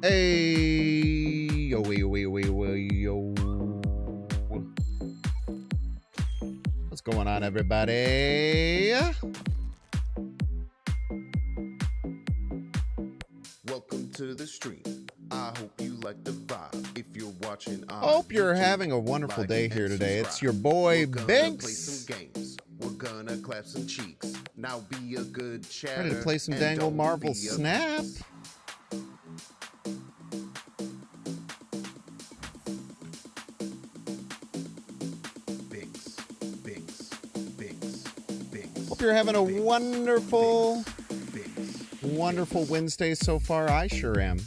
Hey, yo, yo. What's going on, everybody? Welcome to the stream. I hope you like the vibe. If you're watching, Hope you're having a wonderful day here today. It's your boy Binks. Play some games. We're gonna clap some cheeks. Now be a good chatter. Ready to play some Dangle Marvel Snap? Hope you're having a wonderful Wednesday so far. I sure am.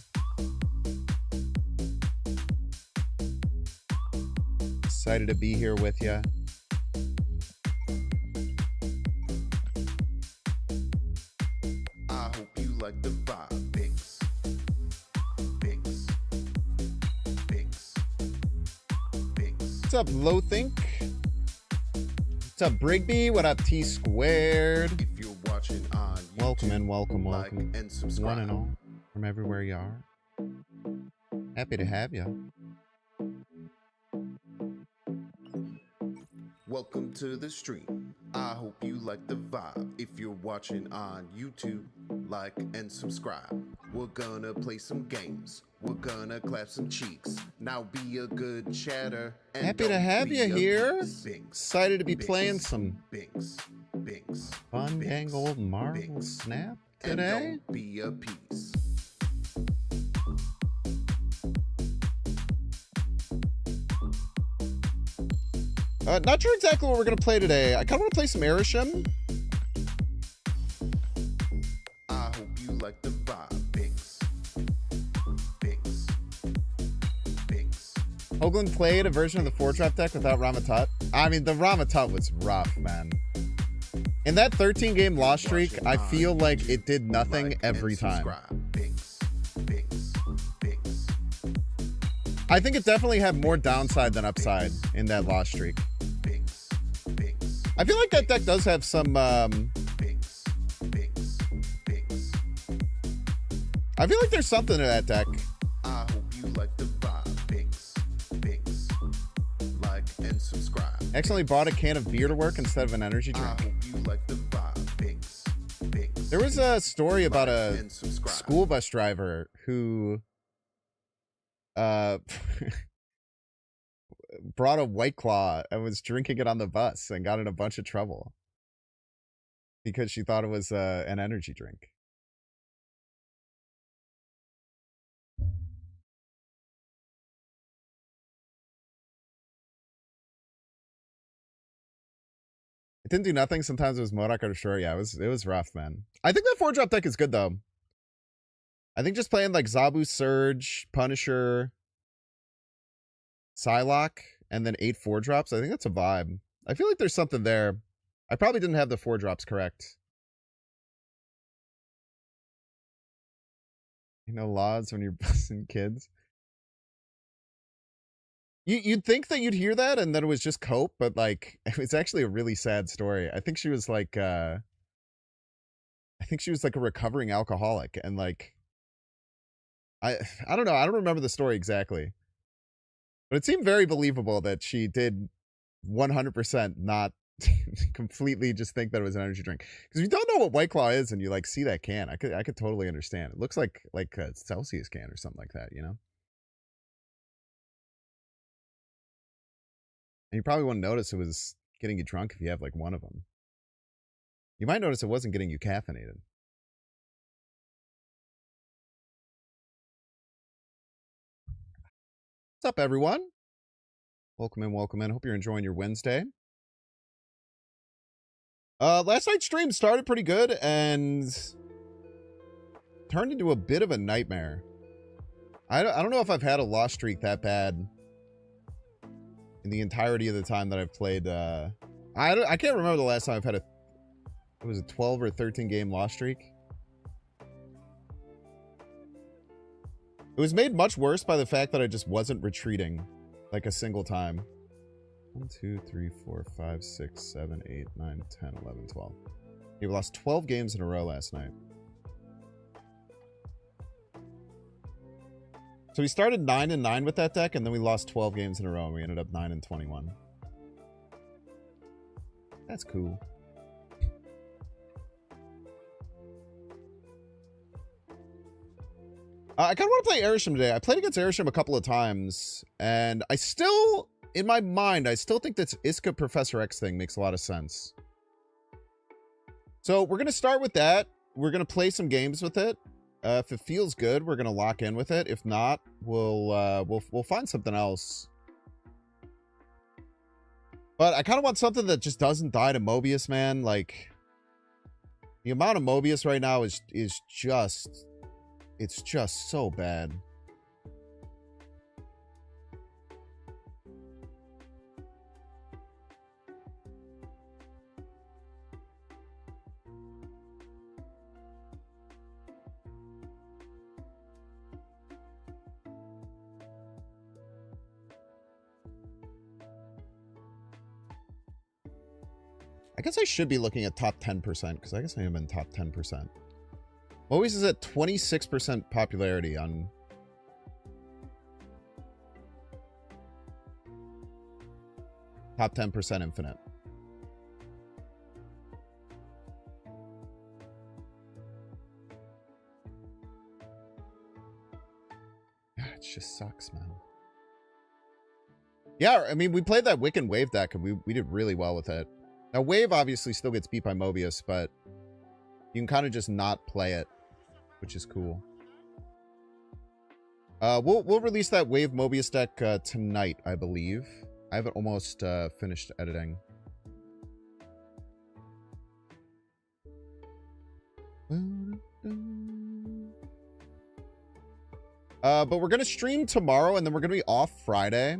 Excited to be here with you. I hope you like the vibe. Binks. What's up, Lothink? What's up, Brigby? What up, T Squared? If you're watching on YouTube, welcome in, welcome. and subscribe. One and all, from everywhere you are. Happy to have you. Welcome to the stream. I hope you like the vibe. If you're watching on YouTube, like and subscribe. We're gonna play some games. We're gonna clap some cheeks. Now be a good chatter. And happy to have you here. Binks. Excited to be playing some Binks. fun Dangle Marvel Snap today. And don't be a piece. Not sure exactly what we're going to play today. I kind of want to play some Arishem. I hope you like the vibe. Binks. Hoagland played a version of the 4-drop deck without Ramatut. I mean, the Ramatut was rough, man. In that 13-game loss streak, I feel like it did nothing every time. I think it definitely had more downside than upside in that loss streak. I feel like that deck does have some, I feel like there's something to that deck. I hope you like the vibe. Binks. Like and subscribe. Accidentally bought a can of beer to work instead of an energy drink. I hope you like the vibe. Binks. There was a story about a school bus driver who brought a White Claw and was drinking it on the bus and got in a bunch of trouble because she thought it was an energy drink. It didn't do nothing. Sometimes it was Modok or Destroyer. Yeah, it was rough, man. I think that 4-drop deck is good though. I think just playing like Zabu, Surge, Punisher, Psylocke, and then 8 4-drops, I think that's a vibe. I feel like there's something there. I probably didn't have the 4-drops correct. You know, laws when you're busting kids. You'd think that you'd hear that and that it was just cope, but like it was actually a really sad story. I think she was like a recovering alcoholic, and like I don't know, I don't remember the story exactly. But it seemed very believable that she did 100% not completely just think that it was an energy drink. Because if you don't know what White Claw is and you like see that can, I could totally understand. It looks like a Celsius can or something like that, you know? And you probably wouldn't notice it was getting you drunk if you have like one of them. You might notice it wasn't getting you caffeinated. What's up, everyone? Welcome in, welcome in. Hope you're enjoying your Wednesday. Last night's stream started pretty good and turned into a bit of a nightmare. I don't know if I've had a loss streak that bad in the entirety of the time that I've played. I can't remember the last time I've had it was a 12 or 13 game loss streak. It was made much worse by the fact that I just wasn't retreating like a single time. 1, 2, 3, 4, 5, 6, 7, 8, 9, 10, 11, 12. We lost 12 games in a row last night. So we started 9-9 with that deck, and then we lost 12 games in a row, and we ended up 9-21. That's cool. I kind of want to play Airshim today. I played against Airshim a couple of times, and I still, in my mind, I still think this Iska Professor X thing makes a lot of sense. So we're going to start with that. We're going to play some games with it. If it feels good, we're going to lock in with it. If not, we'll find something else. But I kind of want something that just doesn't die to Mobius, man. Like, the amount of Mobius right now is just... It's just so bad. I guess I should be looking at top 10% because I guess I am in top 10%. Always is at 26% popularity on top 10% infinite. Yeah, it just sucks, man. Yeah, I mean, we played that Wiccan Wave deck and we did really well with it. Now, Wave obviously still gets beat by Mobius, but you can kind of just not play it, which is cool. We'll release that Wave Mobius deck tonight, I believe. I have it almost finished editing. But we're gonna stream tomorrow, and then we're gonna be off Friday.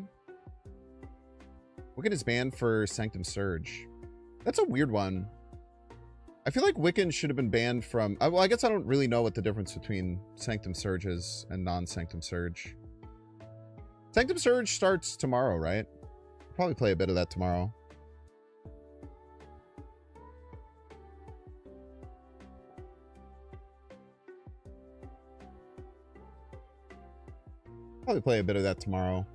Wiccan is banned for Sanctum Surge. That's a weird one. I feel like Wiccan should have been banned from... well, I guess I don't really know what the difference between Sanctum Surge is and non-Sanctum Surge. Sanctum Surge starts tomorrow, right? I'll probably play a bit of that tomorrow. Probably play a bit of that tomorrow.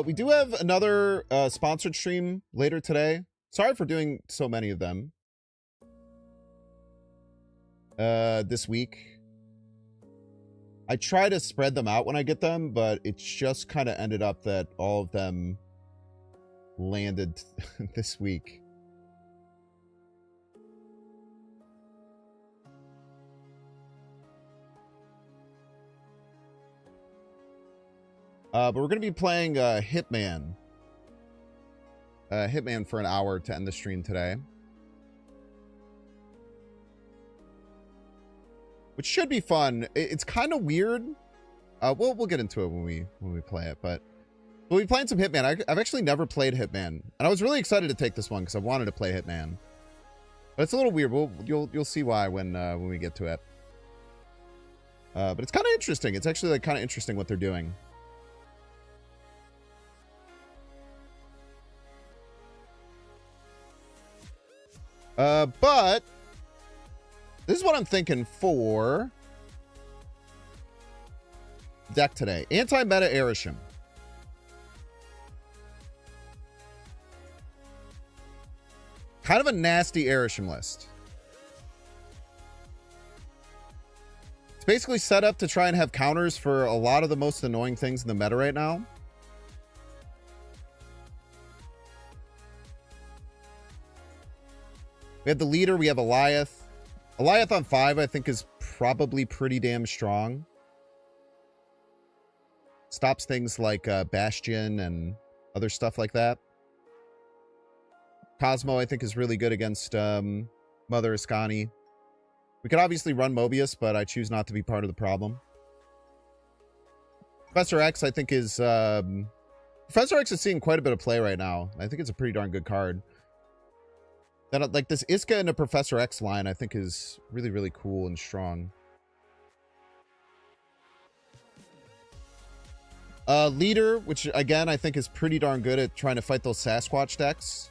We do have another sponsored stream later today. Sorry for doing so many of them this week. I try to spread them out when I get them, but it just kind of ended up that all of them landed this week. But we're going to be playing Hitman. Hitman for an hour to end the stream today. Which should be fun. It's kind of weird. We'll get into it when we play it, but we'll be playing some Hitman. I've actually never played Hitman, and I was really excited to take this one because I wanted to play Hitman. But it's a little weird. You'll see why when we get to it. But it's kind of interesting. It's actually like kind of interesting what they're doing. But this is what I'm thinking for deck today. Anti-meta Airshim. Kind of a nasty Airshim list. It's basically set up to try and have counters for a lot of the most annoying things in the meta right now. We have the leader. We have Eliath. Eliath on 5, I think, is probably pretty damn strong. Stops things like Bastion and other stuff like that. Cosmo, I think, is really good against Mother Ascani. We could obviously run Mobius, but I choose not to be part of the problem. Professor X, I think, is... Professor X is seeing quite a bit of play right now. I think it's a pretty darn good card. That, like, this Iska and a Professor X line, I think, is really, really cool and strong. Leader, which, again, I think is pretty darn good at trying to fight those Sasquatch decks.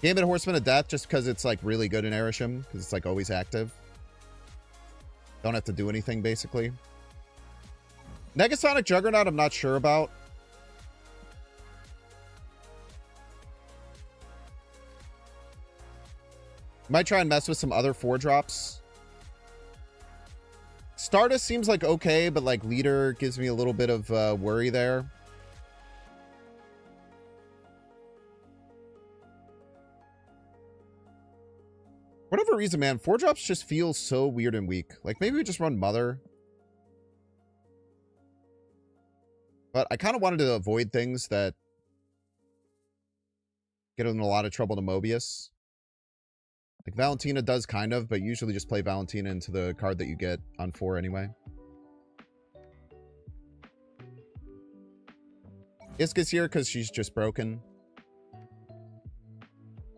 Gambit Horseman of Death just because it's like really good in Arishem, because it's like always active. Don't have to do anything basically. Negasonic Juggernaut I'm not sure about. Might try and mess with some other 4-drops. Stardust seems like okay, but like Leader gives me a little bit of worry there. Whatever reason, man, 4-drops just feel so weird and weak. Like maybe we just run Mother. But I kind of wanted to avoid things that get in a lot of trouble to Mobius. Like Valentina does kind of, but usually just play Valentina into the card that you get on 4 anyway. Iska's here because she's just broken.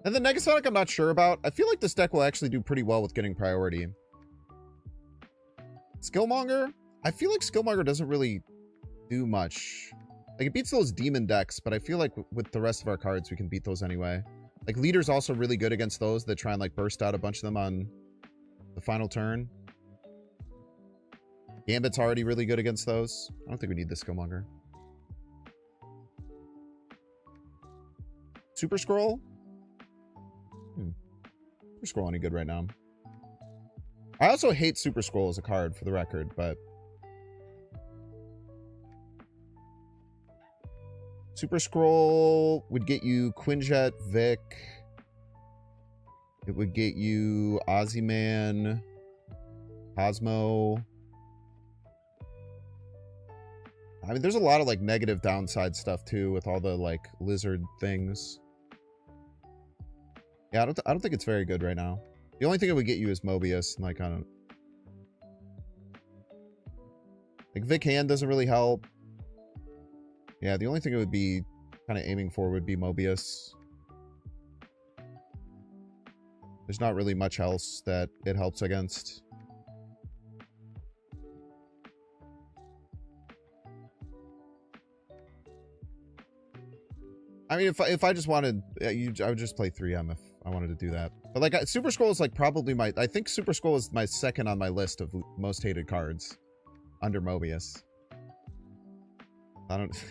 And the Negasonic I'm not sure about. I feel like this deck will actually do pretty well with getting priority. Skillmonger? I feel like Skillmonger doesn't really do much. Like it beats those demon decks, but I feel like with the rest of our cards we can beat those anyway. Like Leader's also really good against those that try and like burst out a bunch of them on the final turn. Gambit's already really good against those. I don't think we need the Skillmonger. Super Scroll? Super Scroll any good right now? I also hate Super Scroll as a card for the record, but Super Scroll would get you Quinjet, Vic. It would get you Ozyman, Cosmo. I mean, there's a lot of like negative downside stuff too with all the like lizard things. Yeah, I don't think it's very good right now. The only thing it would get you is Mobius, and like I don't. Like Vic Hand doesn't really help. Yeah, the only thing it would be kind of aiming for would be Mobius. There's not really much else that it helps against. I mean, if I just wanted, I would just play 3M if I wanted to do that. But like Super Scroll is like probably my, I think Super Scroll is my second on my list of most hated cards under Mobius. I don't.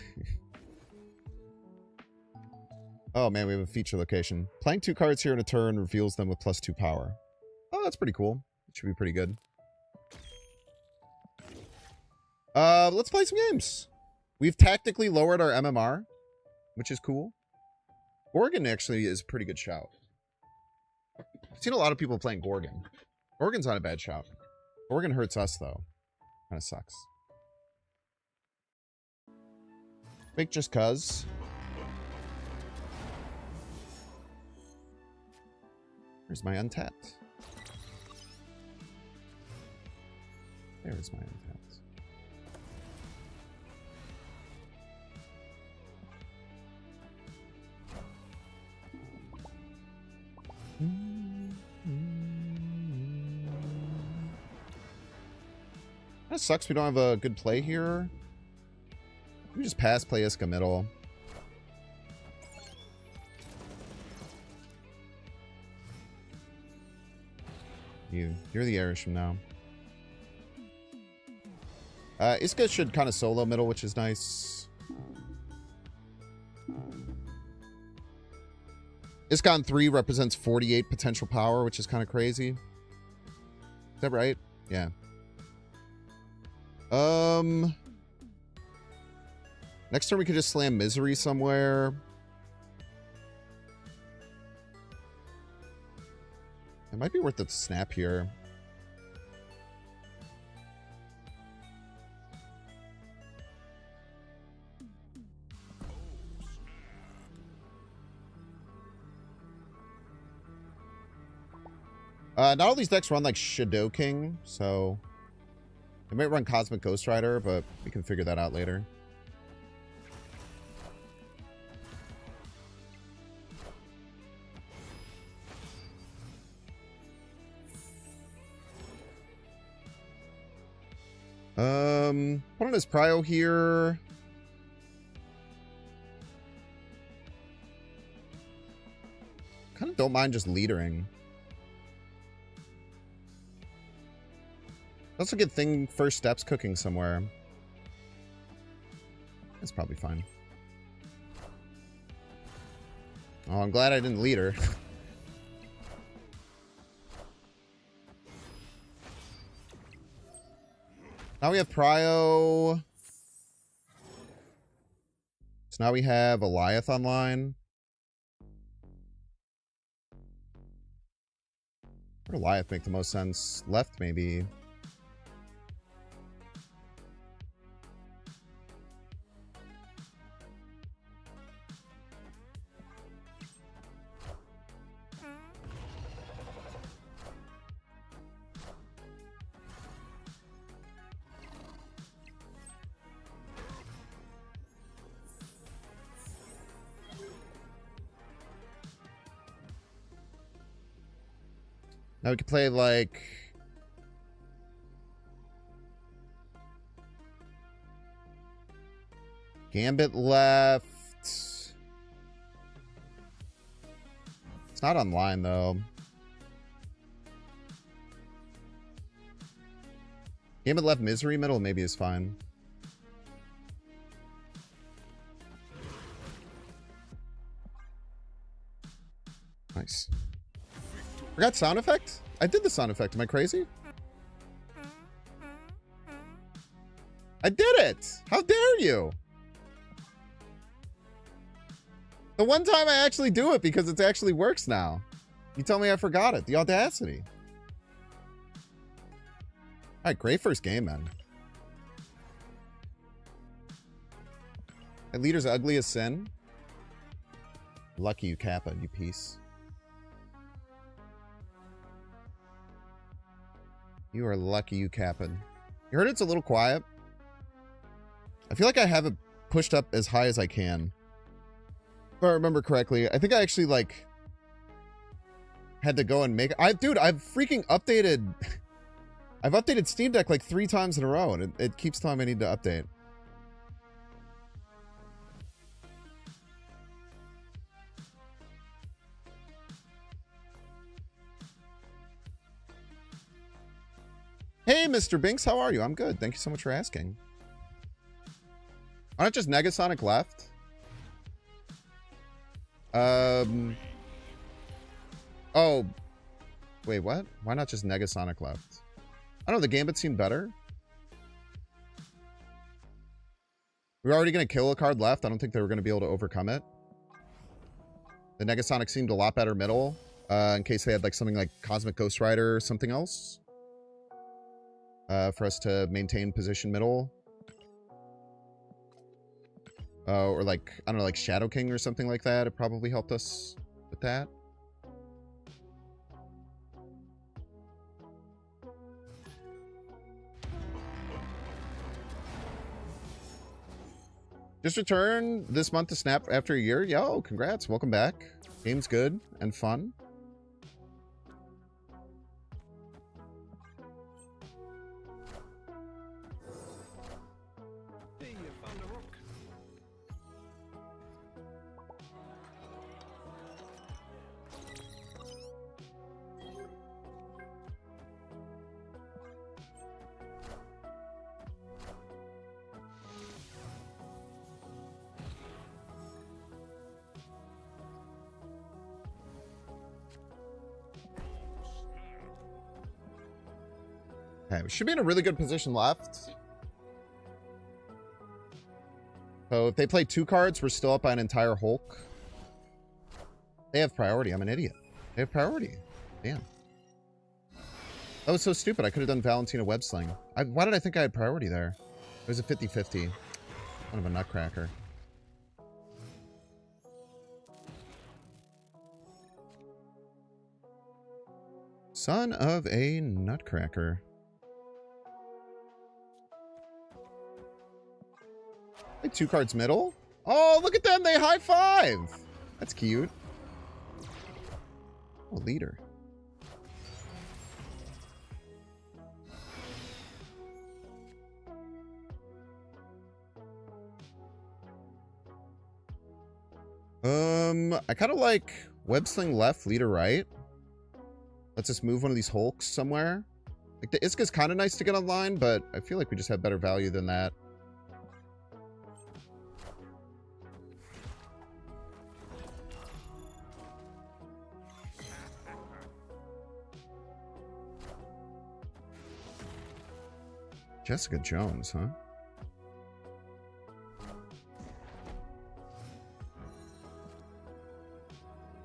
Oh man, we have a feature location. Playing 2 cards here in a turn reveals them with +2 power. Oh, that's pretty cool. It should be pretty good. Let's play some games. We've tactically lowered our MMR, which is cool. Gorgon actually is a pretty good shout. I've seen a lot of people playing Gorgon. Gorgon's not a bad shout. Gorgon hurts us though. Kind of sucks. Fake just cuz. Here's my untapped. There's my untapped. That sucks we don't have a good play here. We just pass, play Iska middle. You're the Airisham now. Iska should kind of solo middle, which is nice. Iska on 3 represents 48 potential power, which is kind of crazy. Is that right? Yeah. Next turn we could just slam Misery somewhere. It might be worth it to snap here. Not all these decks run like Shadow King, so they might run Cosmic Ghost Rider, but we can figure that out later. Put on his Prio here. Kind of don't mind just leadering. Also get thing first steps cooking somewhere. That's probably fine. Oh, I'm glad I didn't lead her. Now we have Prio. So now we have Eliath online. Where would Eliath make the most sense? Left, maybe. Now we can play like Gambit left. It's not online though. Gambit left, Misery middle maybe is fine. Nice. Forgot sound effect? I did the sound effect. Am I crazy? I did it! How dare you? The one time I actually do it because it actually works now. You tell me I forgot it. The audacity. Alright, great first game, man. That leader's ugly as sin. Lucky you, Kappa, you piece. You are lucky you Kappa. You heard it's a little quiet? I feel like I have it pushed up as high as I can. If I remember correctly. I think I actually, like, had to go and make... Dude, I've freaking updated... I've updated Steam Deck like 3 times in a row, and it keeps telling me I need to update. Hey, Mr. Binks, how are you? I'm good. Thank you so much for asking. Why not just Negasonic left? Oh. Wait, what? Why not just Negasonic left? I don't know, the Gambit seemed better. We were already going to kill a card left. I don't think they were going to be able to overcome it. The Negasonic seemed a lot better middle. In case they had like something like Cosmic Ghost Rider or something else. For us to maintain position middle. Or like, I don't know, like Shadow King or something like that. It probably helped us with that. Just returned this month to Snap after a year. Yo, congrats. Welcome back. Game's good and fun. Okay, we should be in a really good position left. So if they play 2 cards, we're still up by an entire Hulk. They have priority. I'm an idiot. They have priority. Damn. That was so stupid. I could have done Valentina Web Sling. Why did I think I had priority there? It was a 50-50. Son of a nutcracker. Son of a nutcracker. Like 2 cards middle. Oh, look at them. They high five. That's cute. Oh, leader. I kind of like web sling left, leader right. Let's just move one of these Hulks somewhere. Like, the Iska's kind of nice to get online, but I feel like we just have better value than that. Jessica Jones, huh?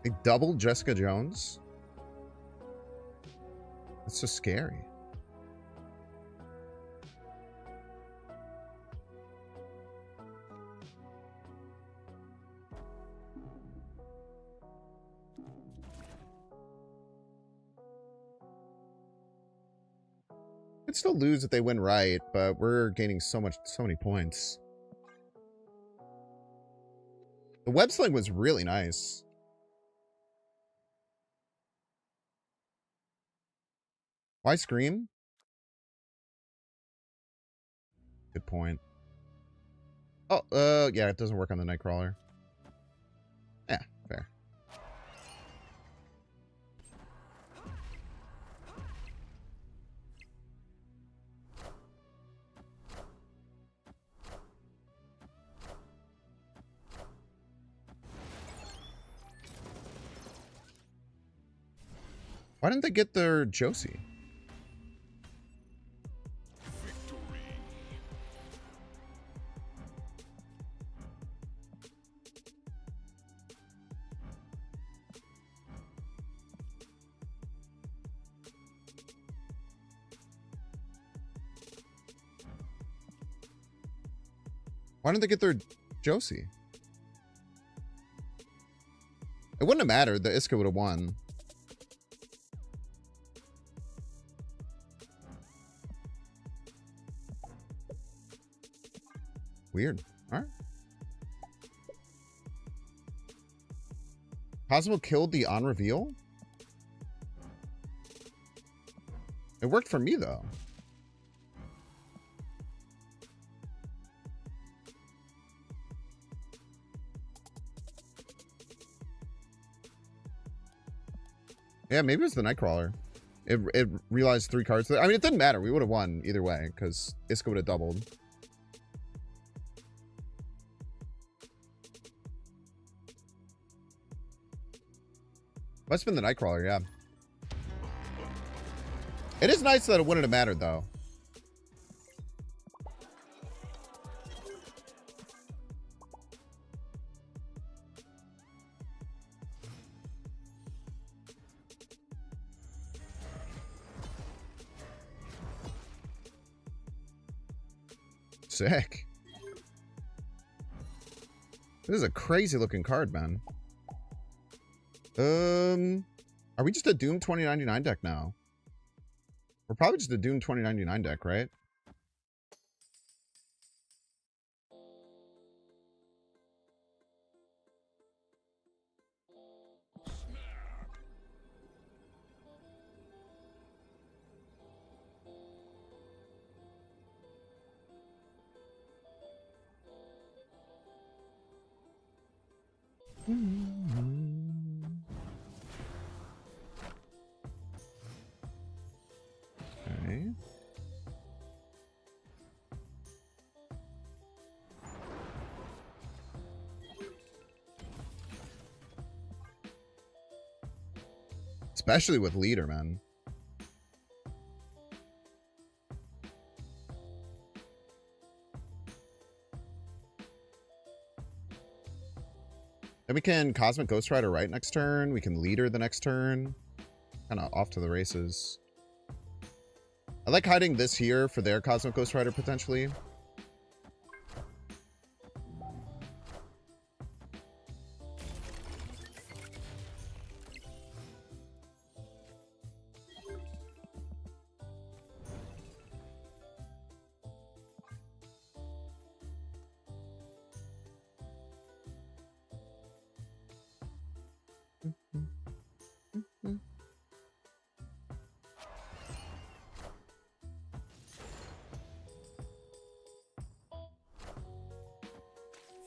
They doubled Jessica Jones? That's so scary. Could still lose if they win right, but we're gaining so many points. The web sling was really nice. Why scream? Good point. Oh, yeah, it doesn't work on the Nightcrawler. Yeah, fair. Why didn't they get their Josie? Why didn't they get their Josie? It wouldn't have mattered. The Iska would have won. Weird. All right. Cosmo killed the on reveal? It worked for me, though. Yeah, maybe it was the Nightcrawler. It realized 3 cards. I mean, it didn't matter. We would have won either way, because Iska would have doubled. Must have been the Nightcrawler, yeah. It is nice that it wouldn't have mattered, though. Sick. This is a crazy looking card, man. Are we just a Doom 2099 deck now? We're probably just a Doom 2099 deck, right? Okay. Especially with leader, man. Then we can Cosmic Ghost Rider right next turn. We can leader the next turn. Kind of off to the races. I like hiding this here for their Cosmic Ghost Rider potentially.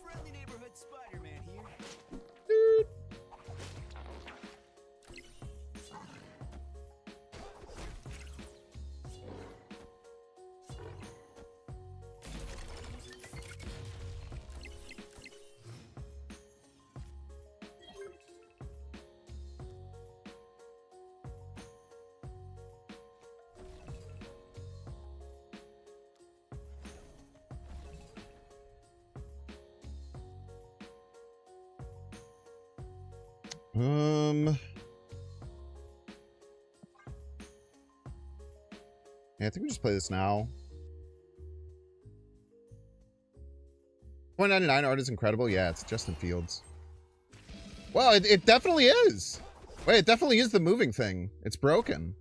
Friendly neighborhood Spider-Man here. Yeah, I think we just play this now. 0.99 art is incredible. Yeah, it's Justin Fields. Well, it definitely is. Wait, it definitely is the moving thing. It's broken.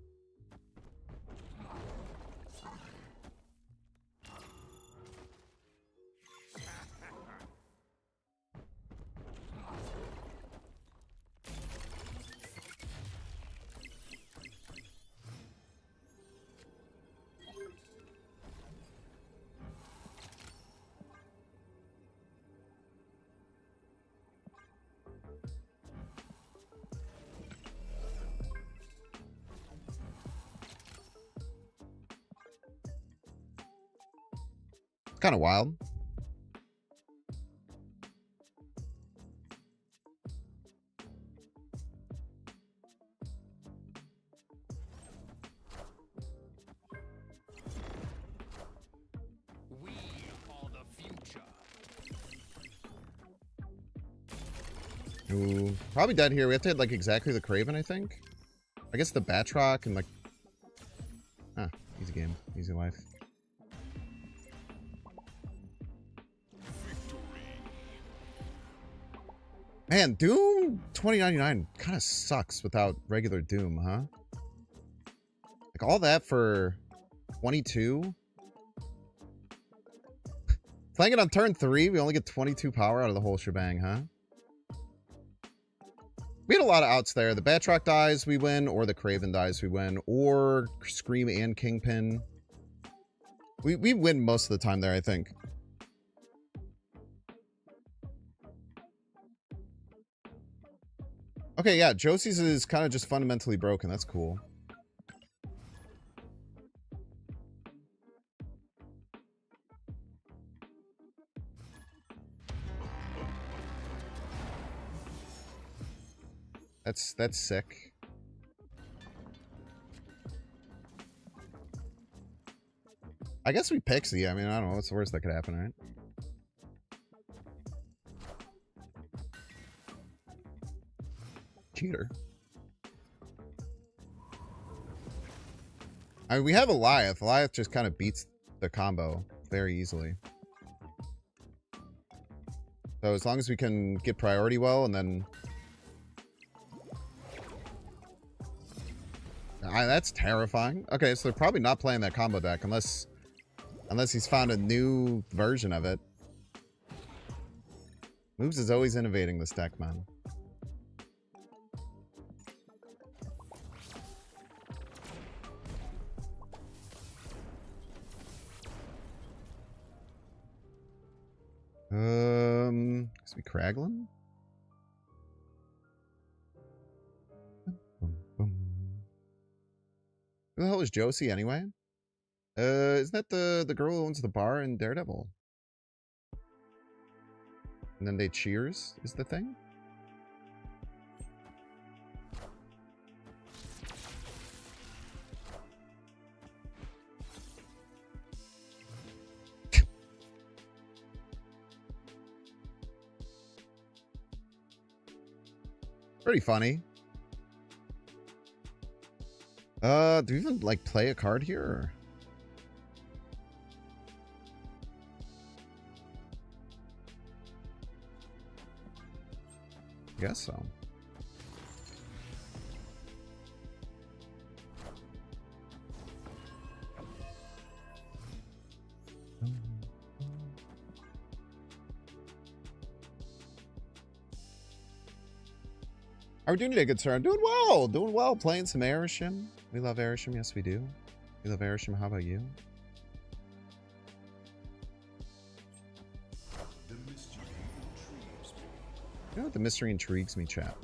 Kind of wild. We are the future. Ooh, probably dead here. We have to hit like exactly the Craven, I think. I guess the Batroc and like... Ah, easy game. Easy life. Man, Doom 2099 kind of sucks without regular Doom, huh? Like all that for 22? Playing it on turn 3, we only get 22 power out of the whole shebang, huh? We had a lot of outs there. The Batroc dies, we win, or the Craven dies, we win, or Scream and Kingpin. We win most of the time there, I think. Okay, yeah, Josie's is kind of just fundamentally broken. That's cool. That's sick. I guess we Pixie. I mean, I don't know. What's the worst that could happen, right? Cheater. I mean, we have Eliath. Eliath just kind of beats the combo very easily. So as long as we can get priority well and then... that's terrifying. Okay, so they're probably not playing that combo deck unless he's found a new version of it. Moves is always innovating this deck, man. Is we Kraglin? Who the hell is Josie anyway? Isn't that the girl who owns the bar in Daredevil? And then they cheers is the thing? Pretty funny. Do we even like play a card here? Or? I guess so. How are we doing today, good sir? I'm doing well. Doing well. Playing some Airshim. We love Airshim. Yes, we do. We love Airshim. How about you? You know what the mystery intrigues me, chat?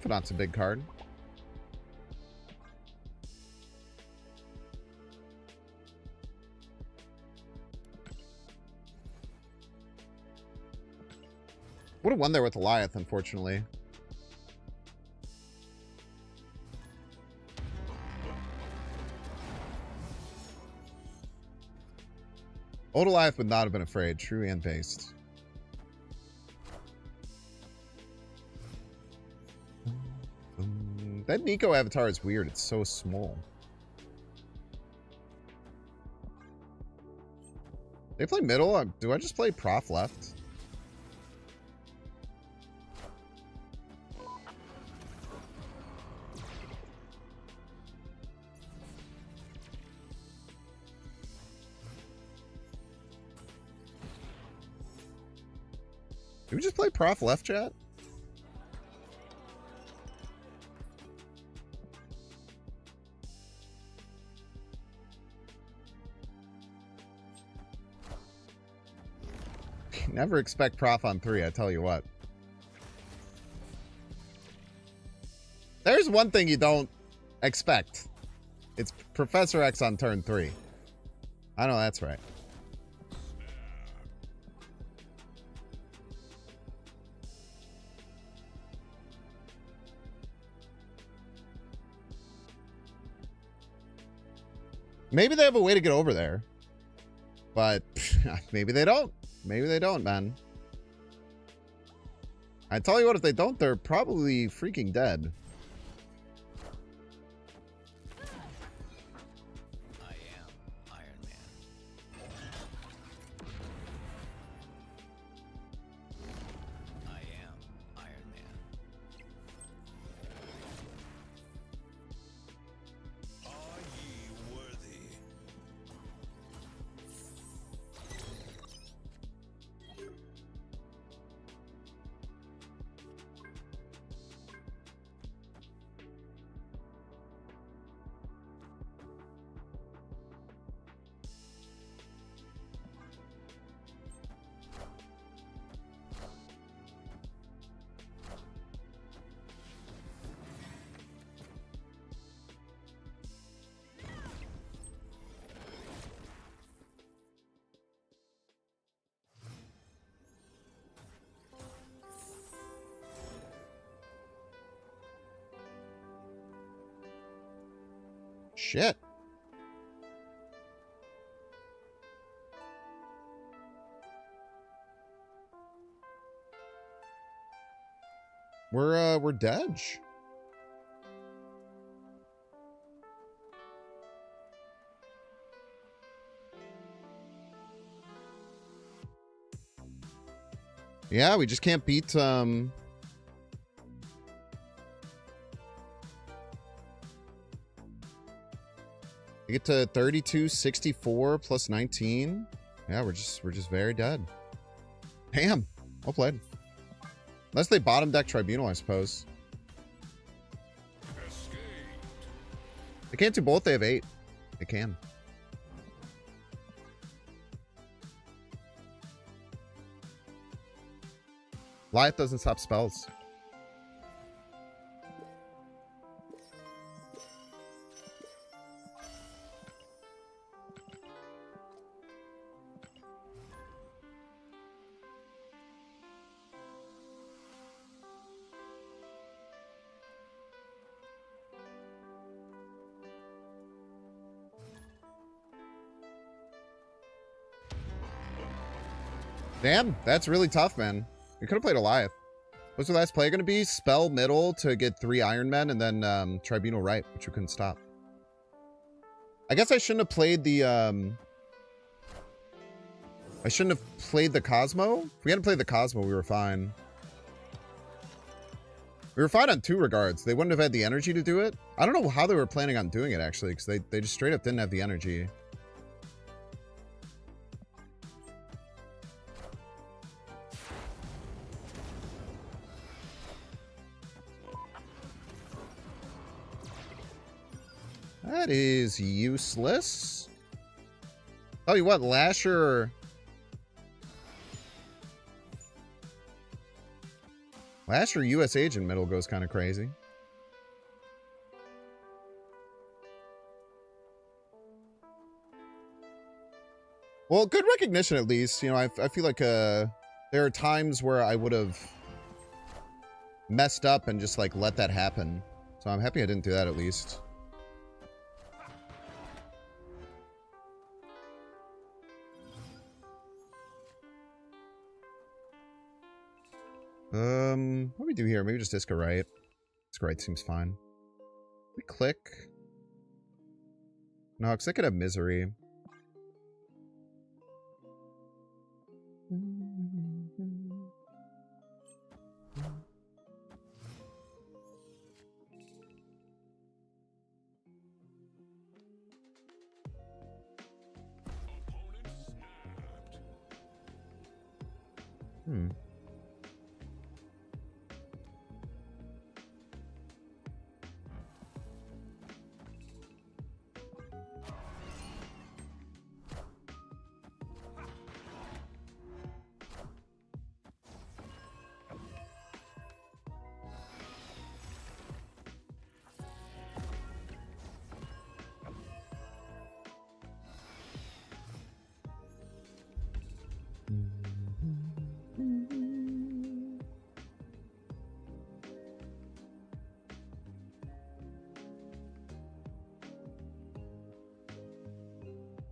Put on some big card. Would have won there with Eliath, unfortunately. Old Eliath would not have been afraid. True and based. That Nico avatar is weird. It's so small. They play middle? Do I just play prof left? Do we just play prof left, chat? Never expect prof on 3, I tell you what. There's one thing you don't expect. It's Professor X on turn 3. I know that's right. Maybe they have a way to get over there. But maybe they don't. Maybe they don't, man. I tell you what, if they don't, they're probably freaking dead. I am Iron Man. I am Iron Man. Are ye worthy? Shit. We're dead. Yeah, we just can't beat we get to 32, 64 plus 19. Yeah, we're just very dead. Damn. Well played. Unless they bottom deck Tribunal, I suppose. They can't do both. They have 8. They can. Liath doesn't stop spells. Damn, that's really tough, man. We could have played Eliath. What's the last play going to be? Spell middle to get 3 Iron Men, and then Tribunal right, which we couldn't stop. I guess I shouldn't have played the I shouldn't have played the Cosmo. If we hadn't played the Cosmo, we were fine. We were fine on 2 regards. They wouldn't have had the energy to do it. I don't know how they were planning on doing it, actually, because they just straight up didn't have the energy. That is useless. Tell you what, Lasher US Agent middle goes kind of crazy. Well, good recognition at least. You know, I feel like there are times where I would have messed up and just like let that happen. So I'm happy I didn't do that at least. What do we do here? Maybe just disco right. Disco right seems fine. We click. No, because I could have misery. Hmm.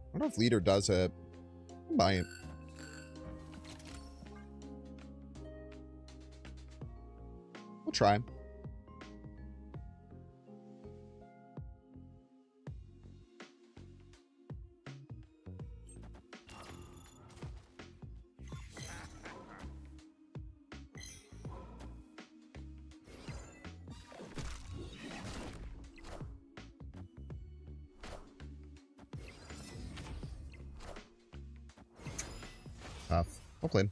I don't know if leader does it. Might. We'll try. Tough. Well played.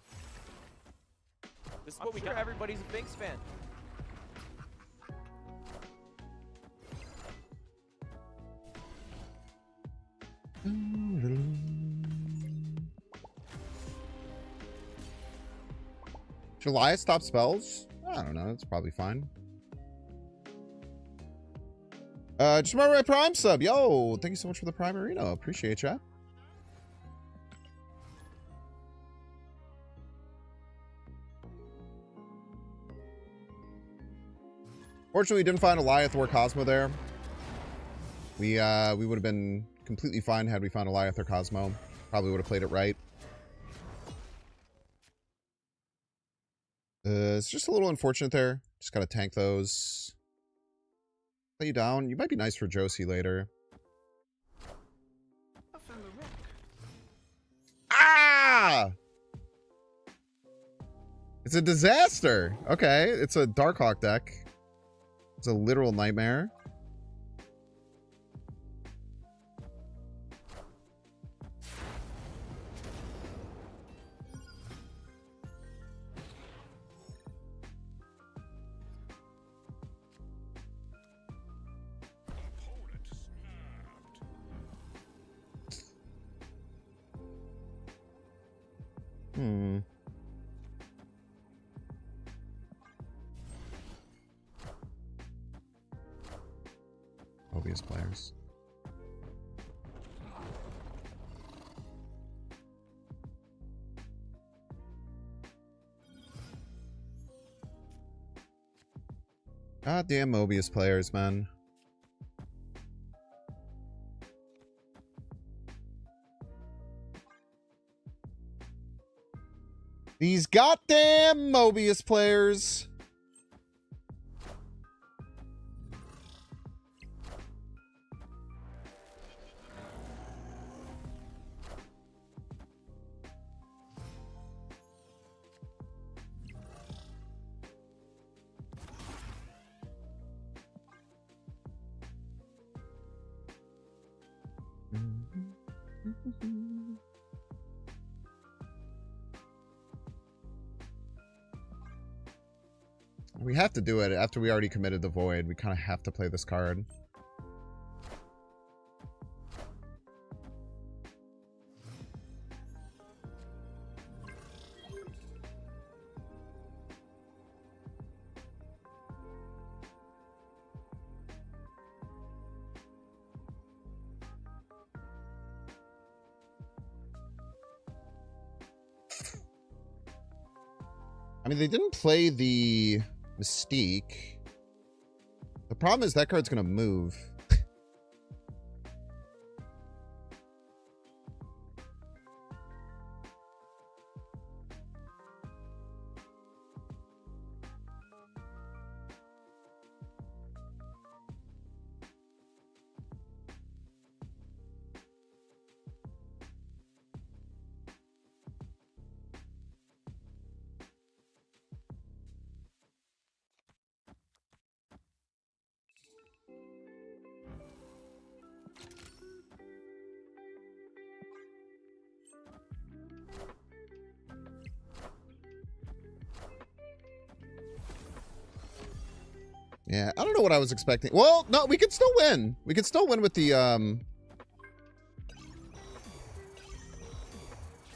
This is what we got. Everybody's a Binks fan. Should Elias stop spells? I don't know. It's probably fine. Just remember my Prime sub. Yo, thank you so much for the Prime Arena. Appreciate ya. Fortunately, we didn't find Eliath or Cosmo there. We would have been completely fine had we found Eliath or Cosmo. Probably would have played it right. It's just a little unfortunate there. Just gotta tank those. Play you down. You might be nice for Josie later. Ah! It's a disaster. Okay, it's a Darkhawk deck. It's a literal nightmare. Hmm. Obvious players. Goddamn Mobius players, man. These goddamn Mobius players. We have to do it after we already committed the void. We kind of have to play this card. I mean, they didn't play the Mystique. The problem is that card's going to move. Yeah, I don't know what I was expecting. Well, no, we could still win. We could still win with the Higher,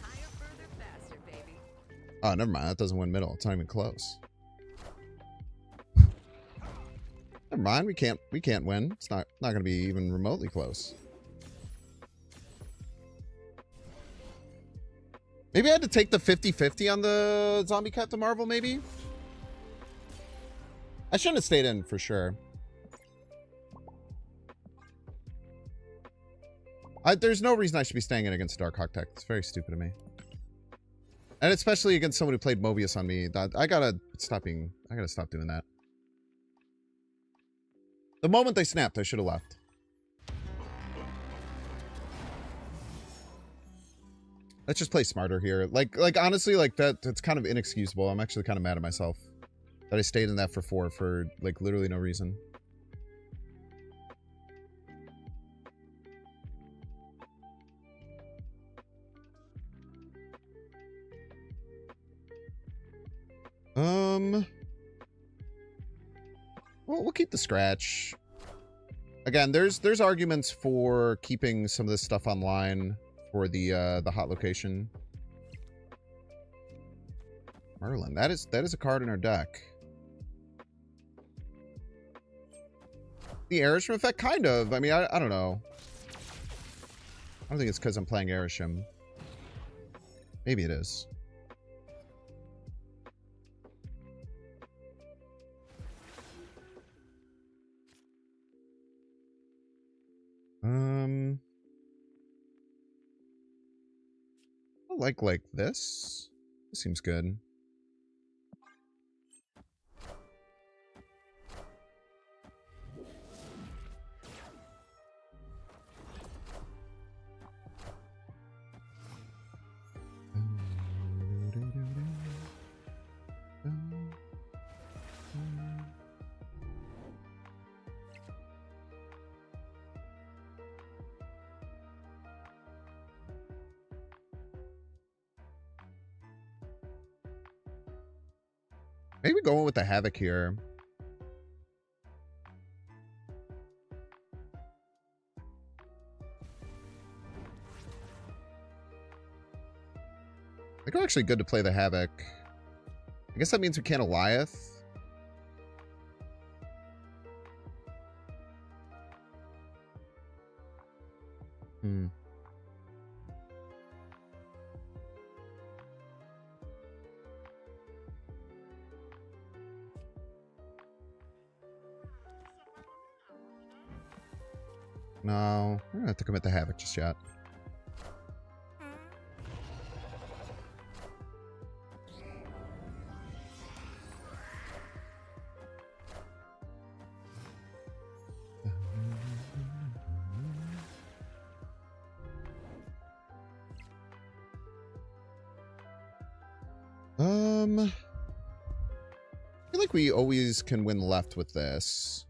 further, faster, baby. Oh, never mind. That doesn't win middle. It's not even close. Never mind. We can't win. It's not going to be even remotely close. Maybe I had to take the 50-50 on the zombie Captain Marvel, maybe? I shouldn't have stayed in for sure. There's no reason I should be staying in against Darkhawk Tech. It's very stupid of me. And especially against someone who played Mobius on me. I gotta stop doing that. The moment they snapped, I should have left. Let's just play smarter here. Like honestly, like that's kind of inexcusable. I'm actually kind of mad at myself that I stayed in that for 4 for like literally no reason. Well, we'll keep the scratch. Again, there's arguments for keeping some of this stuff online for the hot location. Merlin, that is a card in our deck. The Airisham effect, kind of. I mean, I don't know. I don't think it's because I'm playing Airisham. Maybe it is. I like this. This seems good. Maybe going with the Havoc here. I think we're actually good to play the Havoc. I guess that means we can't Eliath. No, I don't have to commit the Havoc just yet. I feel like we always can win left with this.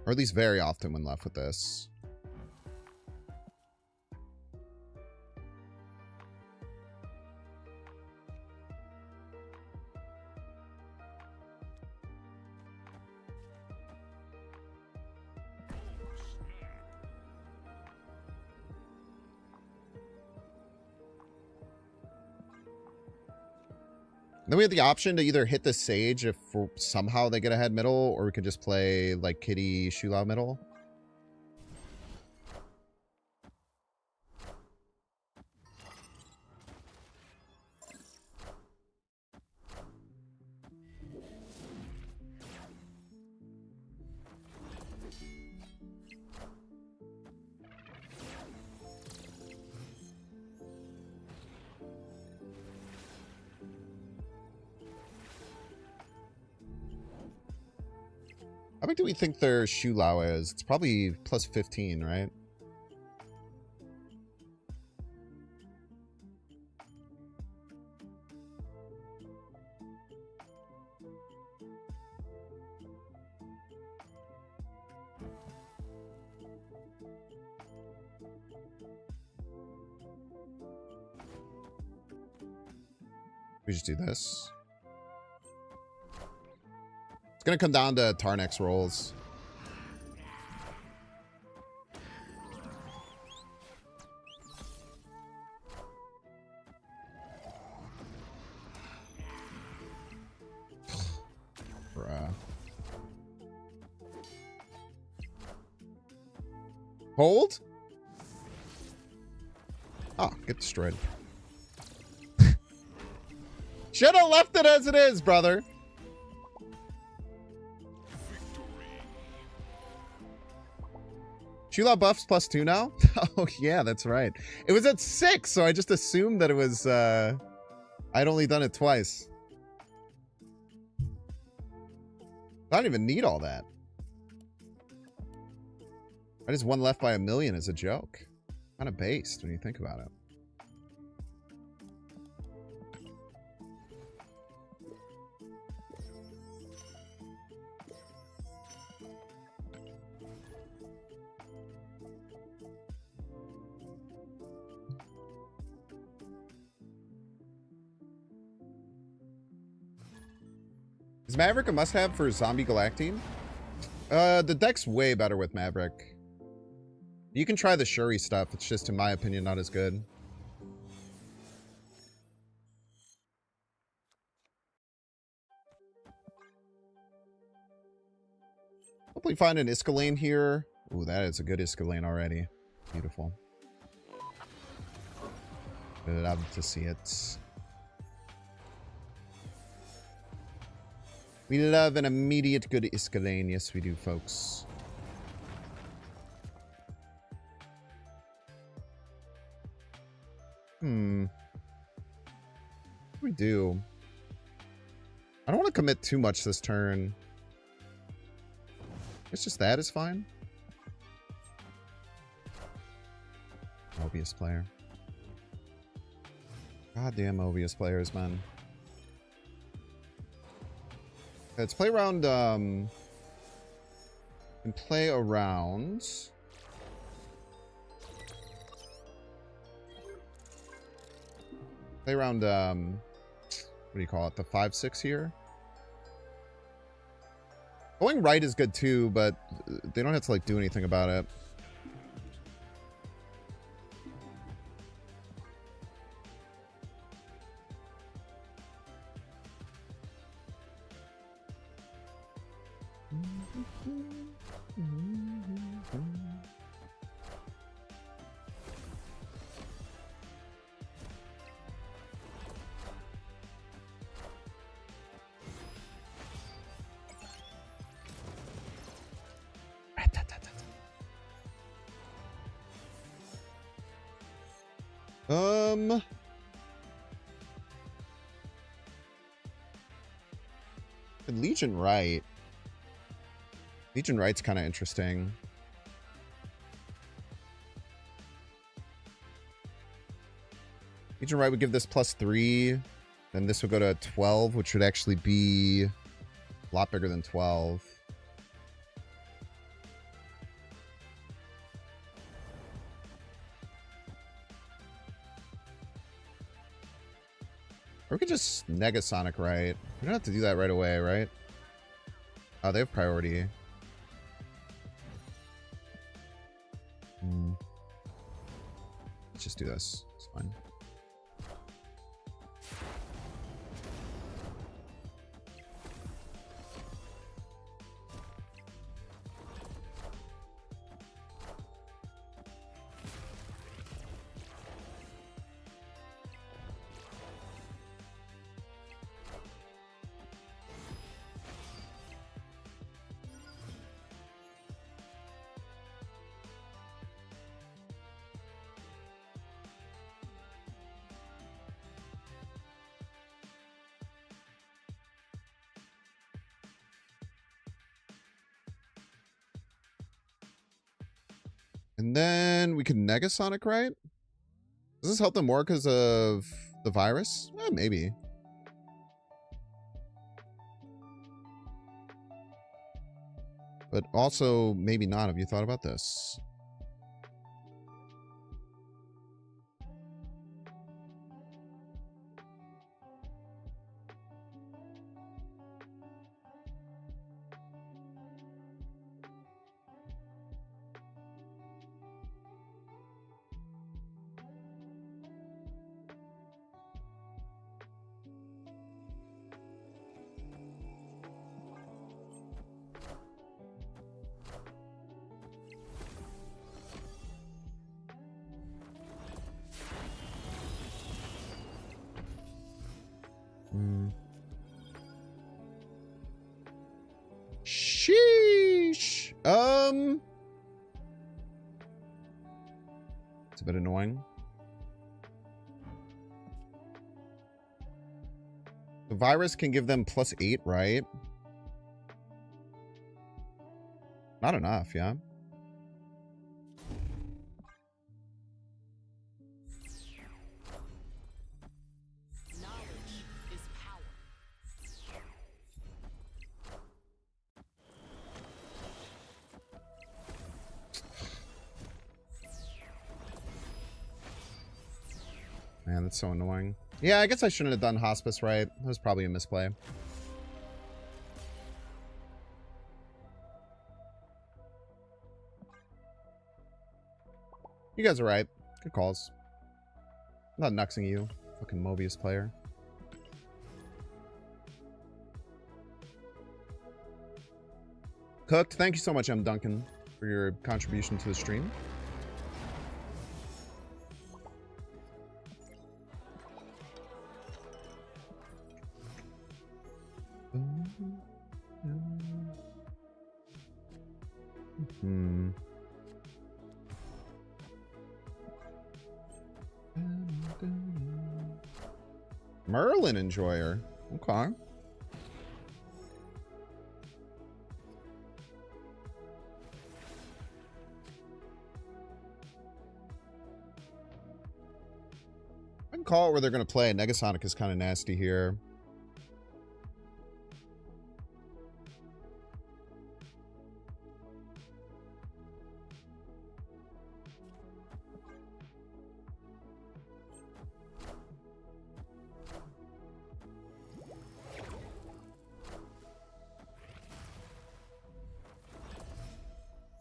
Or at least very often win left with this. Then we have the option to either hit the Sage if somehow they get ahead middle, or we could just play like Kitty Shulao middle. How big do we think their Shulao is? It's probably plus 15, right? We just do this. It's gonna come down to Tarnex rolls. Bruh. Hold? Oh, get destroyed. Should have left it as it is, brother. Chula buffs +2 now? Oh, yeah, that's right. It was at 6, so I just assumed that it was, I'd only done it twice. I don't even need all that. I just won left by 1,000,000 as a joke. Kind of based when you think about it. Is Maverick a must-have for Zombie Galactine? The deck's way better with Maverick. You can try the Shuri stuff. It's just, in my opinion, not as good. Hopefully find an Iskallane here. Ooh, that is a good Iskallane already. Beautiful. Good, I'd love to see it. We love an immediate good Iskallane. Yes, we do, folks. What do we do? I don't want to commit too much this turn. It's just that is fine. Mobius player. Goddamn Mobius players, man. Let's play around, and play around. Play around, what do you call it? The 5-6 here. Going right is good too, but they don't have to, like, do anything about it. Legion Right. Legion Right's kind of interesting. Legion Right would give this +3. Then this would go to 12, which would actually be a lot bigger than 12. Or we could just Negasonic Right. We don't have to do that right away, right? Oh, they have priority. Let's just do this. It's fine. And then we can Negasonic, right? Does this help them more because of the virus? Maybe. But also, maybe not. Have you thought about this? Hmm. Sheesh. It's a bit annoying. The virus can give them +8, right? Not enough, yeah. Knowledge is power. Man, that's so annoying. Yeah, I guess I shouldn't have done hospice right. That was probably a misplay. You guys are right. Good calls. I'm not nuxing you, fucking Mobius player. Cooked, thank you so much, M. Duncan, for your contribution to the stream. Hmm. Merlin enjoyer. Okay. I can call it where they're going to play. Negasonic is kind of nasty here.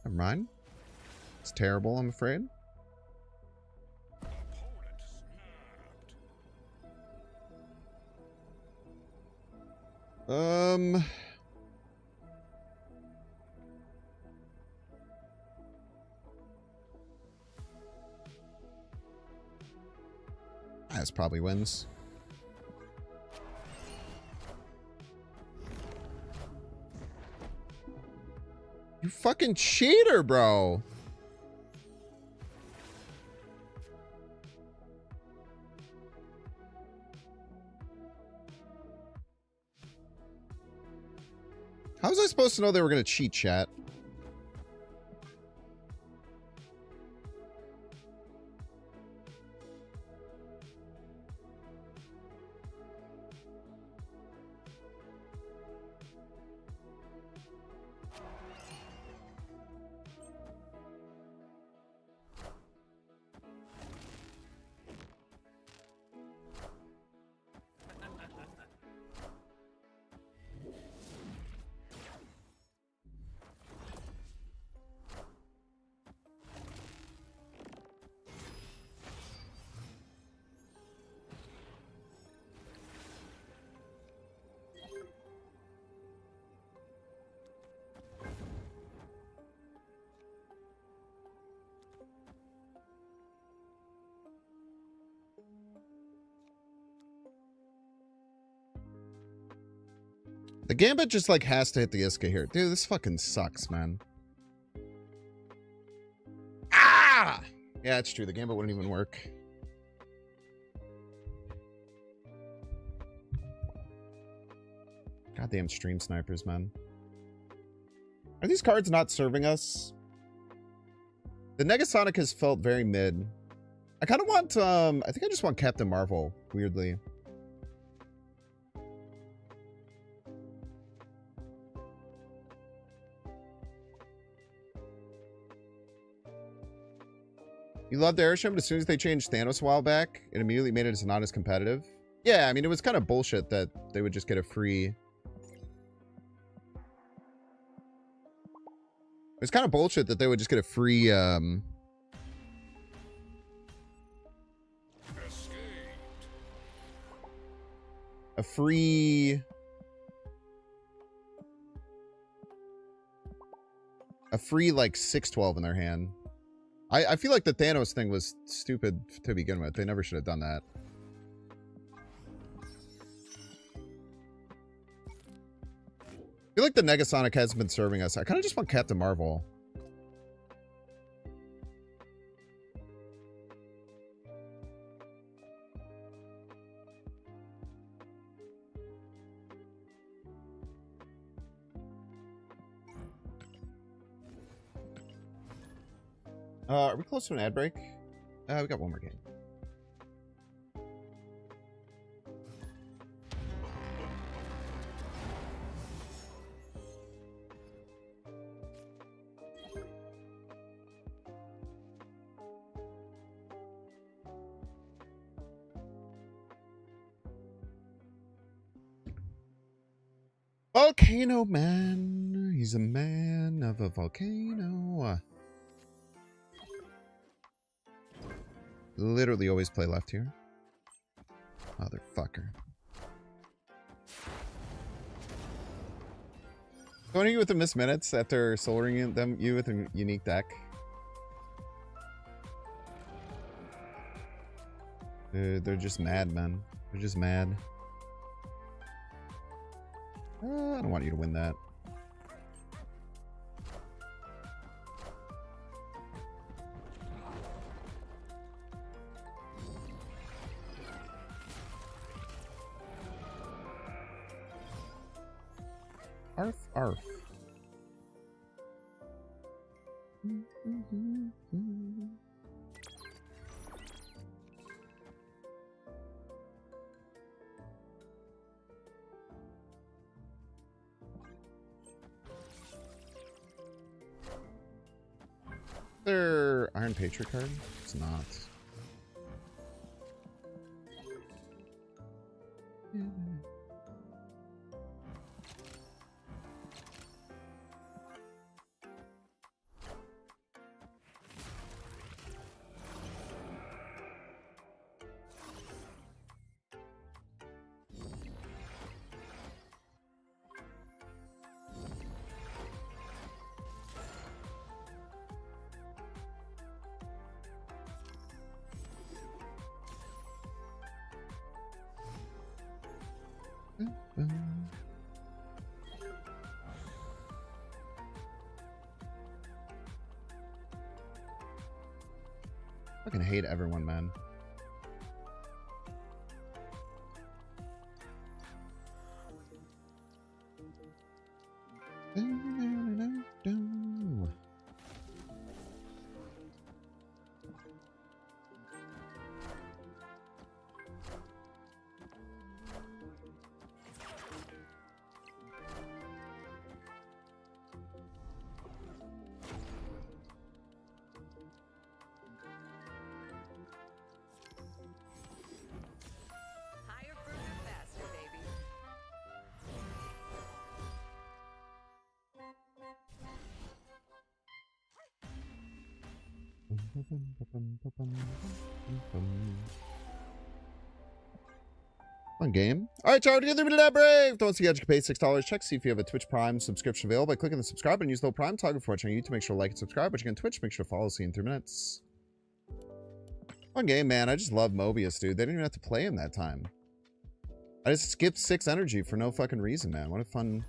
Never mind. It's terrible, I'm afraid. This probably wins. You fucking cheater, bro. How was I supposed to know they were going to cheat, chat? The Gambit just, like, has to hit the Iska here. Dude, this fucking sucks, man. Ah! Yeah, it's true. The Gambit wouldn't even work. Goddamn stream snipers, man. Are these cards not serving us? The Negasonic has felt very mid. I kind of want, I think I just want Captain Marvel, weirdly. You loved Airship, but as soon as they changed Thanos a while back, it immediately made it not as competitive. Yeah, I mean, it was kind of bullshit that they would just get a free... It was kind of bullshit that they would just get a free, a free... A free, like, 6/12 in their hand. I feel like the Thanos thing was stupid to begin with. They never should have done that. feel like the Negasonic hasn't been serving us. I kind of just want Captain Marvel. Are we close to an ad break? We got one more game. Volcano Man. He's a man of a volcano. Literally always play left here. Motherfucker. Going you with the missed minutes after soloring them you with a unique deck. Dude, they're just mad, man. They're just mad. I don't want you to win that. Arf, arf. Their Iron Patriot card? It's not. Fucking hate everyone, man. Higher, further, faster, baby. Fun game. All right, y'all, together with that brave. Don't forget you can pay $6. Check see if you have a Twitch Prime subscription available by clicking the subscribe and use the Prime toggle for watching on YouTube. Make sure to like and subscribe. But you can Twitch. Make sure to follow. See you in 3 minutes. Fun game, man. I just love Mobius, dude. They didn't even have to play him that time. I just skipped 6 energy for no fucking reason, man. What a fun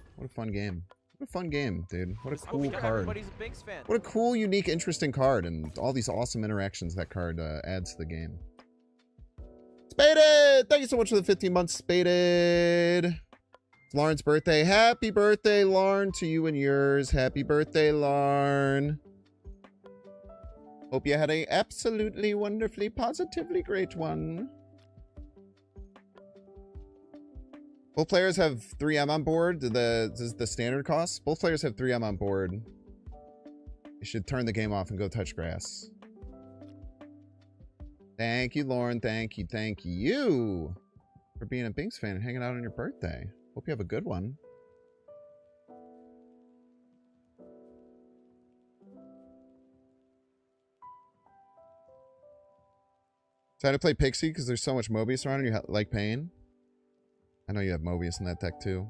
game. What a fun game, dude. What a cool card. Everybody's a Binks fan. What a cool, unique, interesting card, and all these awesome interactions that card adds to the game. Spaded! Thank you so much for the 15 months, Spaded. It's Lauren's birthday. Happy birthday, Lauren, to you and yours. Happy birthday, Lauren. Hope you had a absolutely, wonderfully, positively great one. Both players have 3M on board. This is the standard cost. Both players have 3M on board. You should turn the game off and go touch grass. Thank you, Lauren. Thank you for being a Binks fan and hanging out on your birthday. Hope you have a good one. Try to play Pixie because there's so much Mobius around and you like pain. I know you have Mobius in that deck too.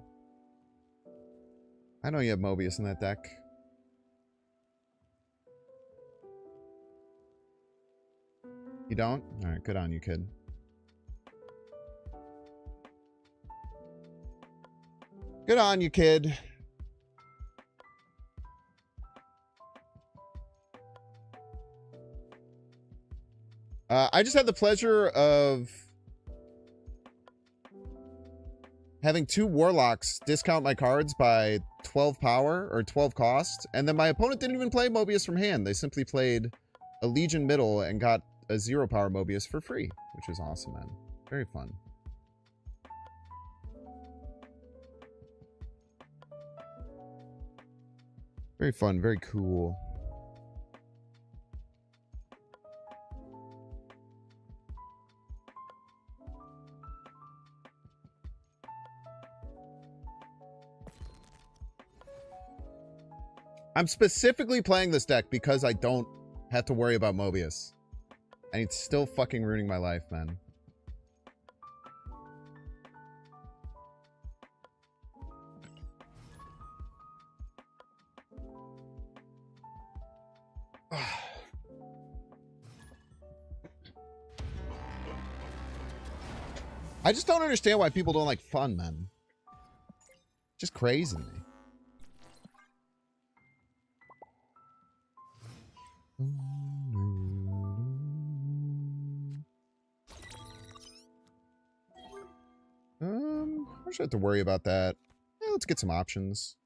I know you have Mobius in that deck. You don't? Alright, good on you, kid. Good on you, kid. I just had the pleasure of having 2 warlocks discount my cards by 12 power or 12 cost, and then my opponent didn't even play Mobius from hand. They simply played a Legion middle and got a 0 power Mobius for free, which is awesome, man. Very fun. Very fun, very cool. I'm specifically playing this deck because I don't have to worry about Mobius. And it's still fucking ruining my life, man. I just don't understand why people don't like fun, man. Just crazy to me. I should have to worry about that. Yeah, let's get some options.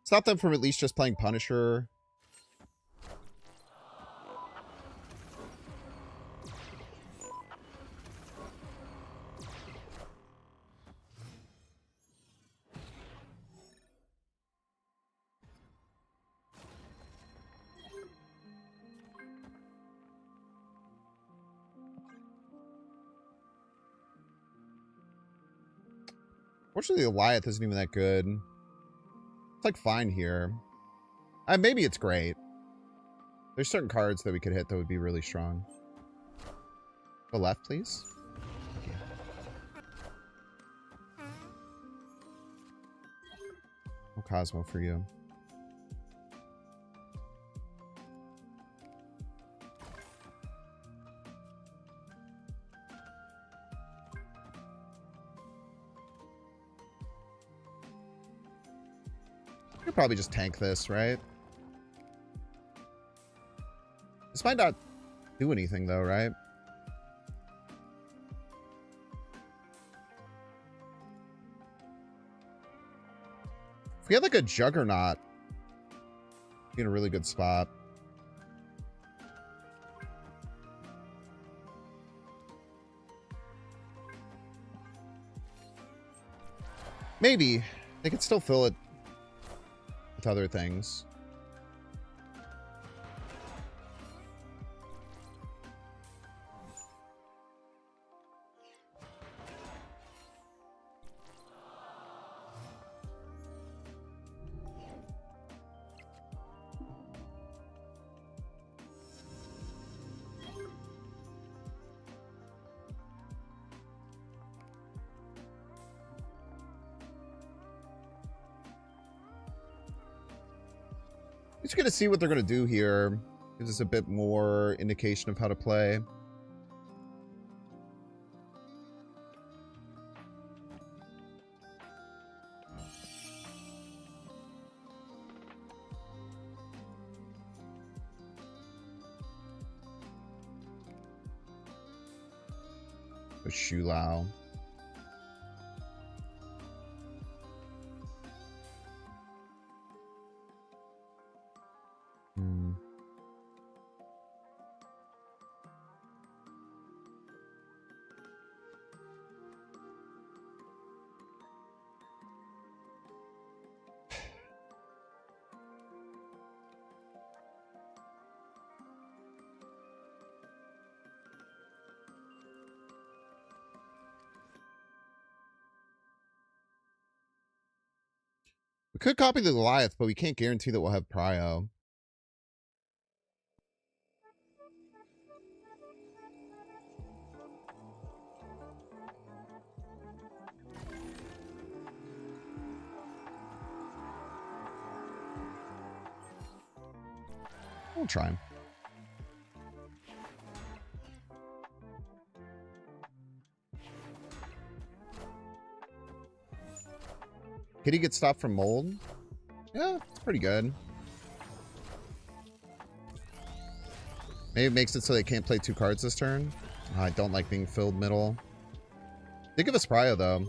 Stop them from at least just playing Punisher. Fortunately, the Goliath isn't even that good. It's like fine here. Maybe it's great. There's certain cards that we could hit that would be really strong. Go left, please. Thank you. No Cosmo for you. I could probably just tank this, right? This might not do anything, though, right? If we had, like, a Juggernaut, be in a really good spot. Maybe. They could still fill it with other things. Just gonna see what they're gonna do here. Gives us a bit more indication of how to play. A Shu Lao. We could copy the Goliath, but we can't guarantee that we'll have Prio. We'll try him. Could he get stopped from mold? Yeah, it's pretty good. Maybe it makes it so they can't play 2 cards this turn. I don't like being filled middle. They give us Prio, though.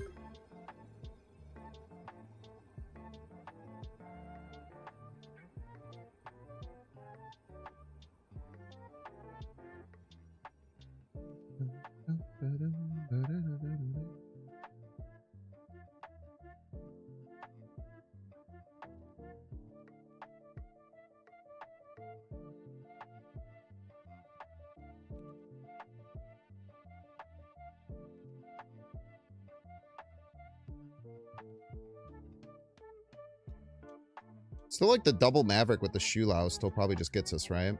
Still like the double Maverick with the Shulao still probably just gets us, right?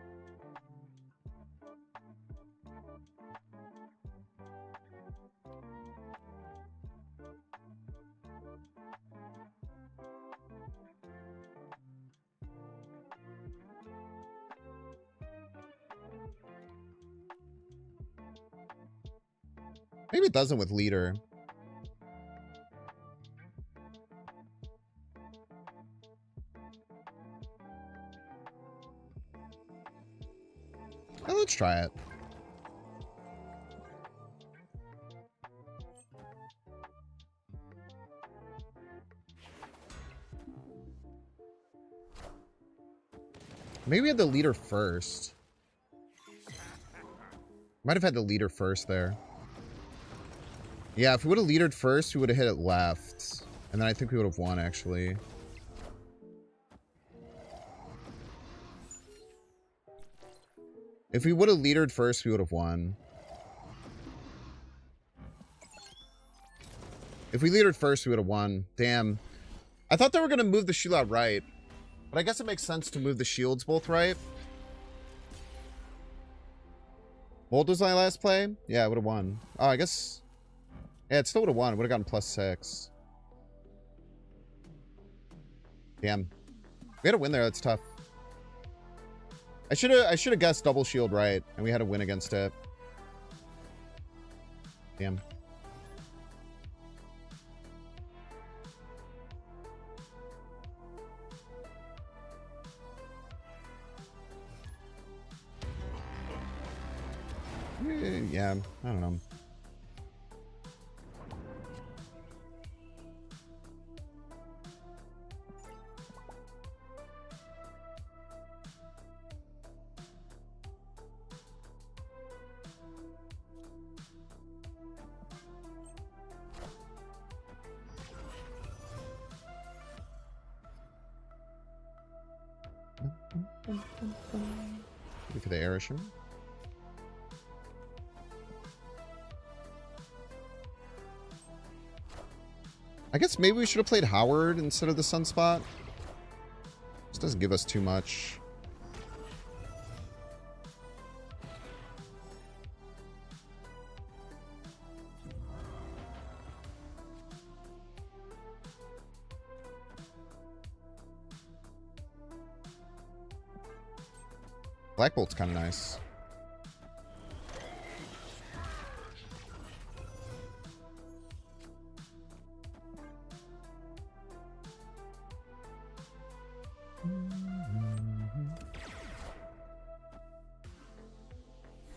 Maybe it doesn't with leader. Well, let's try it. Maybe we had the leader first. Might have had the leader first there. Yeah, if we would have leadered first, we would have hit it left. And then I think we would have won, actually. If we would have leadered first, we would have won. If we leadered first, we would have won. Damn. I thought they were going to move the shootout right. But I guess it makes sense to move the shields both right. Mold was my last play? Yeah, I would have won. Oh, I guess... Yeah, it still would have won. It would have gotten +6. Damn. We had a win there. That's tough. I should have guessed double shield right, and we had a win against it. Damn. Yeah, I don't know. Look at the Arishem. I guess maybe we should have played Howard instead of the Sunspot. This doesn't give us too much. Black Bolt's kind of nice.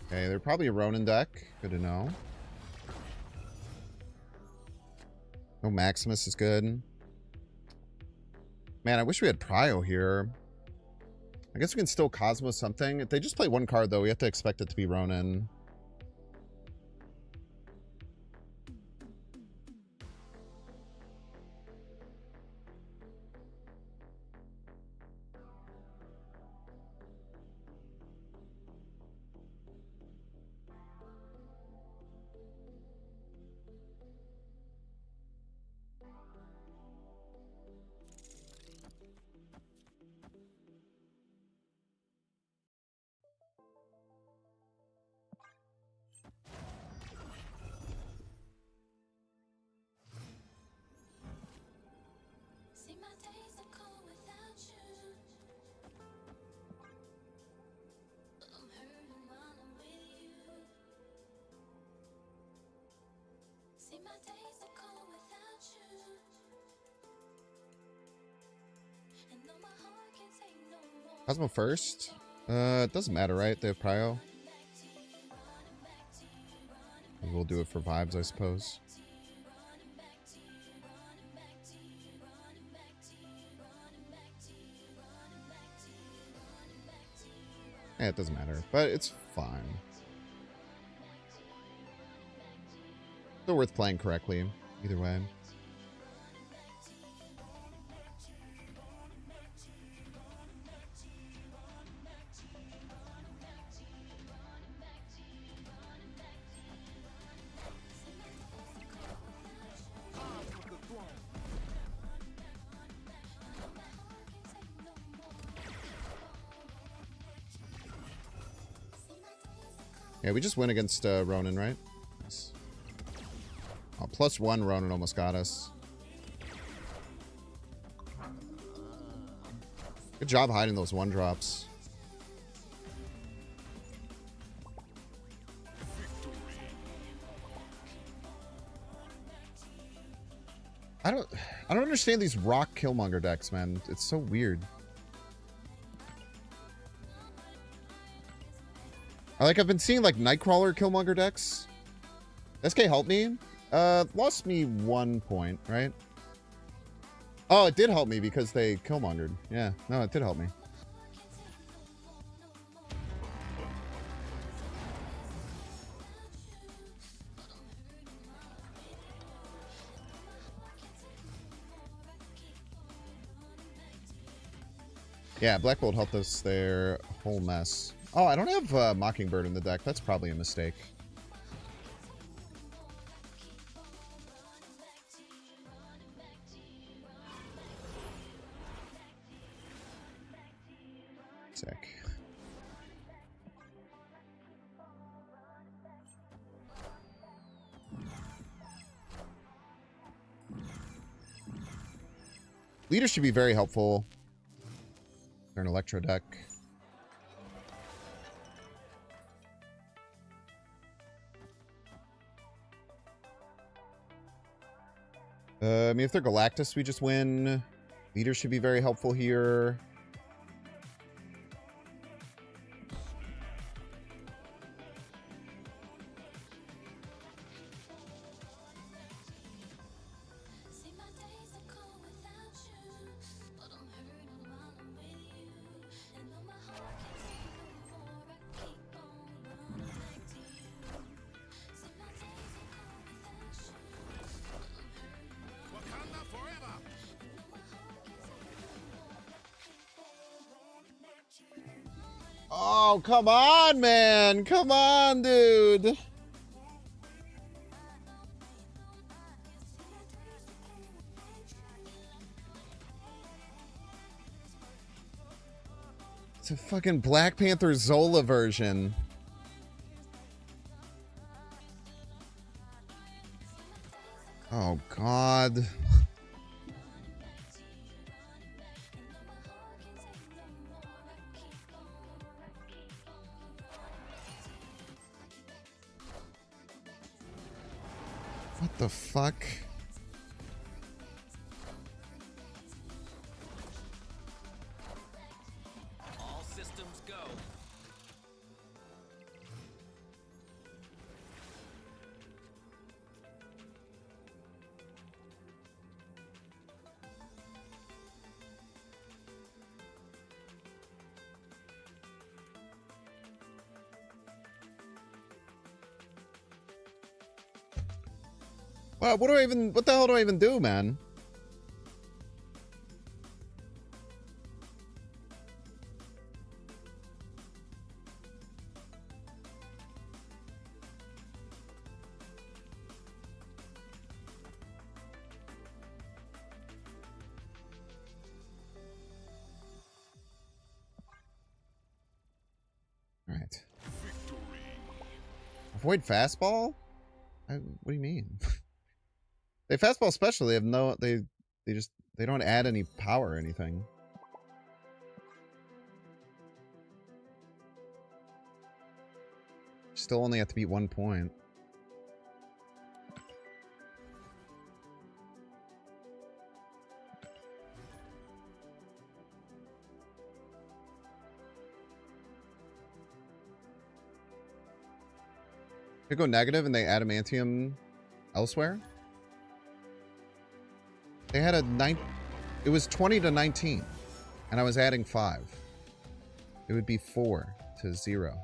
Okay, they're probably a Ronin deck. Good to know. No Maximus is good. Man, I wish we had Prio here. I guess we can still Cosmos something. If they just play one card, though, we have to expect it to be Ronin. See my days are cold without you. I'm hurting while I'm with you. See my days are cold without you. And though my heart can take no more. Cosmo first. It doesn't matter, right? They have prio. We'll do it for vibes, I suppose. Yeah, it doesn't matter, but it's fine. Still worth playing correctly, either way. Yeah, we just win against Ronan, right? Nice. Oh, +1 Ronan almost got us. Good job hiding those 1-drops. I don't understand these rock Killmonger decks, man. It's so weird. I've been seeing like Nightcrawler Killmonger decks. SK helped me. Lost me 1 point, right? Oh, it did help me because they Killmongered. Yeah, no, it did help me. Yeah, Black Bolt helped us their whole mess. Oh, I don't have Mockingbird in the deck. That's probably a mistake. Sick. Leader should be very helpful. They're an Electro deck. I mean, if they're Galactus, we just win. Leader should be very helpful here. See my days are cold without you, but I'm hurting while I'm with you. And though my heart can't take no more, I keep on running back to you. See my days are cold without you, but I'm hurting while Wakanda forever! and though my heart can't take no more, I keep on running back to you. Oh, come on, man. Come on, dude. It's a fucking Black Panther Zola version. Oh, God. What the fuck? All systems go. Wow, what the hell do I even do, man? All right. Avoid fastball? What do you mean? They fastball special. They have no. They don't add any power or anything. Still only have to beat 1 point. Could go negative and they adamantium elsewhere. They had a 9. It was 20 to 19, and I was adding 5. It would be 4 to 0.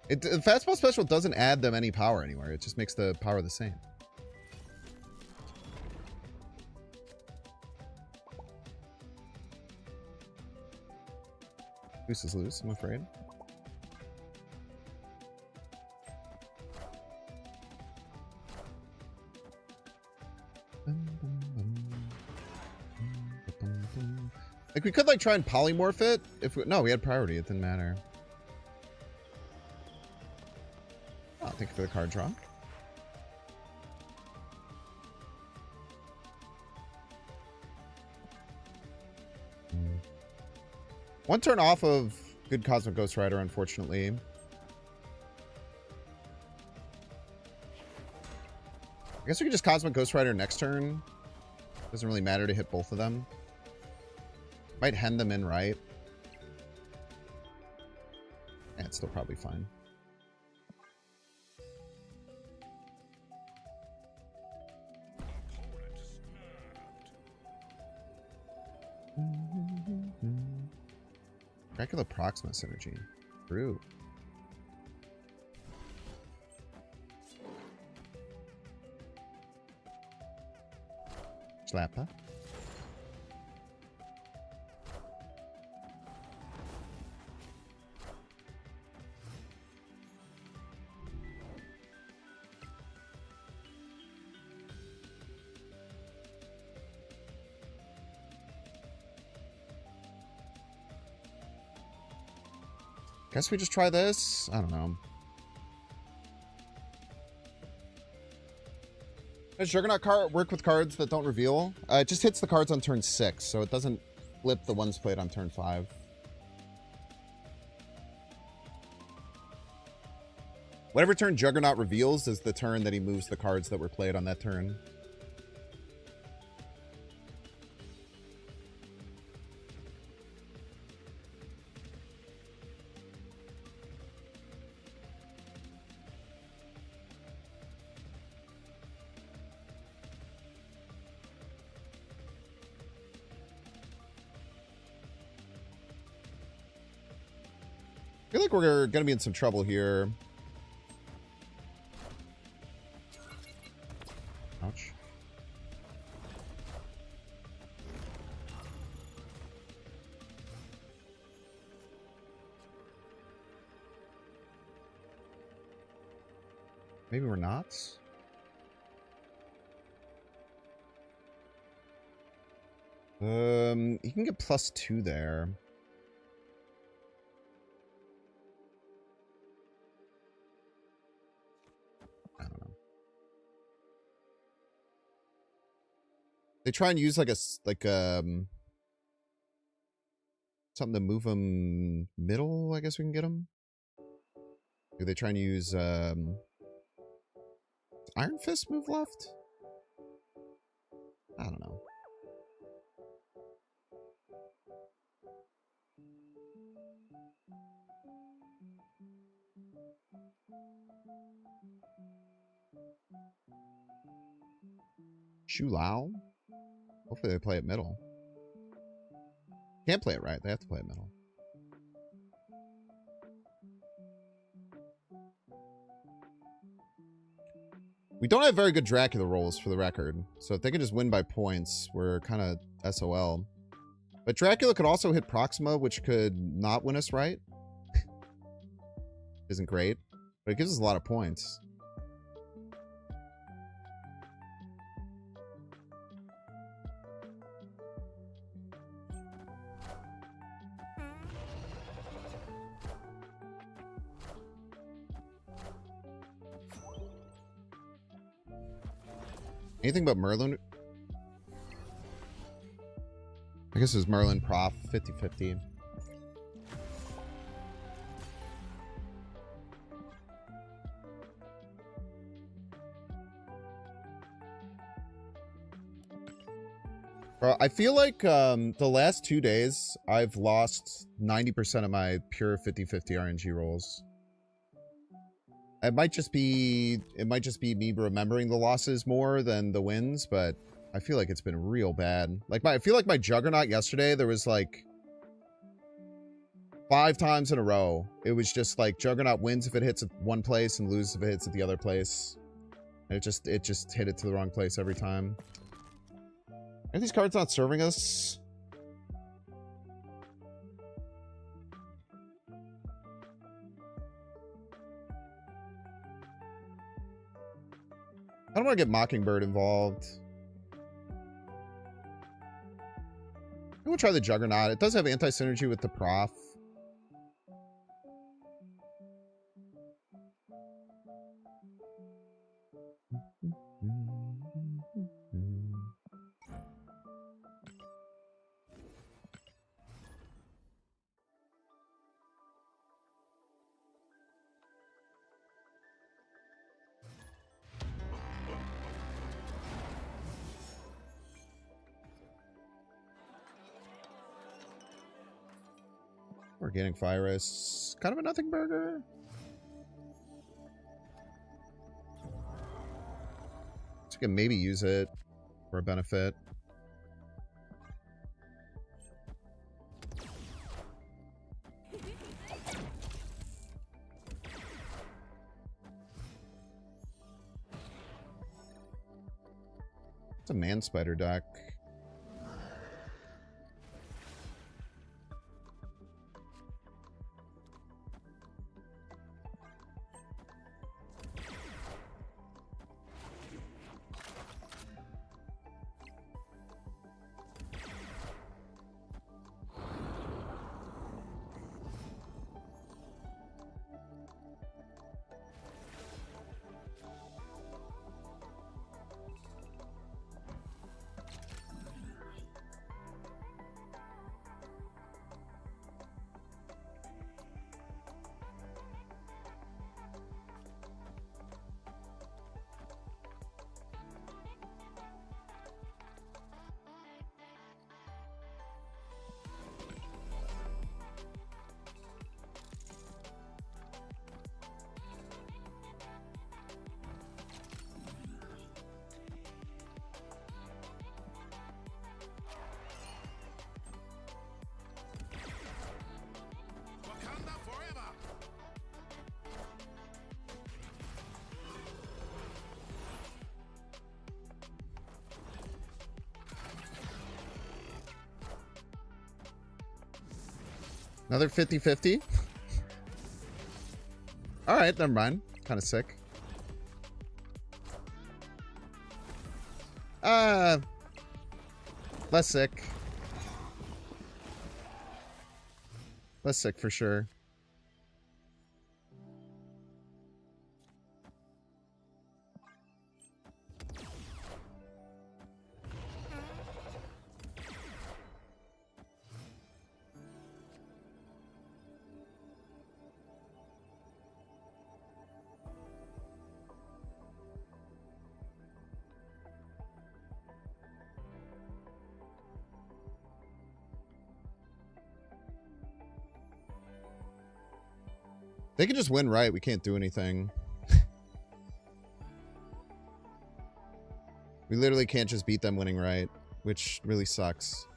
The fastball special doesn't add them any power anywhere. It just makes the power the same. Goose is loose, I'm afraid. Like, we could, like, try and polymorph it. If we, no, we had priority. It didn't matter. Oh, thank you for the card draw. One turn off of good Cosmic Ghost Rider, unfortunately. I guess we could just Cosmic Ghost Rider next turn. Doesn't really matter to hit both of them. Might hand them in, right? Yeah, it's still probably fine. Dracula Proxima synergy. True. Slappa. Guess we just try this? I don't know. Does Juggernaut card work with cards that don't reveal? It just hits the cards on turn 6, so it doesn't flip the ones played on turn 5. Whatever turn Juggernaut reveals is the turn that he moves the cards that were played on that turn. I feel like we're going to be in some trouble here. Ouch. Maybe we're not. You can get +2 there. I don't know. They try and use like something to move them middle. I guess we can get them. Do they try and use Iron Fist move left? I don't know. Shu Lao? Hopefully they play it middle. Can't play it right. They have to play it middle. We don't have very good Dracula rolls for the record. So if they can just win by points, we're kind of SOL. But Dracula could also hit Proxima, which could not win us right. Isn't great. But it gives us a lot of points. Anything but Merlin? I guess it was Merlin Prof 50-50. Bro, I feel like the last 2 days I've lost 90% of my pure 50-50 RNG rolls. It might just be me remembering the losses more than the wins, but I feel like it's been real bad. Like I feel like my Juggernaut yesterday, there was like 5 times in a row. It was just like Juggernaut wins if it hits at one place and loses if it hits at the other place. And it just hit it to the wrong place every time. Are these cards not serving us? I don't want to get Mockingbird involved. We'll try the Juggernaut. It does have anti-synergy with the Prof. Organic virus. Kind of a nothing burger. So you can maybe use it for a benefit. It's a man spider deck. Wakanda forever. Another 50-50. Alright, never mind. Kind of sick. Less sick. Less sick for sure. They can just win right. We can't do anything. We literally can't just beat them winning right, which really sucks.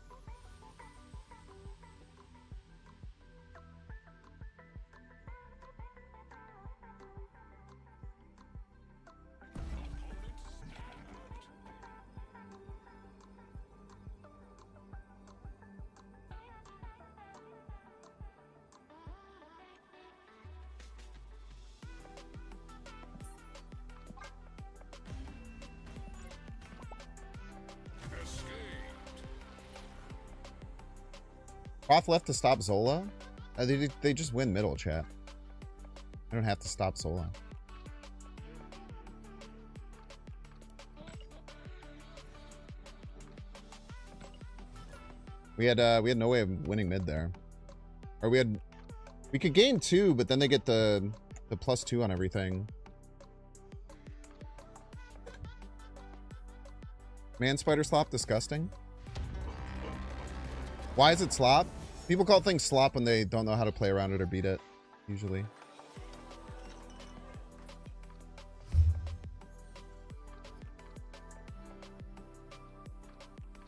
Off left to stop Zola? They just win middle, chat. I don't have to stop Zola. We had no way of winning mid there. Or we could gain 2, but then they get the +2 on everything. Man spider slop disgusting. Why is it slop? People call things slop when they don't know how to play around it or beat it, usually.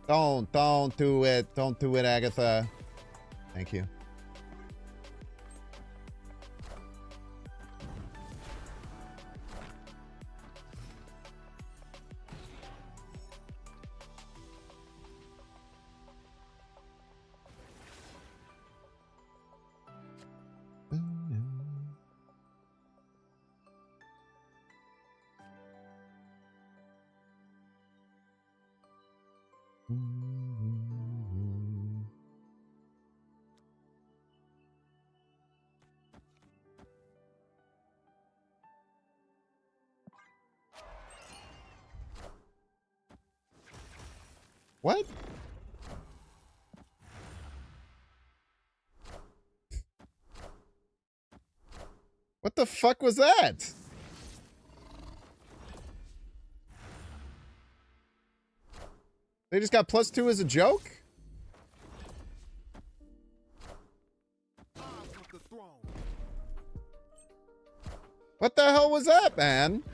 Don't do it. Don't do it, Agatha. Thank you. What? What the fuck was that? They just got +2 as a joke? What the hell was that, man?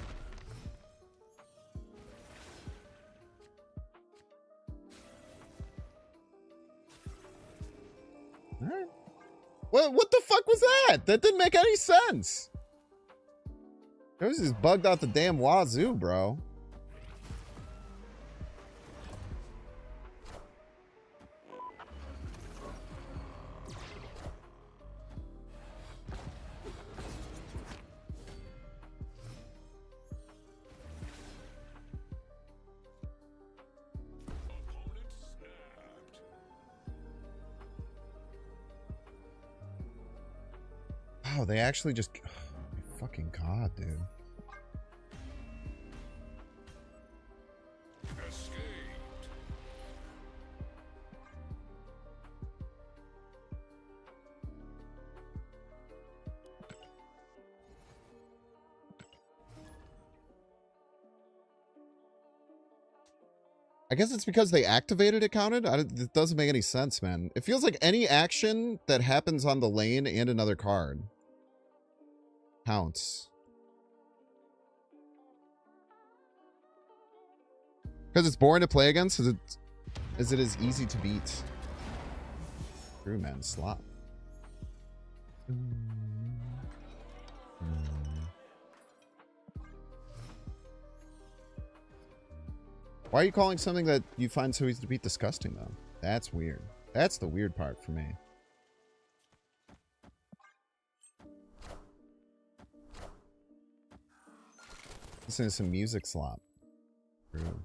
All right. What the fuck was that? That didn't make any sense. It was just bugged out the damn wazoo, bro. Wow, they actually just... Oh, my fucking god, dude. I guess it's because they activated it counted. It doesn't make any sense, man. It feels like any action that happens on the lane and another card counts. Because it's boring to play against? Is it as easy to beat? True, man. Slop. Why are you calling something that you find so easy to beat disgusting, though? That's weird. That's the weird part for me. Listen to some music slop. True.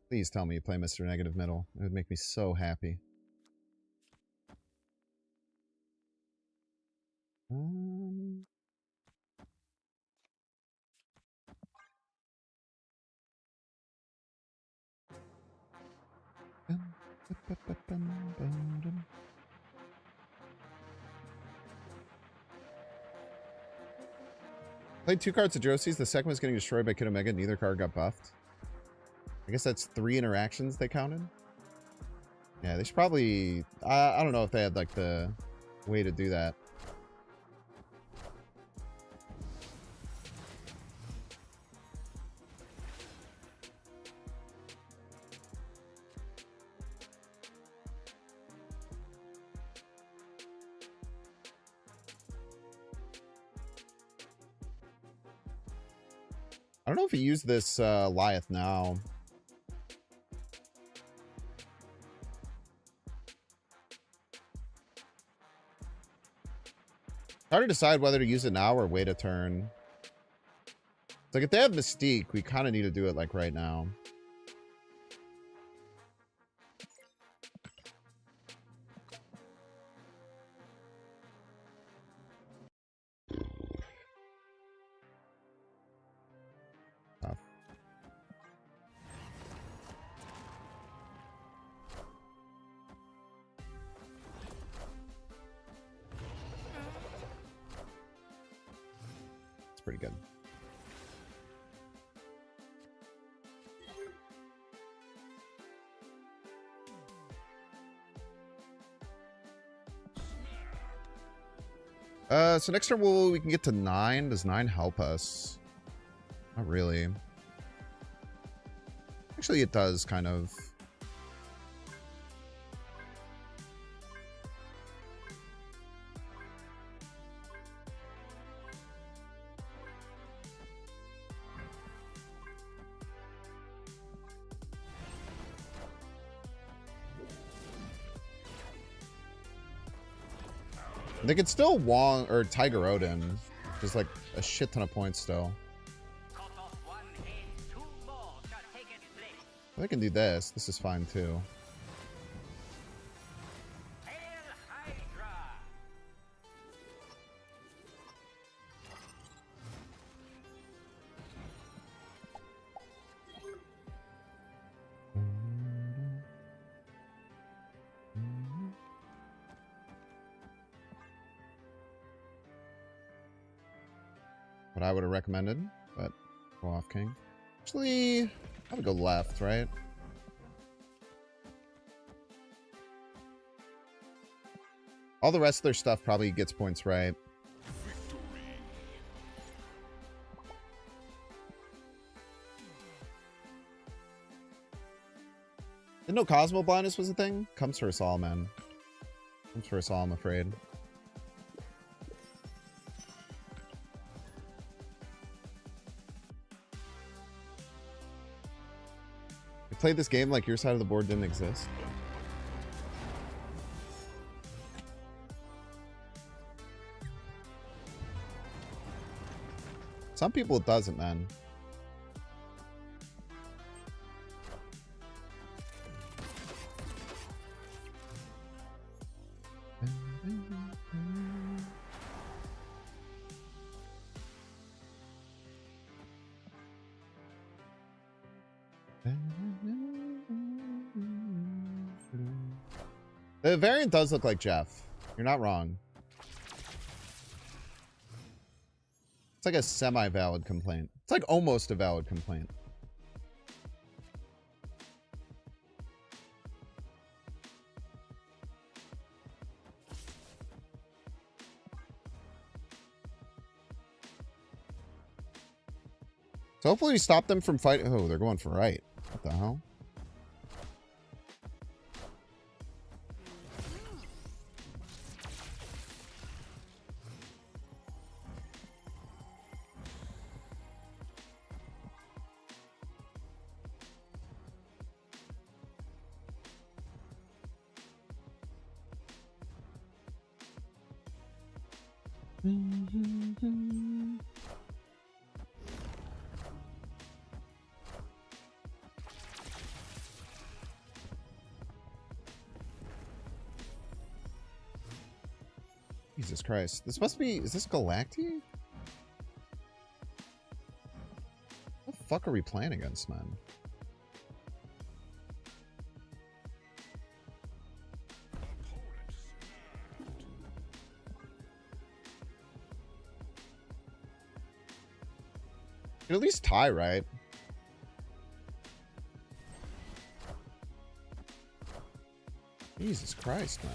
Please tell me you play Mr. Negative Middle. It would make me so happy. Played 2 cards of Josie's. The second was getting destroyed by Kid Omega. Neither card got buffed. I guess that's 3 interactions they counted. Yeah, they should probably... I don't know if they had, like, the way to do that. I don't know if he used this Lyeth now. Hard to decide whether to use it now or wait a turn. It's like if they have Mystique, we kind of need to do it like right now. Pretty good. So next turn we can get to 9. Does 9 help us? Not really. Actually, it does, kind of. They could still Wong or Tiger Odin. Just like a shit ton of points still. They can do this. This is fine too. What I would have recommended, but go off king. Actually, I would go left, right? All the rest of their stuff probably gets points right. Didn't know Cosmo blindness was a thing? Comes for us all, man. Comes for us all, I'm afraid. You played this game like your side of the board didn't exist. Some people it doesn't, man. The variant does look like Jeff. You're not wrong. It's like a semi-valid complaint. It's like almost a valid complaint. So hopefully we stop them from fighting. Oh, they're going for right. What the hell? Jesus Christ. This must be... Is this Galacti? What the fuck are we playing against, man? You can at least tie, right? Jesus Christ, man.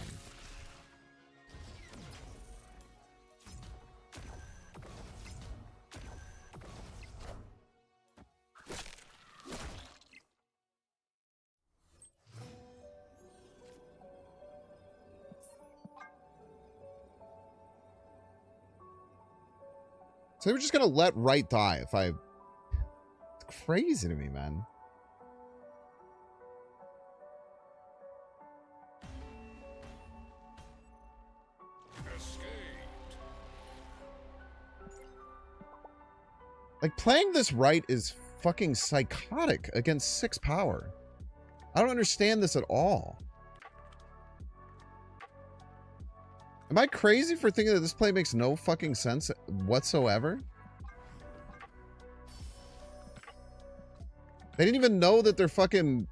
So they were just gonna let right die if I... It's crazy to me, man. Like, playing this right is fucking psychotic against 6 power. I don't understand this at all. Am I crazy for thinking that this play makes no fucking sense whatsoever? They didn't even know that their fucking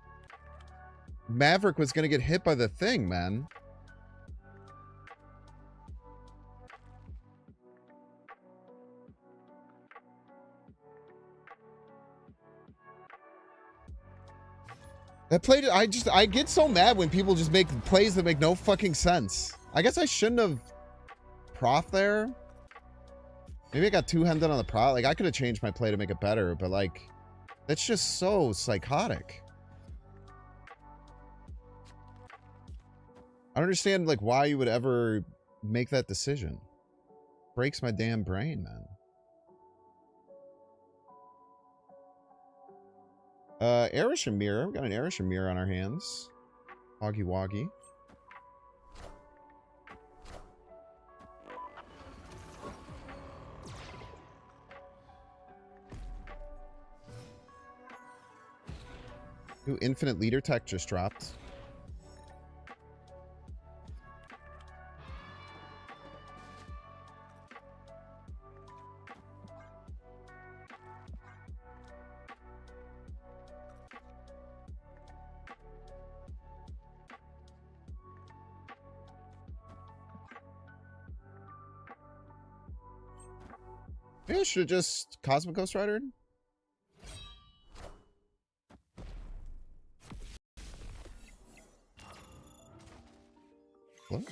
Maverick was gonna get hit by the thing, man. That play, I get so mad when people just make plays that make no fucking sense. I guess I shouldn't have prof there. Maybe I got two-handed on the prof. Like, I could have changed my play to make it better, but, like, that's just so psychotic. I don't understand, like, why you would ever make that decision. Breaks my damn brain, man. Arish and Mirror. We got an Arish and Mirror on our hands. Woggy Woggy. Ooh, Infinite Leader tech just dropped. Maybe I should have just Cosmic Ghost Rider. What?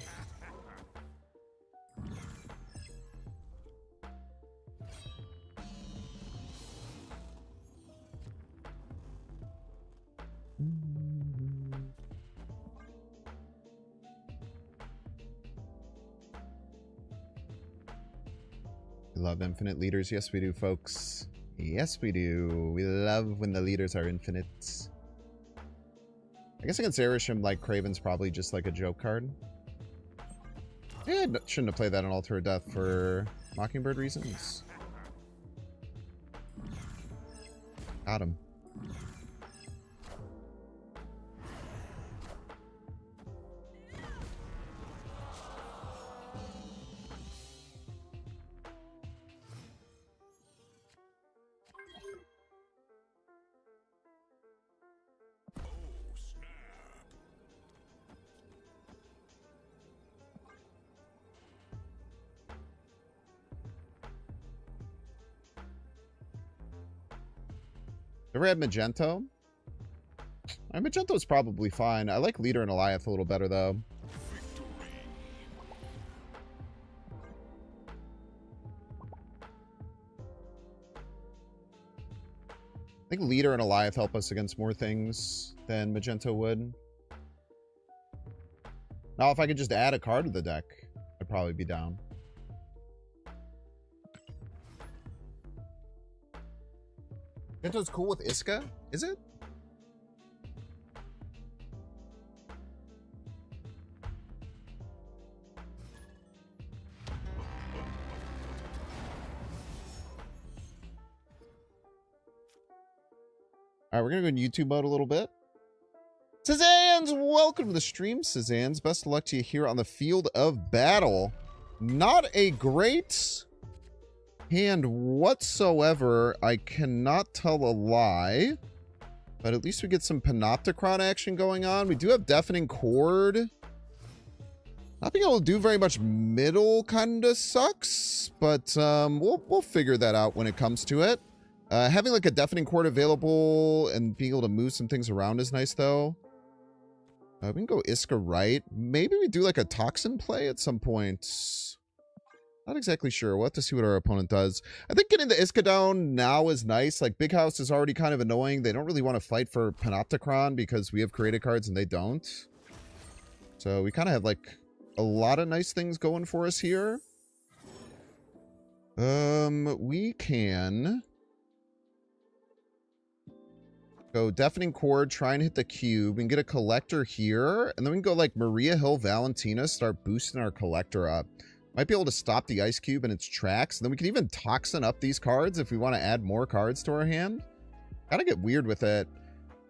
We love infinite leaders. Yes, we do, folks. Yes, we do. We love when the leaders are infinite. I guess against Erisham, like, Kraven's probably just like a joke card. Yeah, shouldn't have played that on Altar of Death for Mockingbird reasons. Got him. Ever had Magento? Magento's probably fine. I like Leader and Eliath a little better, though. I think Leader and Eliath help us against more things than Magento would. Now, if I could just add a card to the deck, I'd probably be down. Magento's cool with Iska? Is it? Alright, we're gonna go in YouTube mode a little bit. Cezannes, welcome to the stream, Cezannes. Best of luck to you here on the field of battle. Not a great hand whatsoever. I cannot tell a lie. But at least we get some Panopticron action going on. We do have Deafening Chord. Not being able to do very much middle kind of sucks. But we'll figure that out when it comes to it. Having like a Deafening Chord available and being able to move some things around is nice, though. We can go Iska right. Maybe we do like a Toxin play at some point. Not exactly sure. We'll have to see what our opponent does. I think getting the Iska down now is nice. Like, Big House is already kind of annoying. They don't really want to fight for Panopticron because we have created cards and they don't. So we kind of have like a lot of nice things going for us here. We can go Deafening Chord, try and hit the cube, and get a collector here. And then we can go like Maria Hill Valentina, start boosting our collector up. Might be able to stop the Ice Cube in its tracks. And then we can even Toxin up these cards if we want to add more cards to our hand. Gotta get weird with it.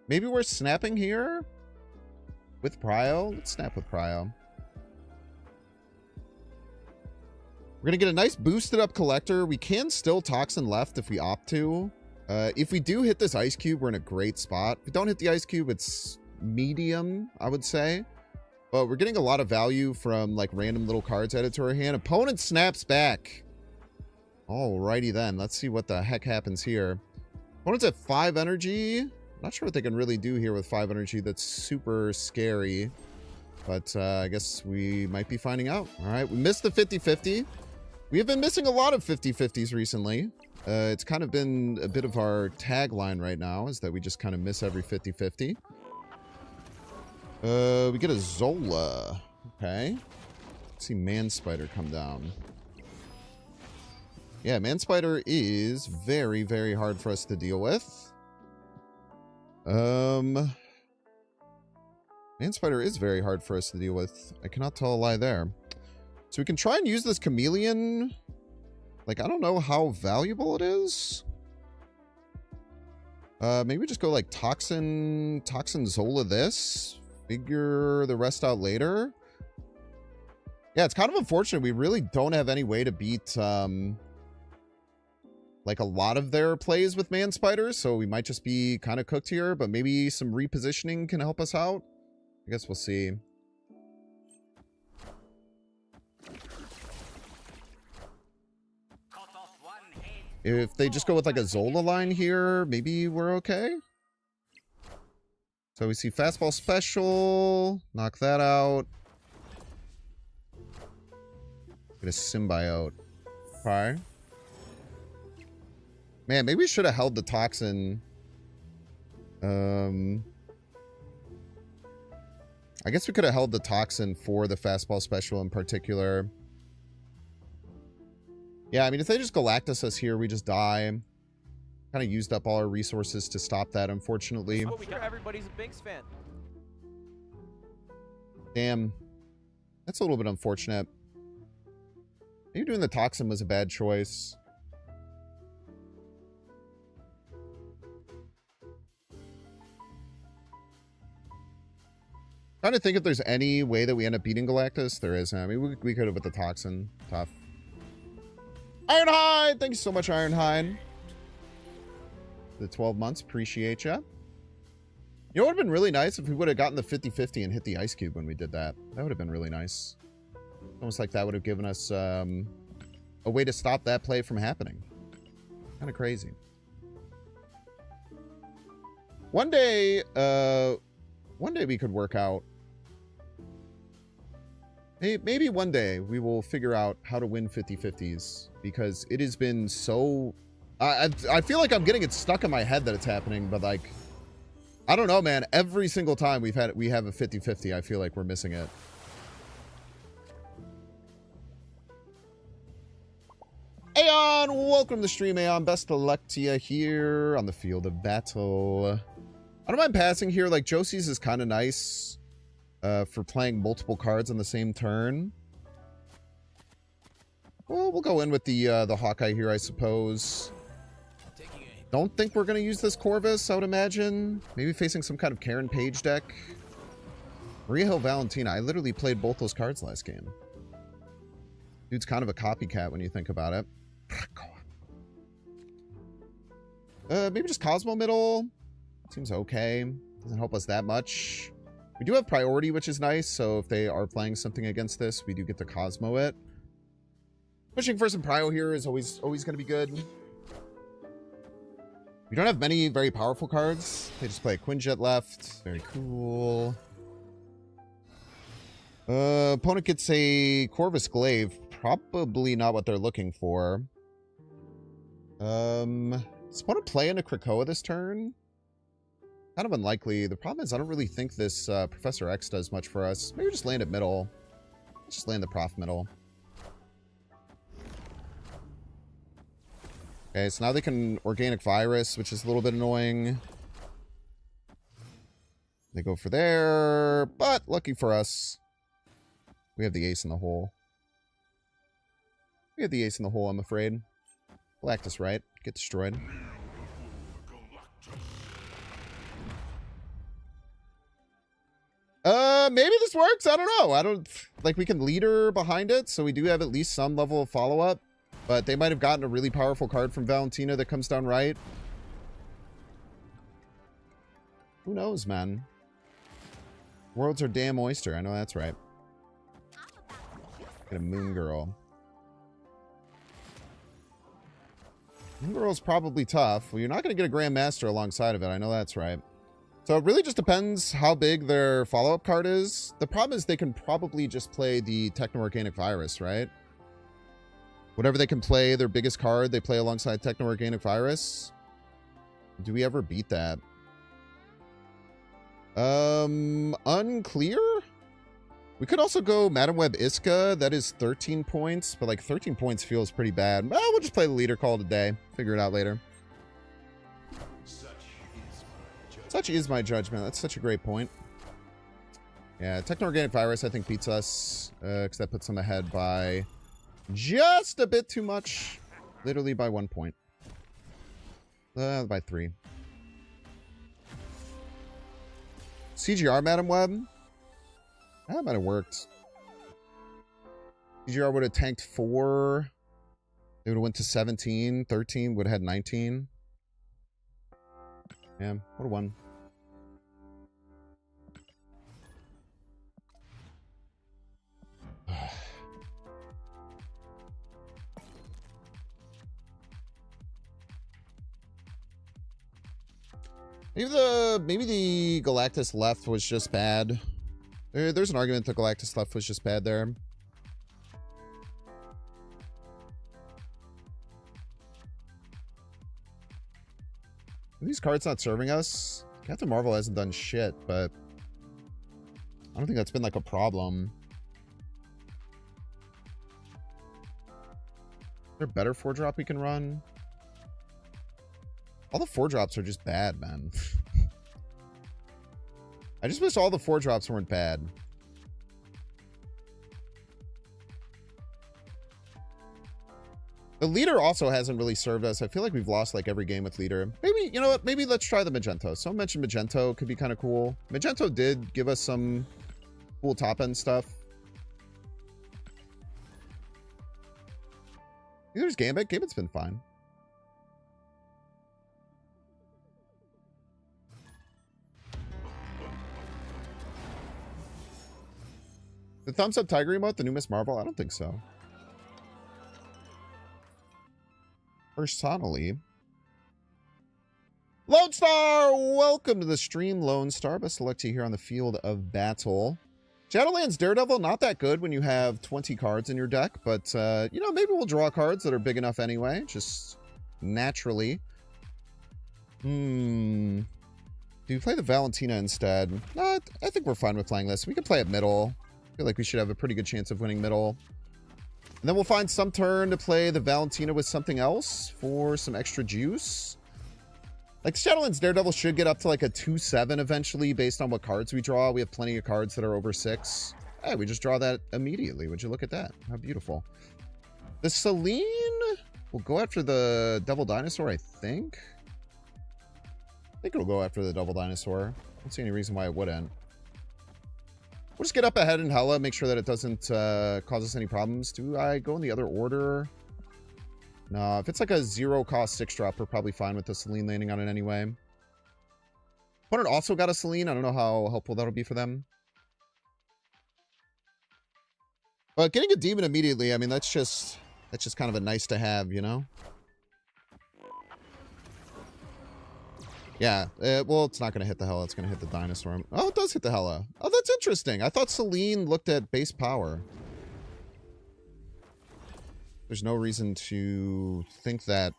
Maybe we're snapping here with Prio. Let's snap with Prio. We're going to get a nice boosted up collector. We can still Toxin left if we opt to. If we do hit this Ice Cube, we're in a great spot. If we don't hit the Ice Cube, it's medium, I would say. But we're getting a lot of value from like random little cards added to our hand. Opponent snaps back. Alrighty then. Let's see what the heck happens here. Opponent's at 5 energy. Not sure what they can really do here with 5 energy. That's super scary. But I guess we might be finding out. All right, we missed the 50-50. We have been missing a lot of 50-50s recently. It's kind of been a bit of our tagline right now, is that we just kind of miss every 50-50. We get a Zola. Okay. Let's see Man Spider come down. Yeah, Man Spider is very, very hard for us to deal with. Man Spider is very hard for us to deal with. I cannot tell a lie there. So we can try and use this Chameleon. Like, I don't know how valuable it is. Maybe just go like Toxin Zola this. Figure the rest out later. Yeah, it's kind of unfortunate. We really don't have any way to beat, like a lot of their plays with Man Spiders. So we might just be kind of cooked here, but maybe some repositioning can help us out. I guess we'll see. If they just go with like a Zola line here, maybe we're okay. So we see fastball special. Knock that out. Get a symbiote. Okay. Man, maybe we should have held the toxin. I guess we could have held the toxin for the fastball special in particular. Yeah, I mean, if they just Galactus us here, we just die. Kind of used up all our resources to stop that, unfortunately. Well, everybody's a Binks fan. Damn. That's a little bit unfortunate. Maybe doing the toxin was a bad choice. Trying to think if there's any way that we end up beating Galactus. There isn't. I mean, we could have with the toxin. Tough. Ironhide! Thank you so much, Ironhide. The 12 months. Appreciate ya. You know what would have been really nice if we would have gotten the 50-50 and hit the Ice Cube when we did that. That would have been really nice. Almost like that would have given us a way to stop that play from happening. Kind of crazy. One day we could work out. Maybe one day we will figure out how to win 50-50s, because it has been so... I feel like I'm getting it stuck in my head that it's happening, but like... I don't know, man. Every single time we have a 50-50, I feel like we're missing it. Aeon! Welcome to the stream, Aeon. Best of luck to you here on the field of battle. I don't mind passing here. Like, Josie's is kind of nice for playing multiple cards on the same turn. Well, we'll go in with the Hawkeye here, I suppose. Don't think we're going to use this Corvus, I would imagine. Maybe facing some kind of Karen Page deck. Maria Hill Valentina. I literally played both those cards last game. Dude's kind of a copycat when you think about it. Maybe just Cosmo Middle. Seems okay. Doesn't help us that much. We do have priority, which is nice. So if they are playing something against this, we do get to Cosmo it. Pushing for some prio here is always going to be good. We don't have many very powerful cards. They just play a Quinjet left. Very cool. Opponent gets a Corvus Glaive. Probably not what they're looking for. Does opponent play into Krakoa this turn? Kind of unlikely. The problem is I don't really think this Professor X does much for us. Maybe just land at middle. Let's just land the Prof middle. Okay, so now they can Organic Virus, which is a little bit annoying. They go for there, but lucky for us, we have the ace in the hole. We have the ace in the hole, I'm afraid. Galactus, right? Get destroyed. Maybe this works. I don't know. I don't... Like, we can leader behind it, so we do have at least some level of follow-up. But they might have gotten a really powerful card from Valentina that comes down right. Who knows, man? Worlds are damn oyster. I know that's right. Get a Moon Girl. Moon Girl's probably tough. Well, you're not going to get a Grandmaster alongside of it. I know that's right. So it really just depends how big their follow-up card is. The problem is they can probably just play the Techno-Organic Virus, right? Whatever they can play, their biggest card, they play alongside Techno-Organic Virus. Do we ever beat that? Unclear? We could also go Madam Web Iska. That is 13 points, but like 13 points feels pretty bad. Well, we'll just play the leader call today. Figure it out later. Such is my judgment. That's such a great point. Yeah, Techno-Organic Virus, I think, beats us. Because that puts them ahead by just a bit too much. Literally by 1 point. By 3. CGR, Madam Web? That might have worked. CGR would have tanked 4. They would have went to 17. 13 would have had 19. Yeah, would have won. Maybe the Galactus left was just bad. There's an argument that Galactus left was just bad there. Are these cards not serving us? Captain Marvel hasn't done shit, but I don't think that's been like a problem. Is there a better 4-drop we can run? All the 4-drops are just bad, man. I just wish all the 4-drops weren't bad. The leader also hasn't really served us. I feel like we've lost like every game with leader. Maybe, you know what? Maybe let's try the Magento. Someone mentioned Magento could be kind of cool. Magento did give us some cool top-end stuff. There's Gambit. Gambit's been fine. The thumbs up tiger emote, the new Miss Marvel? I don't think so. Personally. Lone Star! Welcome to the stream, Lone Star. Best of luck to you here on the field of battle. Shadowlands Daredevil, not that good when you have 20 cards in your deck, but, you know, maybe we'll draw cards that are big enough anyway, just naturally. Do we play the Valentina instead? No, I think we're fine with playing this. We can play at middle. I feel like we should have a pretty good chance of winning middle. And then we'll find some turn to play the Valentina with something else for some extra juice. Like, Shadowlands Daredevil should get up to like a 2-7 eventually based on what cards we draw. We have plenty of cards that are over 6. Hey, we just draw that immediately. Would you look at that? How beautiful. The Celine will go after the Devil Dinosaur, I think. I think it'll go after the Devil Dinosaur. I don't see any reason why it wouldn't. We'll just get up ahead in Hela, make sure that it doesn't cause us any problems. Do I go in the other order? No, if it's like a 0-cost 6-drop, we're probably fine with the Celine landing on it anyway. Opponent also got a Celine. I don't know how helpful that'll be for them. But getting a demon immediately, I mean, that's just kind of a nice to have, you know? Yeah, well, it's not going to hit the Hela. It's going to hit the Dinosaur. Oh, it does hit the Hela. Oh, that's interesting. I thought Celine looked at base power. There's no reason to think that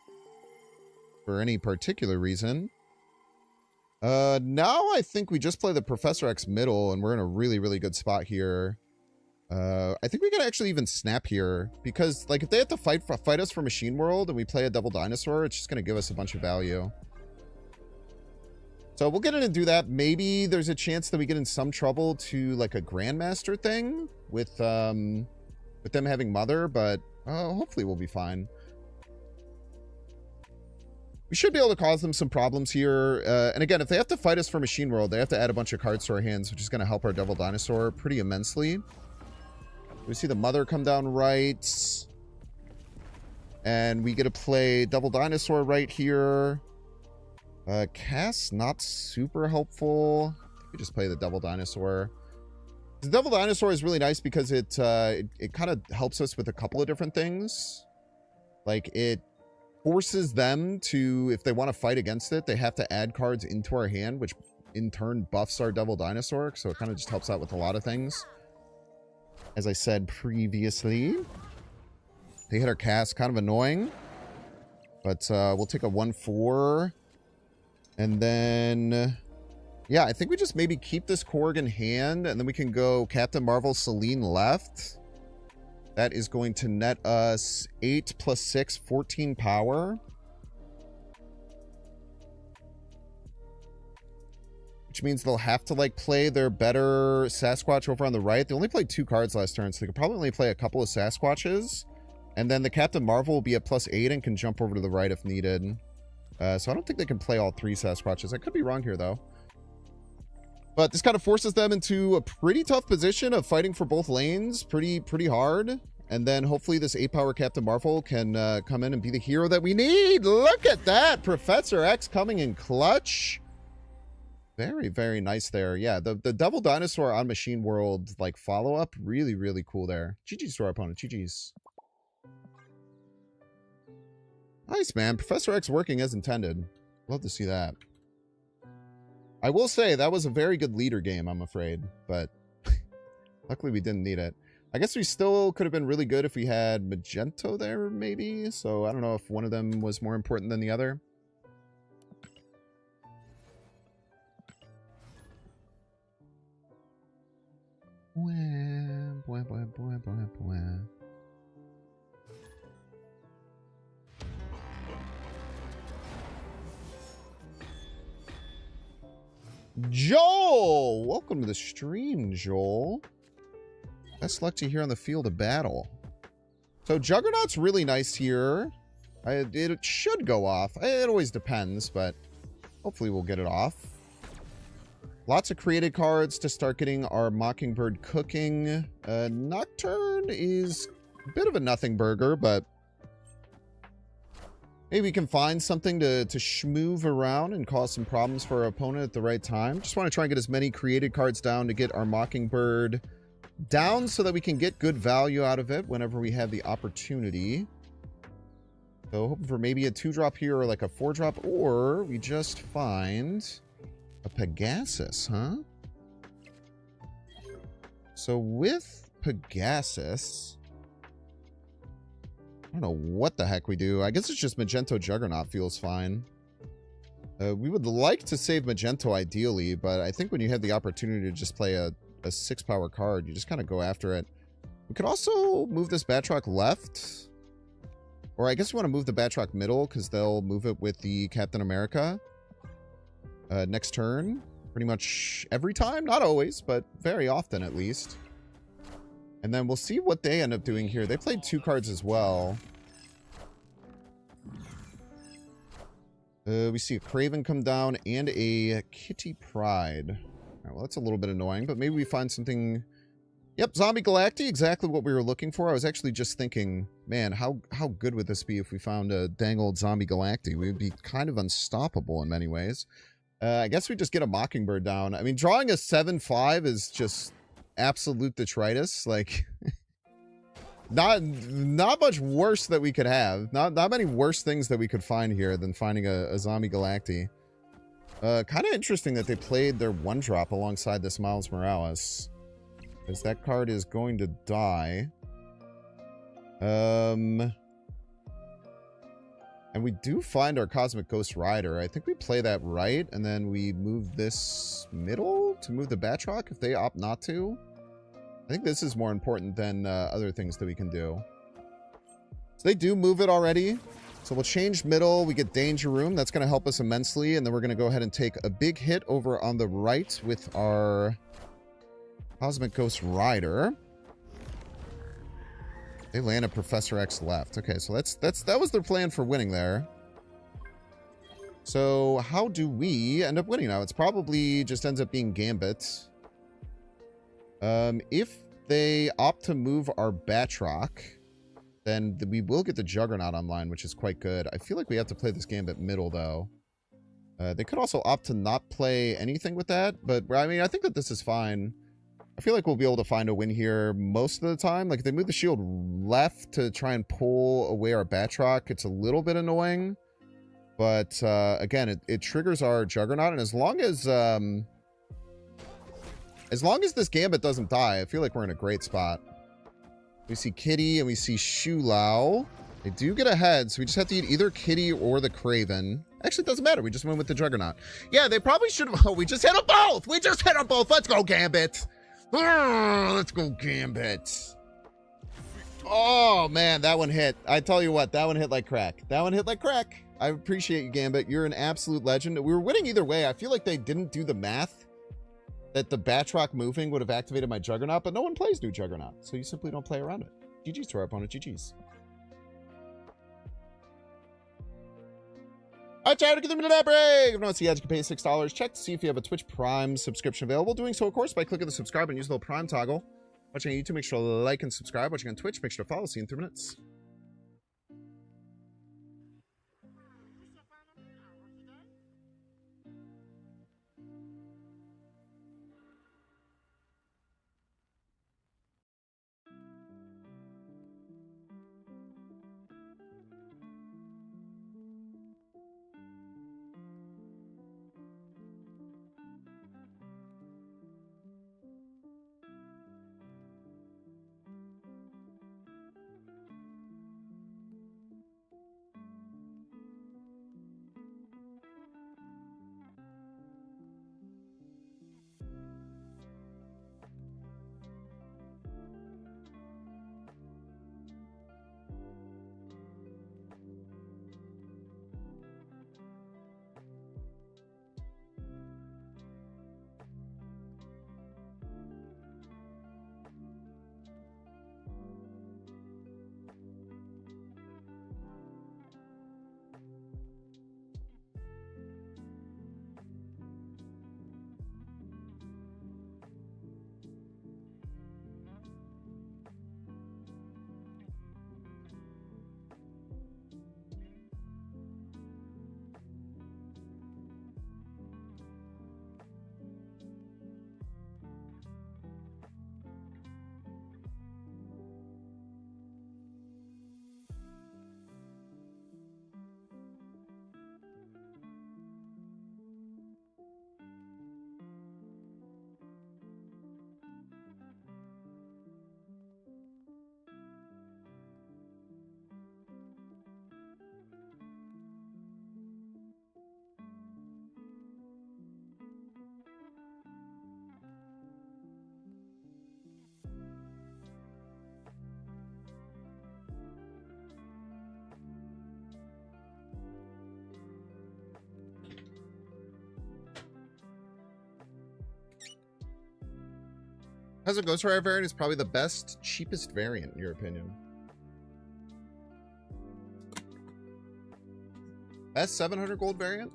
for any particular reason. Now I think we just play the Professor X middle, and we're in a really, really good spot here. I think we can actually even snap here, because, like, if they have to fight us for Machine World, and we play a Double Dinosaur, it's just going to give us a bunch of value. So we'll get in and do that. Maybe there's a chance that we get in some trouble to like a Grandmaster thing with them having Mother, but hopefully we'll be fine. We should be able to cause them some problems here. And again, if they have to fight us for Machine World, they have to add a bunch of cards to our hands, which is going to help our Devil Dinosaur pretty immensely. We see the Mother come down right. And we get to play Double Dinosaur right here. Cast, not super helpful. We just play the Devil Dinosaur. The Devil Dinosaur is really nice because it kind of helps us with a couple of different things. Like, it forces them to, if they want to fight against it, they have to add cards into our hand, which in turn buffs our Devil Dinosaur, so it kind of just helps out with a lot of things. As I said previously, they hit our cast, kind of annoying. But we'll take a 1/4. And then, yeah, I think we just maybe keep this Korg in hand, and then we can go Captain Marvel, Celine left. That is going to net us 8 + 6, 14 power. Which means they'll have to, like, play their better Sasquatch over on the right. They only played 2 cards last turn, so they could probably only play a couple of Sasquatches. And then the Captain Marvel will be at +8 and can jump over to the right if needed. So I don't think they can play all 3 Sasquatches. I could be wrong here, though. But this kind of forces them into a pretty tough position of fighting for both lanes pretty hard. And then hopefully this 8-power Captain Marvel can come in and be the hero that we need. Look at that! Professor X coming in clutch. Very, very nice there. Yeah, the Devil Dinosaur on Machine World, like, follow-up, really, really cool there. GG's to our opponent. GG's. Nice, man. Professor X working as intended. Love to see that. I will say, that was a very good leader game, I'm afraid. But luckily we didn't need it. I guess we still could have been really good if we had Magento there, maybe? So I don't know if one of them was more important than the other. Joel! Welcome to the stream, Joel. Best luck to you here on the field of battle. So Juggernaut's really nice here. It should go off. It always depends, but hopefully we'll get it off. Lots of created cards to start getting our Mockingbird cooking. Nocturne is a bit of a nothing burger, but maybe we can find something to schmoove around and cause some problems for our opponent at the right time. Just want to try and get as many created cards down to get our Mockingbird down so that we can get good value out of it whenever we have the opportunity. So hoping for maybe a 2-drop here or like a 4-drop, or we just find a Pegasus, huh? So with Pegasus, I don't know what the heck we do. I guess it's just Magento Juggernaut feels fine. We would like to save Magento ideally, but I think when you have the opportunity to just play a 6-power card, you just kind of go after it. We could also move this Batroc left. Or I guess we want to move the Batroc middle, because they'll move it with the Captain America. Next turn. Pretty much every time. Not always, but very often at least. And then we'll see what they end up doing here. They played 2 cards as well. We see a Craven come down and a Kitty Pride. All right, well, that's a little bit annoying, but maybe we find something... Yep, Zombie Galacti, exactly what we were looking for. I was actually just thinking, man, how good would this be if we found a dang old Zombie Galacti? We would be kind of unstoppable in many ways. I guess we just get a Mockingbird down. I mean, drawing a 7/5 is just absolute detritus. Like, not much worse that we could have. Not many worse things that we could find here than finding a Zombie Galacti. Kind of interesting that they played their 1-drop alongside this Miles Morales. Because that card is going to die. And we do find our Cosmic Ghost Rider. I think we play that right, and then we move this middle to move the Batroc if they opt not to. I think this is more important than other things that we can do. So they do move it already. So we'll change middle. We get Danger Room. That's going to help us immensely. And then we're going to go ahead and take a big hit over on the right with our Cosmic Ghost Rider. They land a Professor X left. Okay, so that was their plan for winning there. So how do we end up winning now? It's probably just ends up being Gambit. If they opt to move our Batroc, then we will get the Juggernaut online, which is quite good. I feel like we have to play this Gambit middle, though. They could also opt to not play anything with that, but I mean, I think that this is fine. I feel like we'll be able to find a win here most of the time. Like, if they move the shield left to try and pull away our Batroc, it's a little bit annoying. But again, it triggers our Juggernaut, and as long as this Gambit doesn't die, I feel like we're in a great spot. We see Kitty and we see Shu Lao. They do get ahead, so we just have to eat either Kitty or the Craven. Actually, it doesn't matter. We just went with the Juggernaut. Yeah, they probably should have... Oh, we just hit them both! We just hit them both! Let's go, Gambit! Let's go, Gambit! Oh, man, that one hit. I tell you what, that one hit like crack. That one hit like crack. I appreciate you, Gambit. You're an absolute legend. We were winning either way. I feel like they didn't do the math that the Batroc moving would have activated my Juggernaut, but no one plays new Juggernaut, so you simply don't play around it. GG's to our opponent. GG's. Alright, chat, give them a that break. If you don't see ads, you can pay $6. Check to see if you have a Twitch Prime subscription available. Doing so, of course, by clicking the subscribe and use the little Prime toggle. Watching on YouTube, make sure to like and subscribe. Watching on Twitch, make sure to follow. See you in 3 minutes. How's it Ghost Rider variant is probably the best, cheapest variant, in your opinion? Best 700 gold variant?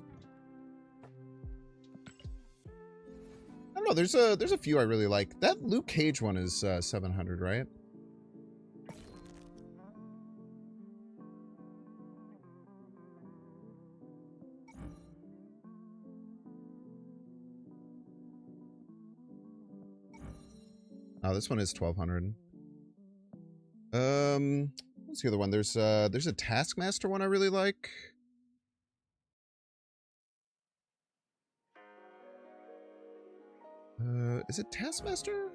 I don't know. There's a few I really like. That Luke Cage one is 700, right? Oh, this one is 1200. What's the other one? There's a Taskmaster one I really like. Is it Taskmaster?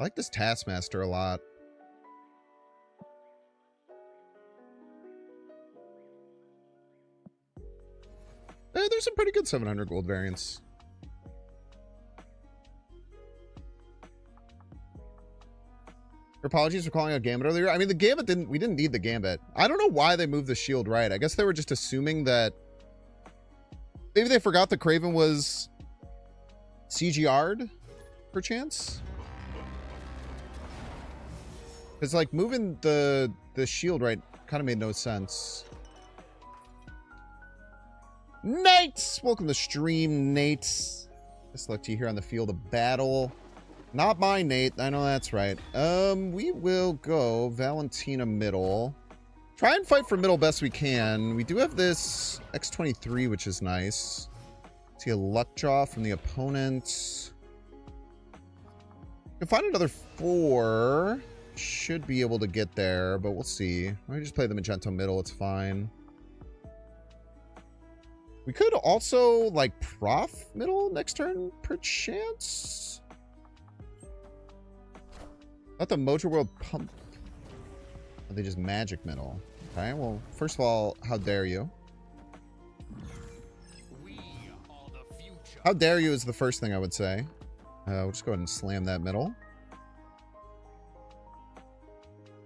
I like this Taskmaster a lot. There's some pretty good 700 gold variants. Apologies for calling out Gambit earlier. I mean, the Gambit we didn't need the Gambit. I don't know why they moved the shield right. I guess they were just assuming that maybe they forgot the Craven was CGR'd, perchance. Because like moving the shield right kind of made no sense. Nate! Welcome to the stream, Nate. Best luck to you here on the field of battle. Not mine, Nate. I know that's right. We will go Valentina middle. Try and fight for middle best we can. We do have this X23, which is nice. See a Luckjaw from the opponent. We can find another 4. Should be able to get there, but we'll see. Let me just play the Magento middle. It's fine. We could also, like, prof middle next turn, perchance? Let the Mojo World pump. Or they just magic middle? Okay, well, first of all, how dare you? We are the future. How dare you is the first thing I would say. We'll just go ahead and slam that middle.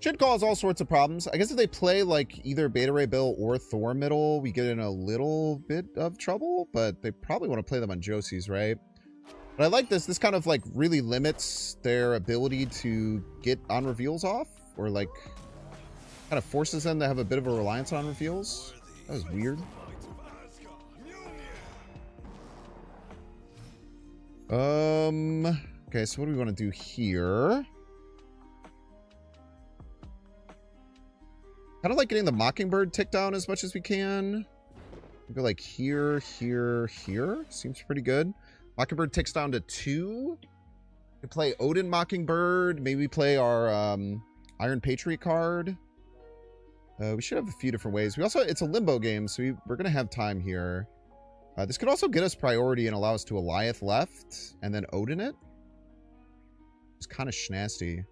Should cause all sorts of problems. I guess if they play like either Beta Ray Bill or Thor middle, we get in a little bit of trouble, but they probably want to play them on Josie's, right? But I like this. This kind of like really limits their ability to get on reveals off, or like kind of forces them to have a bit of a reliance on reveals. That was weird. Okay, so what do we want to do here? Kind of like getting the Mockingbird tick down as much as we can. We go like here, here, here. Seems pretty good. Mockingbird ticks down to 2. We play Odin Mockingbird. Maybe play our Iron Patriot card. We should have a few different ways. We also, it's a limbo game, so we're going to have time here. This could also get us priority and allow us to Alioth left and then Odin it. It's kind of schnasty.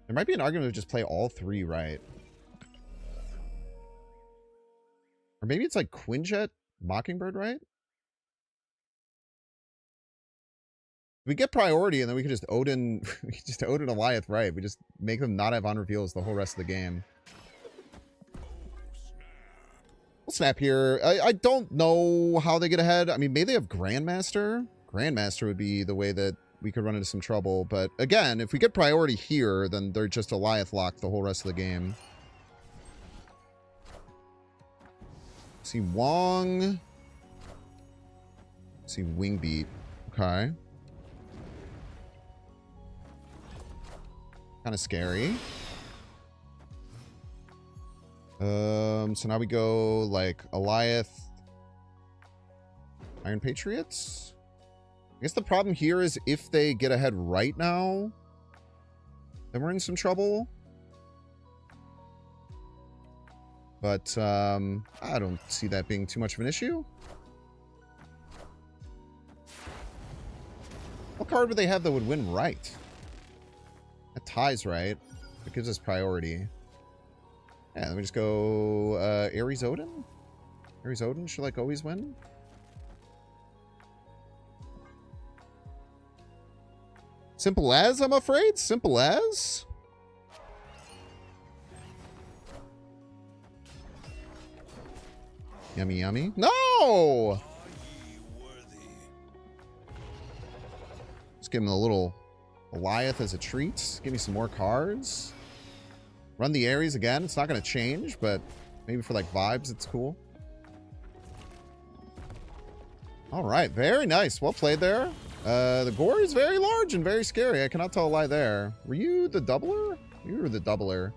There might be an argument to just play all 3, right? Or maybe it's like Quinjet Mockingbird, right? We get priority and then we can just Odin we can just Odin Alioth, right? We just make them not have on reveals the whole rest of the game. We'll snap here. I don't know how they get ahead. I mean, maybe they have Grandmaster. Grandmaster would be the way that we could run into some trouble. But again, if we get priority here, then they're just Alioth locked the whole rest of the game. See Wong. See Wingbeat. Okay. Kind of scary. So now we go like Alioth, Iron Patriots. I guess the problem here is if they get ahead right now, then we're in some trouble. But I don't see that being too much of an issue. What card would they have that would win right? That ties right. It gives us priority. Yeah, let me just go Ares Odin. Ares Odin should like always win. Simple as, I'm afraid. Simple as. Yummy, yummy. No! Let's give him a little Alioth as a treat. Give me some more cards. Run the Ares again. It's not going to change, but maybe for like vibes, it's cool. All right. Very nice. Well played there. The gore is very large and very scary. I cannot tell a lie there. Were you the doubler? You were the doubler.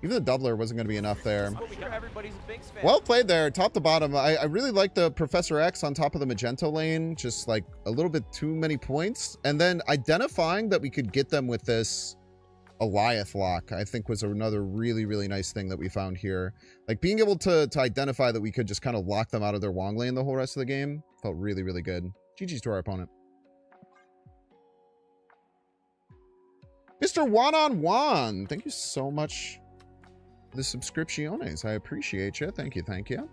Even the doubler wasn't going to be enough there. Everybody's a big fan. Well played there, top to bottom. I really like the Professor X on top of the Magento lane. Just like a little bit too many points. And then identifying that we could get them with this Alioth lock, I think was another really, really nice thing that we found here. Like being able to identify that we could just kind of lock them out of their Wong lane the whole rest of the game felt really, really good. GG's to our opponent. Mr. One-on-One, thank you so much for the subscripciones. I appreciate you. Thank you, thank you.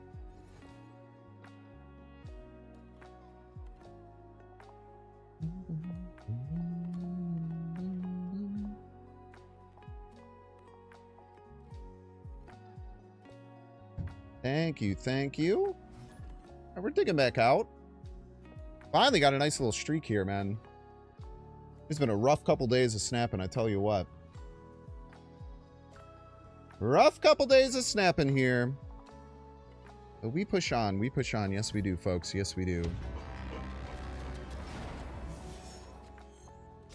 Thank you, thank you. And we're digging back out. Finally got a nice little streak here, man. It's been a rough couple days of snapping, I tell you what. Rough couple days of snapping here. But we push on, we push on. Yes, we do, folks. Yes, we do.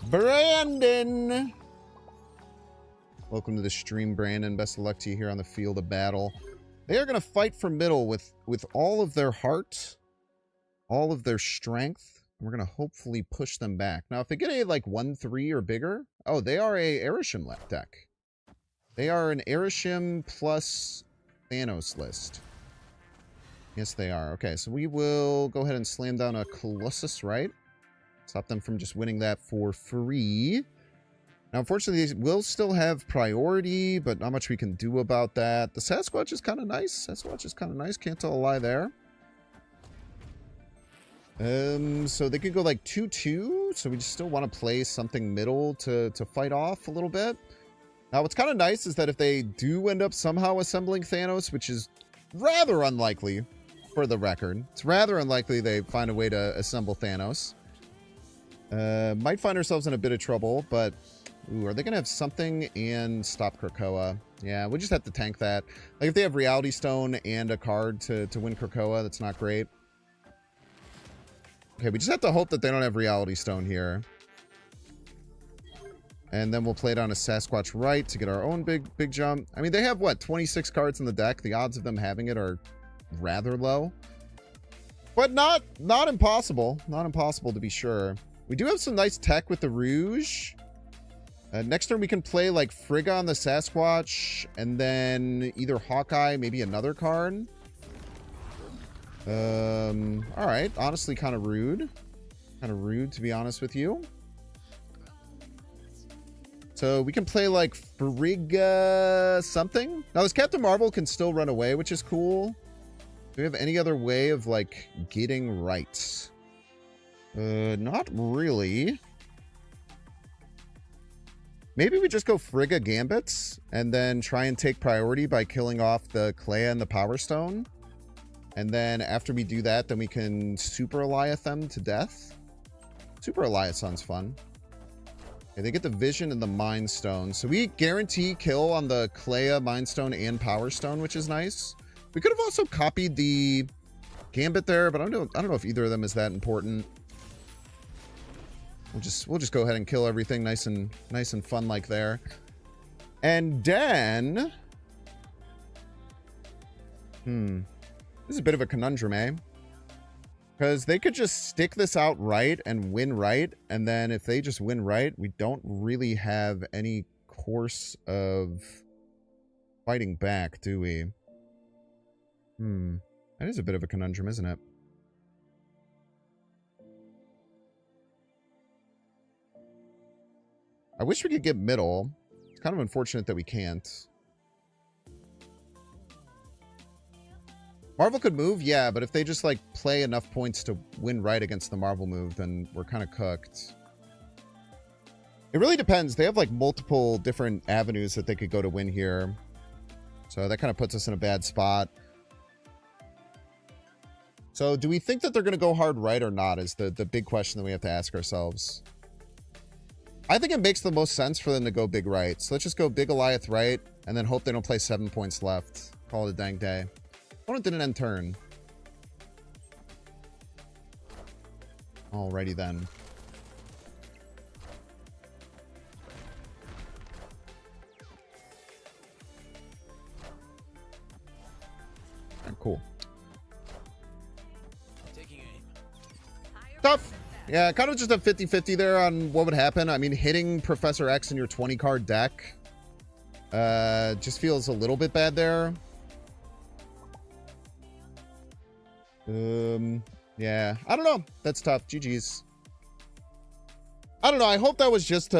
Brandon! Welcome to the stream, Brandon. Best of luck to you here on the field of battle. They are going to fight for middle with all of their heart, all of their strength. And we're going to hopefully push them back. Now, if they get a, like, 1-3 or bigger... Oh, they are a Erishim left deck. They are an Erishim plus Thanos list. Yes, they are. Okay, so we will go ahead and slam down a Colossus, right? Stop them from just winning that for free. Now, unfortunately, they will still have priority, but not much we can do about that. The Sasquatch is kind of nice. Sasquatch is kind of nice. Can't tell a lie there. So they could go like 2-2. So we just still want to play something middle to fight off a little bit. Now, what's kind of nice is that if they do end up somehow assembling Thanos, which is rather unlikely for the record. It's rather unlikely they find a way to assemble Thanos. Might find ourselves in a bit of trouble, but... Ooh, are they going to have something and stop Krakoa? Yeah, we just have to tank that. Like, if they have Reality Stone and a card to win Krakoa, that's not great. Okay, we just have to hope that they don't have Reality Stone here. And then we'll play it on a Sasquatch right to get our own big jump. I mean, they have, what, 26 cards in the deck? The odds of them having it are rather low. But not impossible. Not impossible, to be sure. We do have some nice tech with the Rouge. Next turn, we can play, like, Frigga on the Sasquatch, and then either Hawkeye, maybe another card. Alright. Honestly, kind of rude. Kind of rude, to be honest with you. So, we can play, like, Frigga something. Now, this Captain Marvel can still run away, which is cool. Do we have any other way of, like, getting right? Not really. Maybe we just go Frigga Gambits and then try and take priority by killing off the Clea and the Power Stone. And then after we do that, then we can Super Eliath them to death. Super Eliath sounds fun. Okay, they get the Vision and the Mind Stone. So we guarantee kill on the Clea, Mind Stone, and Power Stone, which is nice. We could have also copied the Gambit there, but I don't know if either of them is that important. We'll just go ahead and kill everything nice and fun like there. And then this is a bit of a conundrum, eh? Because they could just stick this out right and win right, and then if they just win right, we don't really have any course of fighting back, do we? That is a bit of a conundrum, isn't it? I wish we could get middle. It's kind of unfortunate that we can't. Marvel could move, yeah, but if they just, like, play enough points to win right against the Marvel move, then we're kind of cooked. It really depends. They have, like, multiple different avenues that they could go to win here. So that kind of puts us in a bad spot. So do we think that they're going to go hard right or not is the big question that we have to ask ourselves. I think it makes the most sense for them to go big right. So let's just go big Goliath right, and then hope they don't play 7 points left. Call it a dang day. Opponent didn't end turn. Alrighty then. Alright, cool. Taking aim. Tough. Yeah, kind of just a 50-50 there on what would happen. I mean, hitting Professor X in your 20-card deck just feels a little bit bad there. Yeah, I don't know. That's tough. GG's. I don't know. I hope that was just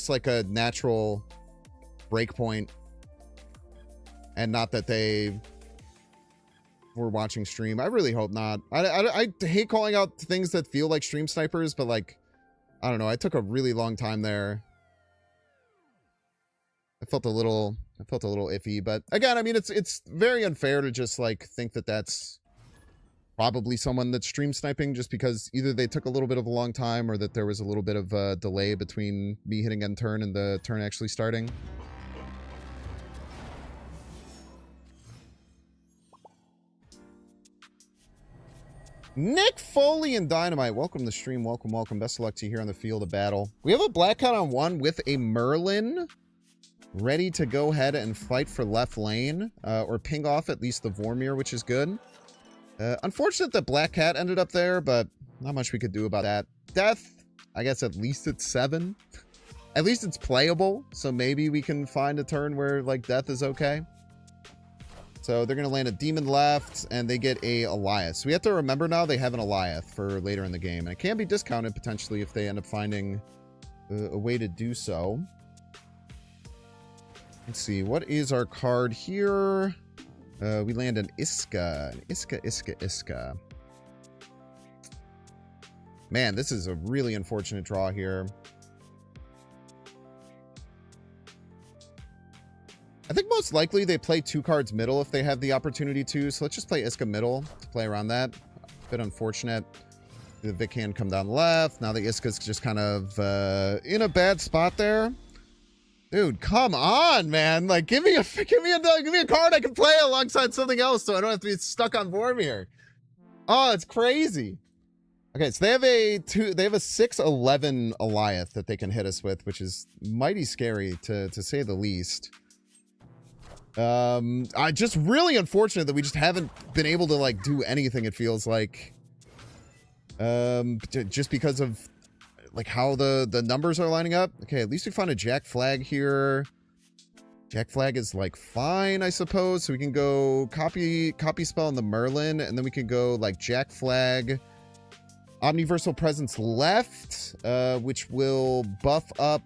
like a natural break point, and not that they were watching stream. I really hope not. I hate calling out things that feel like stream snipers, but like, I don't know. I took a really long time there. I felt a little iffy, but again, I mean, it's very unfair to just like think that that's probably someone that's stream sniping just because either they took a little bit of a long time or that there was a little bit of a delay between me hitting end turn and the turn actually starting. Nick Foley and Dynamite, welcome to the stream. Welcome. Best of luck to you here on the field of battle. We have a Black Cat on 1 with a Merlin ready to go ahead and fight for left lane, or ping off at least the Vormir, which is good. Unfortunate that Black Cat ended up there, but not much we could do about that. Death, I guess at least it's 7. At least it's playable, so maybe we can find a turn where, like, Death is okay. So they're going to land a demon left, and they get a Elias. So we have to remember now they have an Elias for later in the game. And it can be discounted potentially if they end up finding a way to do so. Let's see. What is our card here? We land an Iska. Iska. Man, this is a really unfortunate draw here. I think most likely they play 2 cards middle if they have the opportunity to. So let's just play Iska middle to play around that. A bit unfortunate. The Vic hand come down left. Now the Iska's just kind of in a bad spot there. Dude, come on, man. Like, give me a card I can play alongside something else so I don't have to be stuck on Vormir. Oh, it's crazy. Okay, so they have a 6/11 Eliath that they can hit us with, which is mighty scary to say the least. I just really unfortunate that we just haven't been able to like do anything, it feels like. Just because of like how the numbers are lining up. Okay, at least we found a Jack Flag here. Jack Flag is like fine, I suppose. So we can go copy spell on the Merlin, and then we can go like Jack Flag, Omniversal Presence left, which will buff up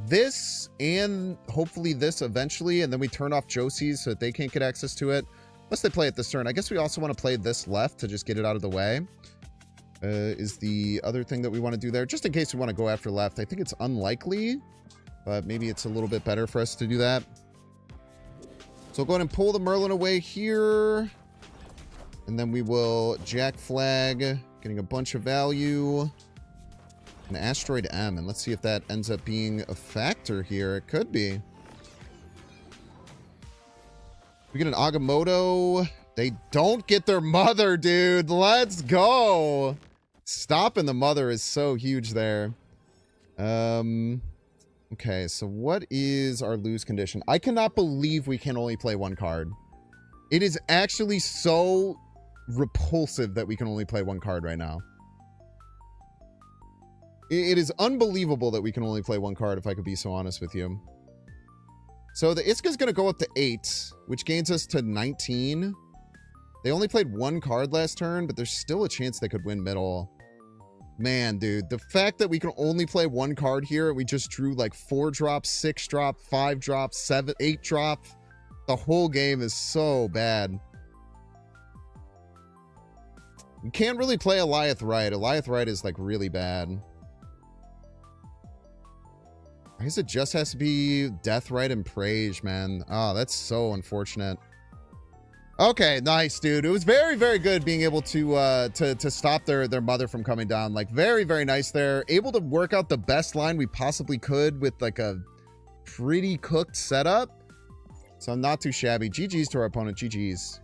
this and hopefully this eventually, and then we turn off Josie's so that they can't get access to it. Unless they play it this turn. I guess we also want to play this left to just get it out of the way. Is the other thing that we want to do there. Just in case we want to go after left. I think it's unlikely, but maybe it's a little bit better for us to do that. So we'll go ahead and pull the Merlin away here. And then we will Jack Flag, getting a bunch of value. An Asteroid M, and let's see if that ends up being a factor here. It could be. We get an Agamotto. They don't get their mother, dude. Let's go. Stopping the mother is so huge there. Okay, so what is our lose condition? I cannot believe we can only play 1 card. It is actually so repulsive that we can only play 1 card right now. It is unbelievable that we can only play 1 card, if I could be so honest with you. So the Iska's going to go up to 8, which gains us to 19. They only played 1 card last turn, but there's still a chance they could win middle. Man, dude, the fact that we can only play 1 card here, and we just drew like 4 drop, 6 drop, 5 drop, 7, 8 drop. The whole game is so bad. You can't really play Eliath right. Eliath right is like really bad. I guess it just has to be Death Right and Praise, man. Oh, that's so unfortunate. Okay, nice, dude. It was very, very good being able to stop their mother from coming down. Like, very, very nice there. Able to work out the best line we possibly could with like a pretty cooked setup. So not too shabby. GG's to our opponent. GG's.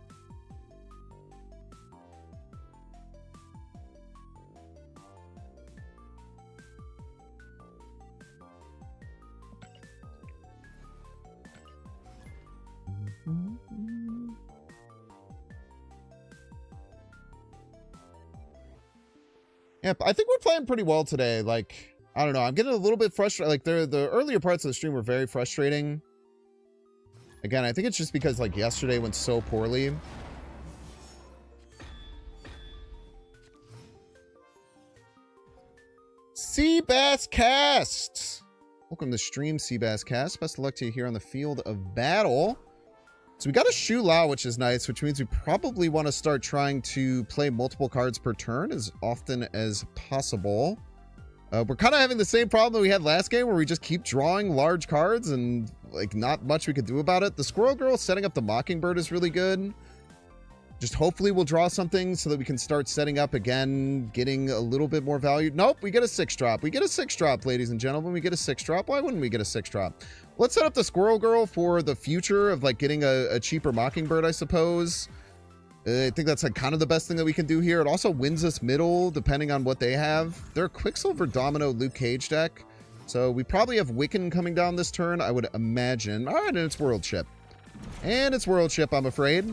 Yep, I think we're playing pretty well today. Like, I don't know. I'm getting a little bit frustrated. Like, the earlier parts of the stream were very frustrating. Again, I think it's just because, like, yesterday went so poorly. Seabass Cast! Welcome to stream, Seabass Cast. Best of luck to you here on the field of battle. So we got a Shu Lao, which is nice, which means we probably want to start trying to play multiple cards per turn as often as possible. We're kind of having the same problem that we had last game where we just keep drawing large cards and like not much we could do about it. The Squirrel Girl setting up the Mockingbird is really good. Just hopefully we'll draw something so that we can start setting up again, getting a little bit more value. Nope, we get a 6-drop. We get a 6-drop, ladies and gentlemen. We get a 6-drop. Why wouldn't we get a 6-drop? Let's set up the Squirrel Girl for the future of like getting a cheaper Mockingbird, I suppose. I think that's like kind of the best thing that we can do here. It also wins us middle depending on what they have. They're a Quicksilver Domino Luke Cage deck. So we probably have Wiccan coming down this turn, I would imagine. All right, and it's World Ship. And it's World Ship, I'm afraid.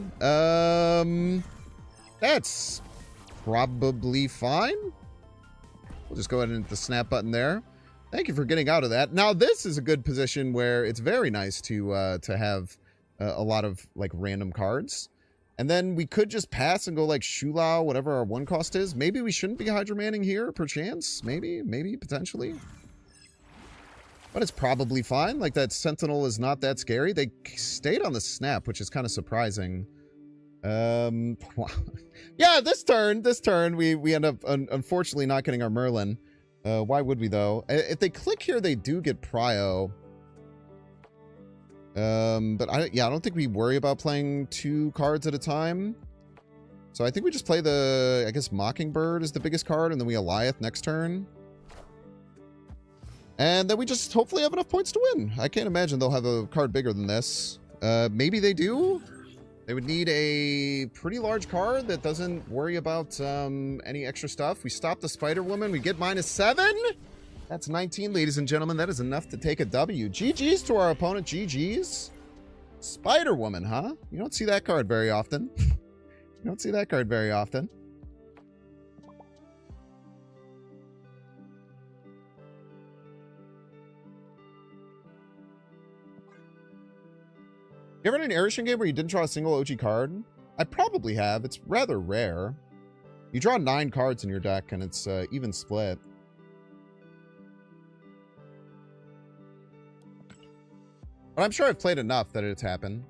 That's probably fine. We'll just go ahead and hit the snap button there. Thank you for getting out of that. Now, this is a good position where it's very nice to have a lot of like random cards. And then we could just pass and go like Shulao, whatever our 1 cost is. Maybe we shouldn't be Hydro Manning here, perchance. Maybe, potentially. But it's probably fine. Like, that Sentinel is not that scary. They stayed on the snap, which is kind of surprising. Yeah, this turn, we end up, unfortunately, not getting our Merlin. Why would we, though? If they click here, they do get Prio. But I don't think we worry about playing 2 cards at a time. So I think we just play the, I guess, Mockingbird is the biggest card, and then we Eliath next turn. And then we just hopefully have enough points to win. I can't imagine they'll have a card bigger than this. Maybe they do. They would need a pretty large card that doesn't worry about any extra stuff. We stop the Spider-Woman. We get -7. That's 19, ladies and gentlemen. That is enough to take a W. GG's to our opponent. GG's. Spider-Woman, huh? You don't see that card very often. You don't see that card very often. You ever had an Erishin game where you didn't draw a single OG card? I probably have. It's rather rare. You draw 9 cards in your deck, and it's even split. But I'm sure I've played enough that it's happened.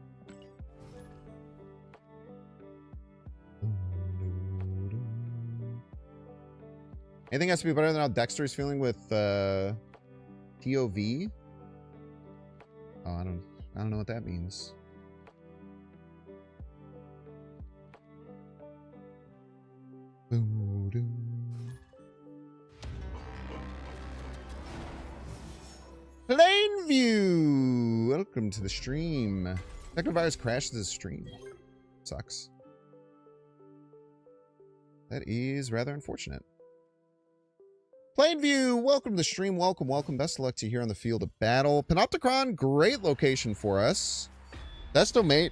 Anything has to be better than how Dexter's feeling with POV? Oh, I don't know what that means. Plainview! Welcome to the stream. Technovirus crashes the stream. Sucks. That is rather unfortunate. Plainview! Welcome to the stream. Welcome. Best of luck to you here on the field of battle. Panopticon, great location for us. Vestomate,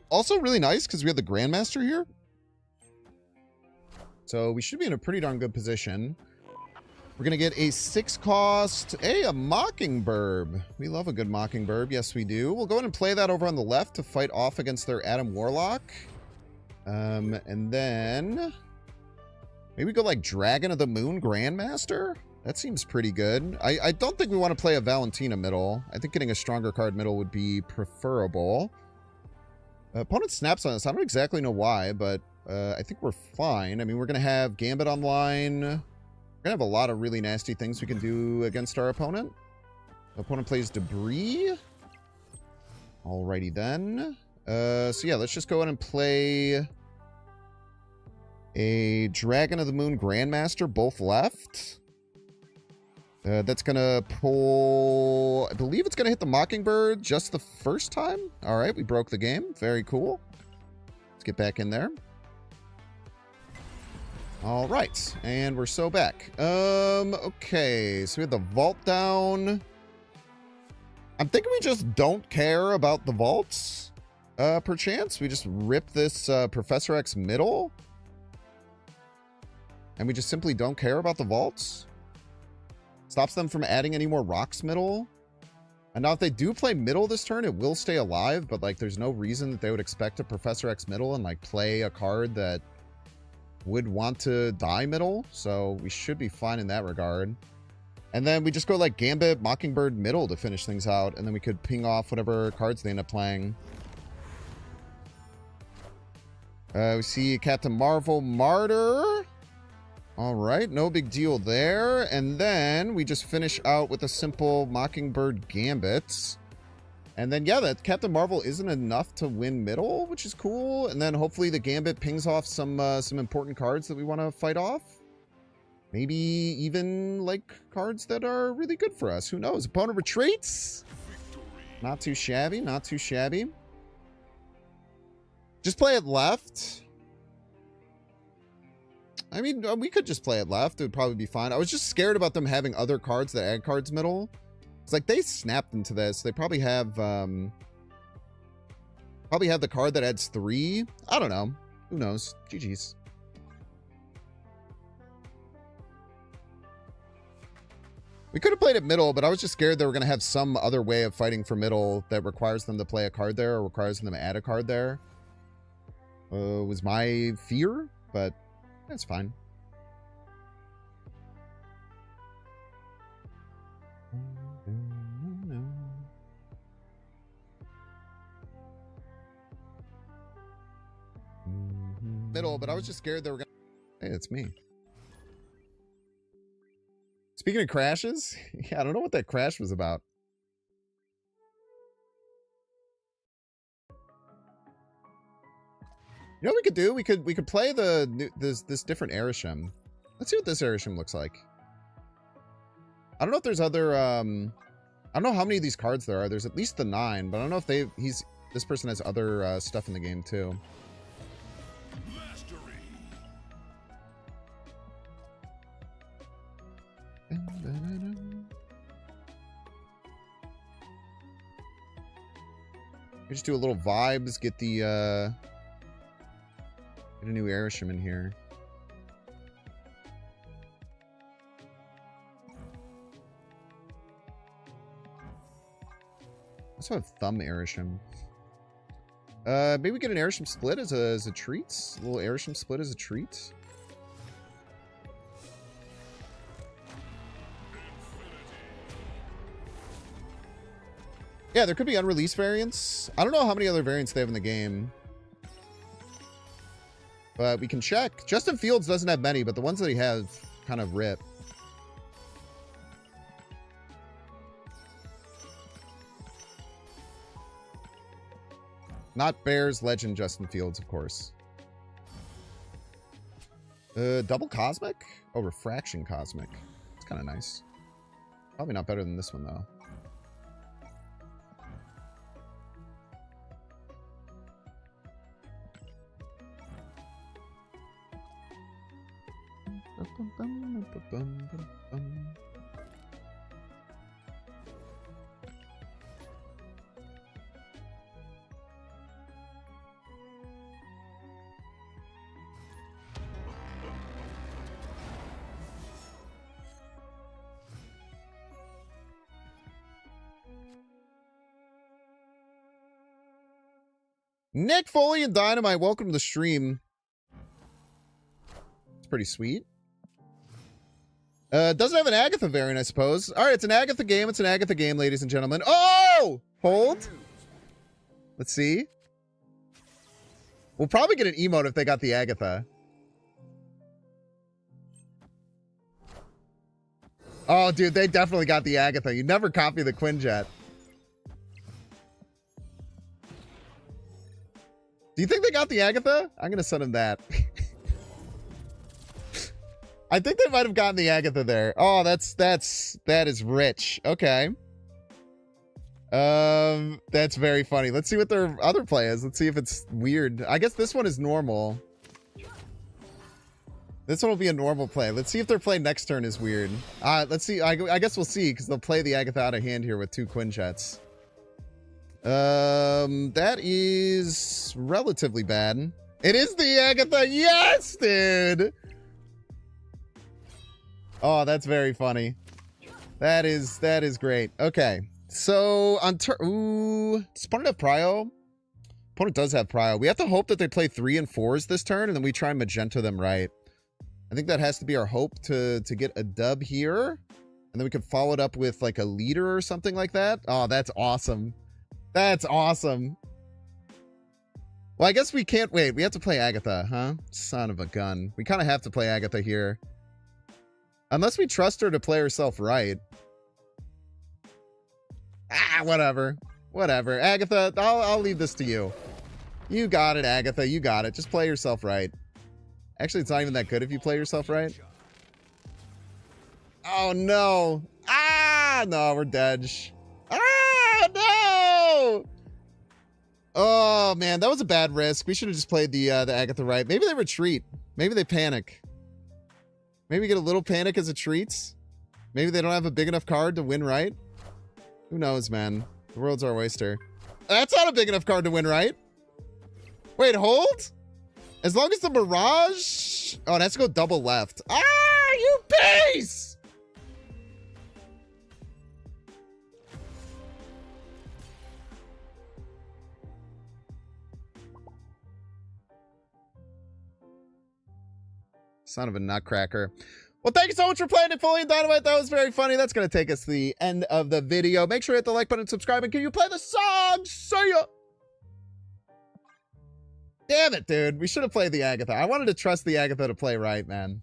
also really nice because we have the Grandmaster here. So we should be in a pretty darn good position. We're going to get a 6 cost. Hey, a Mockingbird. We love a good Mockingbird. Yes, we do. We'll go ahead and play that over on the left to fight off against their Adam Warlock. And then maybe go like Dragon of the Moon Grandmaster. That seems pretty good. I don't think we want to play a Valentina middle. I think getting a stronger card middle would be preferable. Opponent snaps on us. I don't exactly know why, but I think we're fine. I mean, we're going to have Gambit online. We're going to have a lot of really nasty things we can do against our opponent. The opponent plays Debris. Alrighty then. So yeah, let's just go ahead and play a Dragon of the Moon Grandmaster, both left. That's going to pull... I believe it's going to hit the Mockingbird just the first time. Alright, we broke the game. Very cool. Let's get back in there. All right, and we're so back. Okay, so we had the vault down. I'm thinking we just don't care about the vaults, perchance. We just rip this Professor X middle, and we just simply don't care about the vaults. Stops them from adding any more rocks middle. And now if they do play middle this turn, it will stay alive, but like there's no reason that they would expect a Professor X middle and like play a card that would want to die middle, so we should be fine in that regard. And then we just go like Gambit, Mockingbird middle to finish things out, and then we could ping off whatever cards they end up playing. We see Captain Marvel, Martyr. All right, no big deal there. And then we just finish out with a simple Mockingbird Gambit. And then, yeah, that Captain Marvel isn't enough to win middle, which is cool. And then hopefully the Gambit pings off some important cards that we want to fight off. Maybe even, like, cards that are really good for us. Who knows? Opponent retreats. Not too shabby, not too shabby. Just play it left. I mean, we could just play it left. It would probably be fine. I was just scared about them having other cards that add cards middle. It's like they snapped into this. They probably have the card that adds 3. I don't know. Who knows? GG's. We could have played it middle, but I was just scared they were going to have some other way of fighting for middle that requires them to play a card there or requires them to add a card there. Was my fear, but that's fine. Middle, but I was just scared they were going to... Hey, it's me. Speaking of crashes, yeah, I don't know what that crash was about. You know what we could do? We could play this different Airshim. Let's see what this Airshim looks like. I don't know if there's other I don't know how many of these cards there are. There's at least the 9, but I don't know if this person has other stuff in the game too. We just do a little vibes, get a new Airshim in here. I also have Thumb Airshim. Maybe we get an Airshim split as a treat. A little Airshim split as a treat. Yeah, there could be unreleased variants. I don't know how many other variants they have in the game. But we can check. Justin Fields doesn't have many, but the ones that he has kind of rip. Not Bears legend Justin Fields, of course. Double Cosmic? Oh, Refraction Cosmic. It's kind of nice. Probably not better than this one, though. Nick Foley and Dynamite, welcome to the stream. It's pretty sweet. Doesn't have an Agatha variant, I suppose. All right, it's an Agatha game. It's an Agatha game, ladies and gentlemen. Oh! Hold. Let's see. We'll probably get an emote if they got the Agatha. Oh, dude, they definitely got the Agatha. You never copy the Quinjet. Do you think they got the Agatha? I'm going to send him that. I think they might have gotten the Agatha there. Oh, that is rich. Okay. That's very funny. Let's see what their other play is. Let's see if it's weird. I guess this one is normal. This one will be a normal play. Let's see if their play next turn is weird. Let's see. I guess we'll see, because they'll play the Agatha out of hand here with 2 Quinjets. That is relatively bad. It is the Agatha. Yes, dude. Oh, that's very funny. That is great. Okay. So on turn, does opponent have Prio? Opponent does have Prio. We have to hope that they play 3 and 4s this turn, and then we try and magenta them right. I think that has to be our hope to get a dub here, and then we can follow it up with like a leader or something like that. Oh, that's awesome. That's awesome. Well, I guess we can't wait. We have to play Agatha, huh? Son of a gun. We kind of have to play Agatha here. Unless we trust her to play herself right. Whatever. Whatever. Agatha, I'll leave this to you. You got it, Agatha. You got it. Just play yourself right. Actually, it's not even that good if you play yourself right. Oh, no. No, we're dead. No! Oh, man. That was a bad risk. We should have just played the Agatha right. Maybe they retreat. Maybe they panic. Maybe get a little panic as a treat. Maybe they don't have a big enough card to win right. Who knows, man? The world's our oyster. That's not a big enough card to win right. Wait, hold? As long as the Mirage... Oh, it has to go double left. You piece! Son of a nutcracker. Well, thank you so much for playing Napoleon Dynamite. That was very funny. That's going to take us to the end of the video. Make sure to hit the like button and subscribe. And can you play the song? See ya! Damn it, dude. We should have played the Agatha. I wanted to trust the Agatha to play right, man.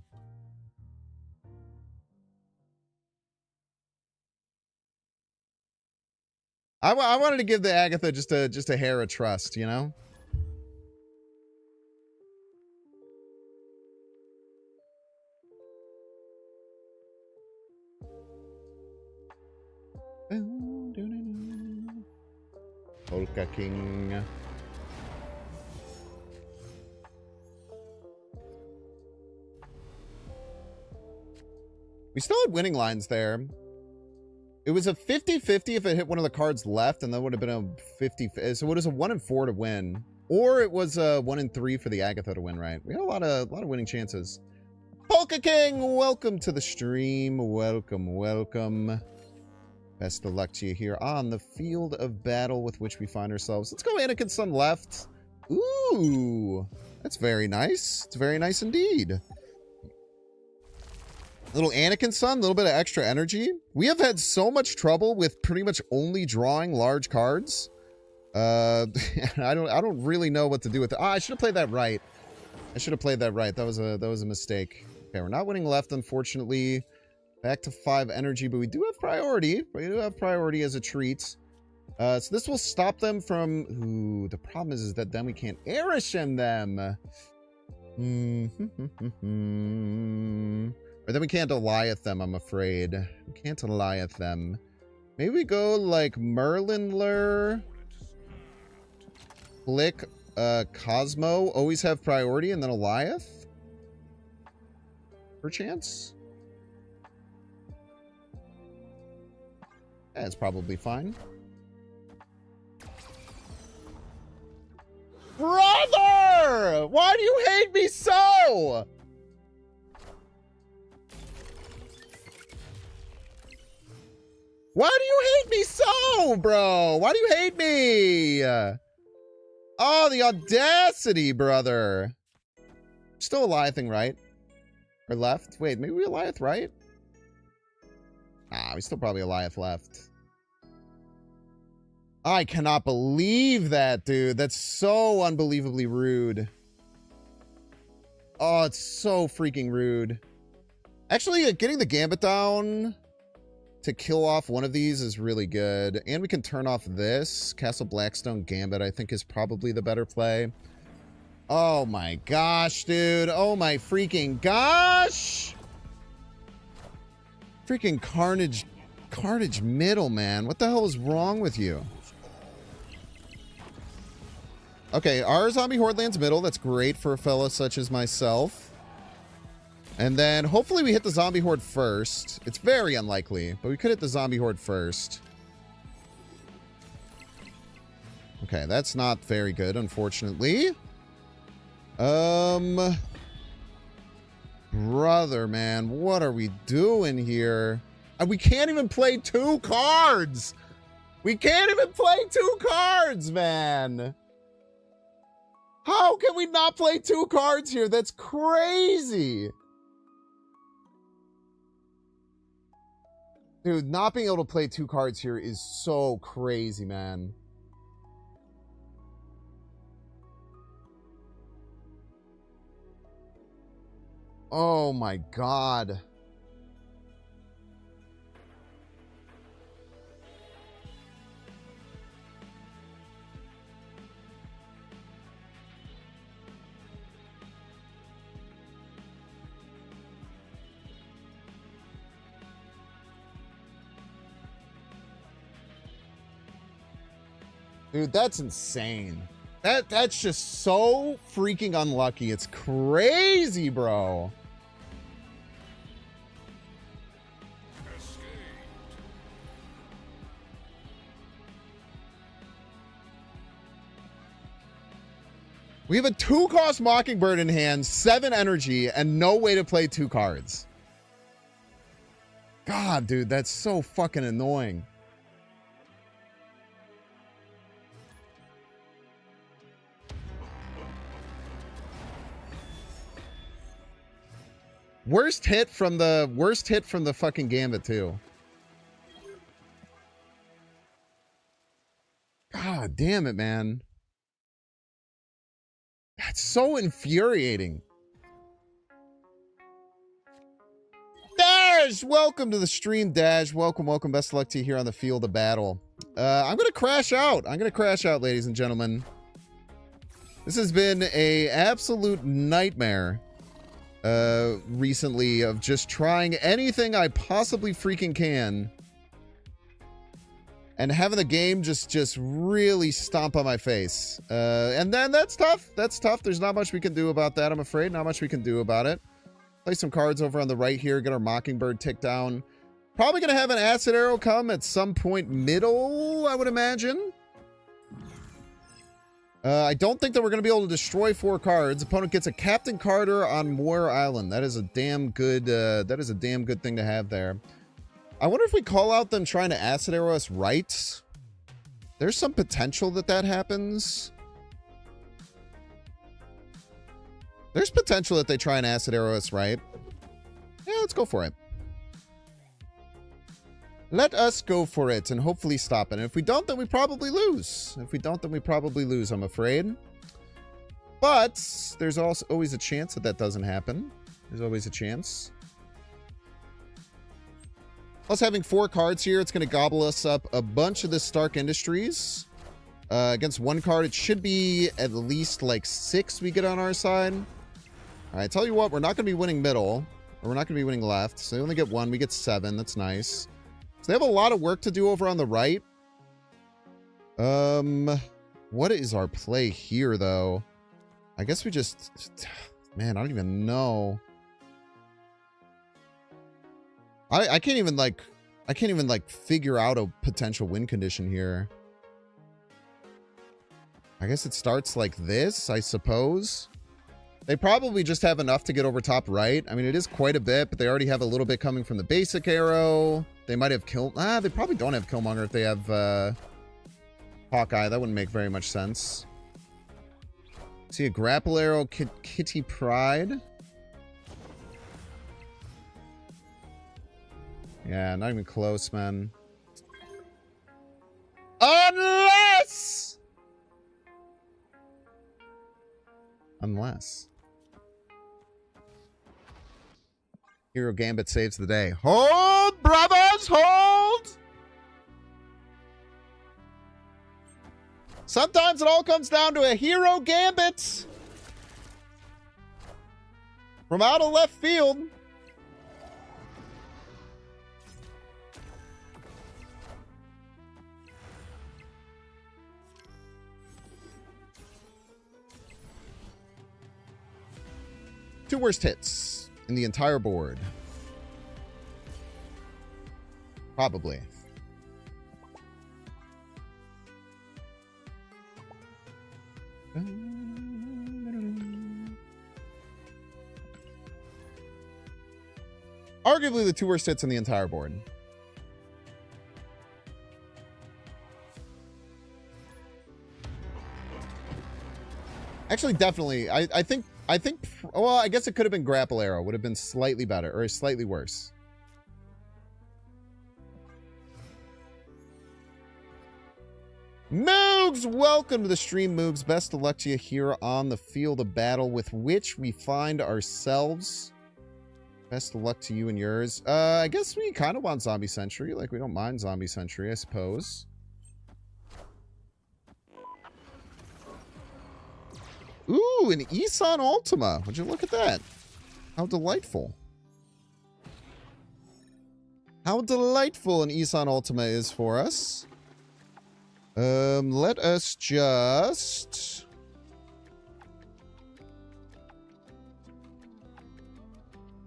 I wanted to give the Agatha just a hair of trust, you know? Polka King. We still had winning lines there. It was a 50-50 if it hit one of the cards left, and that would have been a 50. So it was a 1 and 4 to win. Or it was a 1 and 3 for the Agatha to win, right? We had a lot of winning chances. Polka King, welcome to the stream. Welcome, welcome. Best of luck to you here on the field of battle with which we find ourselves. Let's go Anakin's son left. Ooh, that's very nice. It's very nice indeed. Little Anakin son, a little bit of extra energy. We have had so much trouble with pretty much only drawing large cards. I don't really know what to do with it. I should have played that right. I should have played that right. That was a mistake. Okay, we're not winning left, unfortunately. Back to 5 energy, but we do have priority. We do have priority as a treat. So this will stop them from... Ooh, the problem is that then we can't Airisham them. Or then we can't Eliath them, I'm afraid. We can't Eliath them. Maybe we go like Merlinler. Click Cosmo. Always have priority, and then Eliath? Perchance? That's probably fine. Brother! Why do you hate me so? Why do you hate me so, bro? Why do you hate me? Oh, the audacity, brother. Still Eliathing right? Or left? Wait, maybe we Eliath right? Nah, we still probably Eliath left. I cannot believe that, dude. That's so unbelievably rude. Oh, it's so freaking rude. Actually, getting the Gambit down to kill off one of these is really good. And we can turn off this. Castle Blackstone Gambit, I think, is probably the better play. Oh my gosh, dude. Oh my freaking gosh. Freaking Carnage middle, man. What the hell is wrong with you? Okay, our Zombie Horde lands middle. That's great for a fellow such as myself. And then hopefully we hit the Zombie Horde first. It's very unlikely, but we could hit the Zombie Horde first. Okay, that's not very good, unfortunately. Brother, man, what are we doing here? And we can't even play 2 cards! We can't even play 2 cards, man! How can we not play 2 cards here? That's crazy! Dude, not being able to play 2 cards here is so crazy, man. Oh my god. Dude, that's insane. That's just so freaking unlucky. It's crazy, bro. We have a 2-cost Mockingbird in hand, 7 energy, and no way to play 2 cards. God, dude, that's so fucking annoying. Worst hit from the fucking Gambit too. God damn it, man. That's so infuriating. Dash! Welcome to the stream, Dash. Welcome, welcome. Best of luck to you here on the field of battle. I'm going to crash out. Ladies and gentlemen. This has been a absolute nightmare recently of just trying anything I possibly freaking can. And having the game just really stomp on my face. And then that's tough. That's tough. There's not much we can do about that, I'm afraid. Not much we can do about it. Play some cards over on the right here. Get our Mockingbird tick down. Probably going to have an Acid Arrow come at some point middle, I would imagine. I don't think that we're going to be able to destroy 4 cards. Opponent gets a Captain Carter on Moore Island. That is a damn good, thing to have there. I wonder if we call out them trying to Acid Arrow us right. There's some potential that happens. There's potential that they try and Acid Arrow us right. Yeah, let's go for it. Let us go for it and hopefully stop it. And if we don't, then we probably lose. I'm afraid. But there's also always a chance that doesn't happen. There's always a chance. Plus, having 4 cards here, it's going to gobble us up a bunch of the Stark Industries. Against 1 card, it should be at least like 6 we get on our side. All right, tell you what, we're not going to be winning middle. Or we're not going to be winning left. So we only get 1. We get 7. That's nice. So they have a lot of work to do over on the right. What is our play here, though? I guess we just... Man, I don't even know. I can't even like figure out a potential win condition here. I guess it starts like this, I suppose. They probably just have enough to get over top right. I mean, it is quite a bit, but they already have a little bit coming from the basic arrow. They might have they probably don't have Killmonger if they have Hawkeye. That wouldn't make very much sense. See a grapple arrow, Kitty Pride. Yeah, not even close, man. Unless. Hero Gambit saves the day. Hold, brothers, hold! Sometimes it all comes down to a Hero Gambit. From out of left field. Two worst hits in the entire board. Probably. Arguably the 2 worst hits in the entire board. Actually, definitely. I think, well, I guess it could have been Grapple Arrow. Would have been slightly better, or slightly worse. Moogs! Welcome to the stream, Moogs. Best of luck to you here on the field of battle with which we find ourselves. Best of luck to you and yours. I guess we kind of want Zombie Sentry. Like, we don't mind Zombie Sentry, I suppose. Ooh, an Isan Ultima. Would you look at that? How delightful. How delightful an Isan Ultima is for us. Let us just...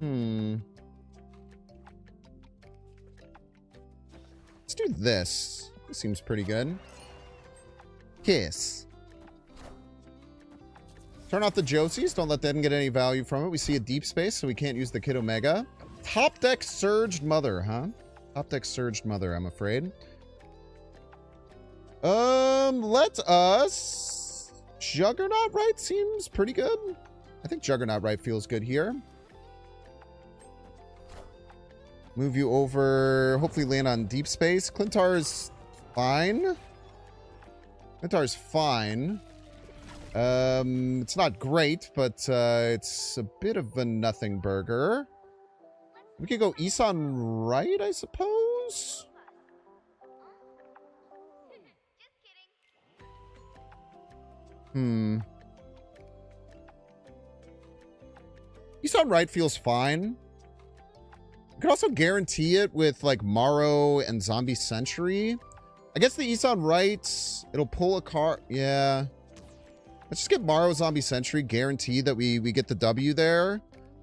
Let's do this. This seems pretty good. Kiss. Turn off the Josies. Don't let them get any value from it. We see a deep space, so we can't use the Kid Omega. Top deck Surged Mother, huh? Top deck Surged Mother, I'm afraid. Let us... Juggernaut Right seems pretty good. I think Juggernaut Right feels good here. Move you over. Hopefully land on deep space. Clintar's fine. Clintar's fine. It's not great, but it's a bit of a nothing burger. We could go Isan right, I suppose? Isan right feels fine. You could also guarantee it with, like, Morrow and Zombie Sentry. I guess the Isan right, it'll pull a car. Yeah. Let's just get Morrow, Zombie Sentry, guarantee that we get the W there,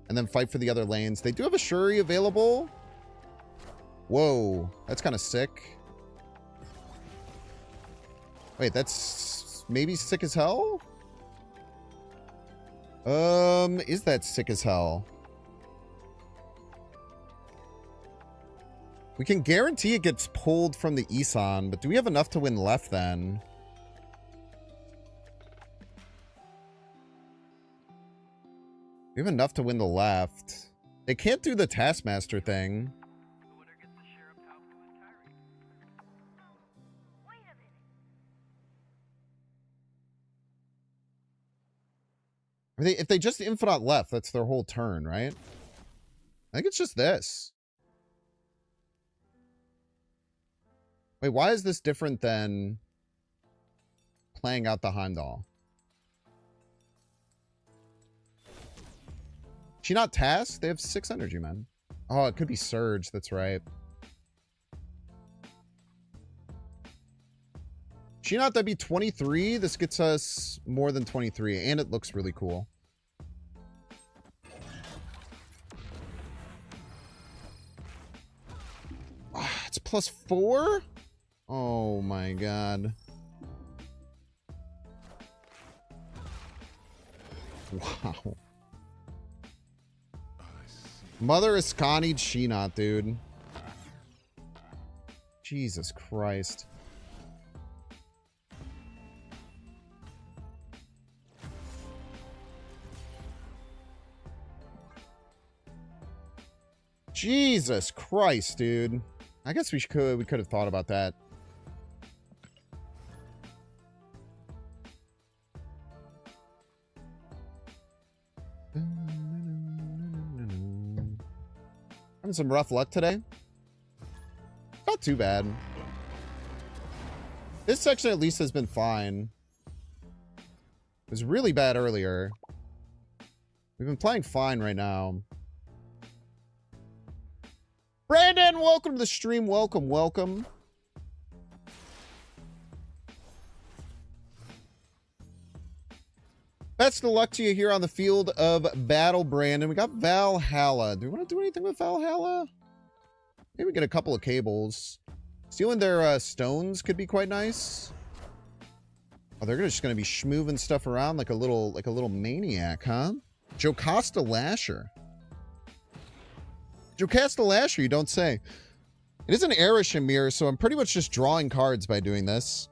and then fight for the other lanes. They do have a Shuri available. Whoa, that's kind of sick. Wait, that's maybe sick as hell? Is that sick as hell? We can guarantee it gets pulled from the Isan, but do we have enough to win left then? We have enough to win the left. They can't do the Taskmaster thing. If they just infinite left, that's their whole turn, right? I think it's just this. Wait, why is this different than playing out the Heimdall? She not tasked? They have 6 energy, man. Oh, it could be Surge. That's right. She not, that'd be 23. This gets us more than 23, and it looks really cool. It's +4? Oh my god. Wow. Mother Ascani'd she not, dude. Jesus Christ. Jesus Christ, dude. I guess we could have thought about that. Having some rough luck today. Not too bad. This section at least has been fine. It was really bad earlier. We've been playing fine right now. Brandon, welcome to the stream. Welcome, welcome. Best of luck to you here on the field of battle, Brandon. We got Valhalla. Do we want to do anything with Valhalla? Maybe get a couple of cables. Stealing their stones could be quite nice. Oh, they're just going to be schmooving stuff around like a little maniac, huh? Jocasta Lasher. Jocasta Lasher, you don't say. It is an Ereshimir, so I'm pretty much just drawing cards by doing this.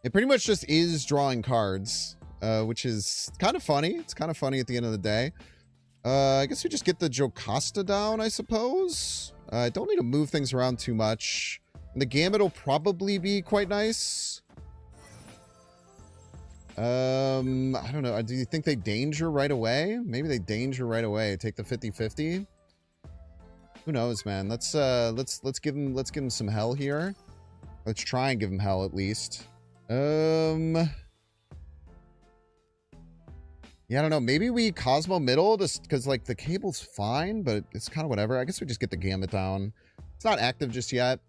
It pretty much just is drawing cards, which is kind of funny. It's kind of funny at the end of the day. I guess we just get the Jocasta down, I suppose. I don't need to move things around too much. And the Gambit will probably be quite nice. I don't know. Do you think they danger right away? Maybe they danger right away. Take the 50-50. Who knows, man? Let's give him some hell here. Let's try and give him hell at least. Yeah, I don't know. Maybe we Cosmo middle just because like the cable's fine, but it's kind of whatever. I guess we just get the Gambit down. It's not active just yet.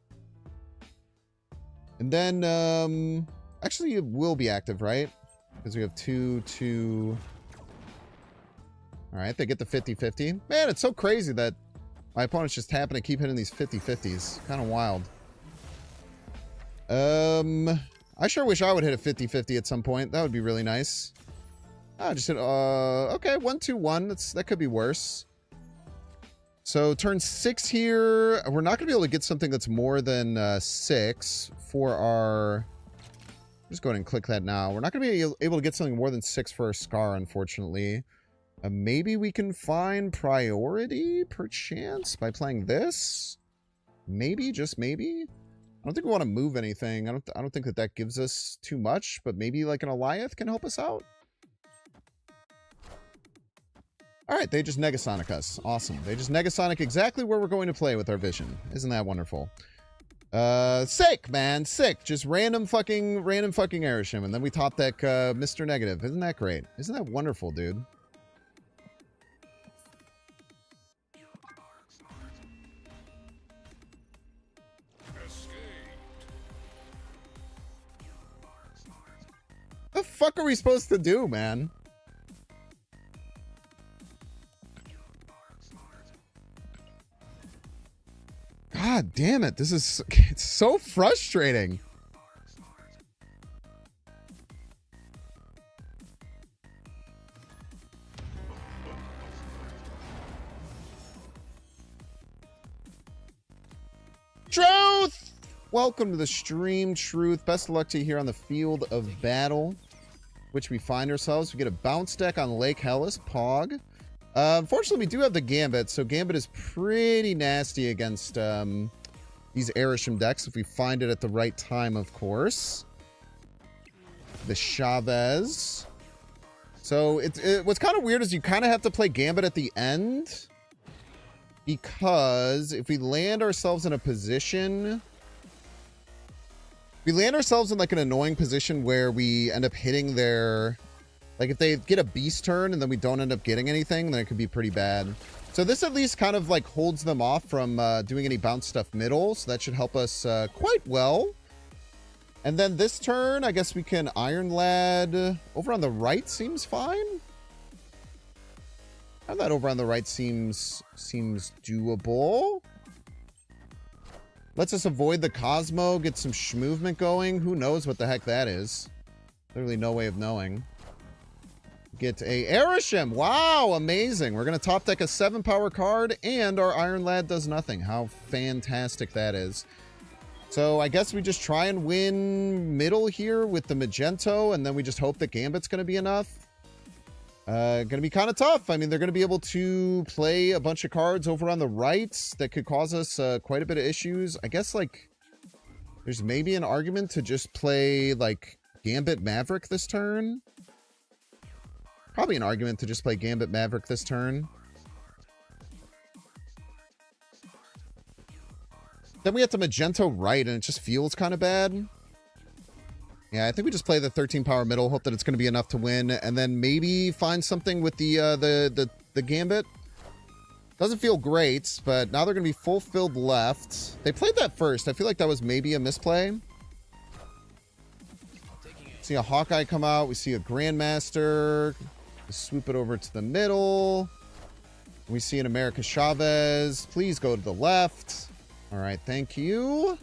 And then actually it will be active, right? Because we have 2. All right, they get the 50-50. Man, it's so crazy that my opponents just happen to keep hitting these 50-50s. Kind of wild. I sure wish I would hit a 50-50 at some point. That would be really nice. I just hit, okay, 1-2-1. That could be worse. So turn 6 here. We're not going to be able to get something that's more than 6 for our... Just go ahead and click that now. We're not going to be able to get something more than 6 for our Scar, unfortunately. Maybe we can find priority, perchance, by playing this? Maybe, just maybe? I don't think we want to move anything. I don't think that that gives us too much, but maybe like an Goliath can help us out? Alright, they just Negasonic us. Awesome. They just Negasonic exactly where we're going to play with our vision. Isn't that wonderful? Sick, man. Sick. Just random fucking Airshim, and then we top deck Mr. Negative. Isn't that great? Isn't that wonderful, dude? The fuck are we supposed to do, man? God damn it. This is... It's so frustrating. Truth! Welcome to the stream, Truth. Best of luck to you here on the field of battle, which we find ourselves. We get a bounce deck on Lake Hellas, Pog. Unfortunately, we do have the Gambit, so Gambit is pretty nasty against these Airshim decks, if we find it at the right time, of course. The Chavez. So, what's kind of weird is you kind of have to play Gambit at the end, because if we land ourselves in a position... We land ourselves in like an annoying position where we end up hitting their... Like if they get a beast turn and then we don't end up getting anything, then it could be pretty bad. So this at least kind of like holds them off from doing any bounce stuff middle. So that should help us quite well. And then this turn, I guess we can Iron Lad over on the right seems fine. Have that over on the right seems doable. Lets us avoid the Cosmo, get some movement going. Who knows what the heck that is? Literally no way of knowing. Get a Airshim. Wow, amazing. We're going to top deck a 7-power card, and our Iron Lad does nothing. How fantastic that is. So I guess we just try and win middle here with the Magento, and then we just hope that Gambit's going to be enough. Going to be kind of tough. I mean, they're going to be able to play a bunch of cards over on the right that could cause us quite a bit of issues. I guess, like, there's maybe an argument to just play, like, Gambit Maverick this turn. Probably an argument to just play Gambit Maverick this turn. Then we have to Magento right, and it just feels kind of bad. Yeah, I think we just play the 13-power middle, hope that it's going to be enough to win, and then maybe find something with the Gambit. Doesn't feel great, but now they're going to be full-filled left. They played that first. I feel like that was maybe a misplay. See a Hawkeye come out. We see a Grandmaster. We swoop it over to the middle. We see an America Chavez. Please go to the left. All right, thank you.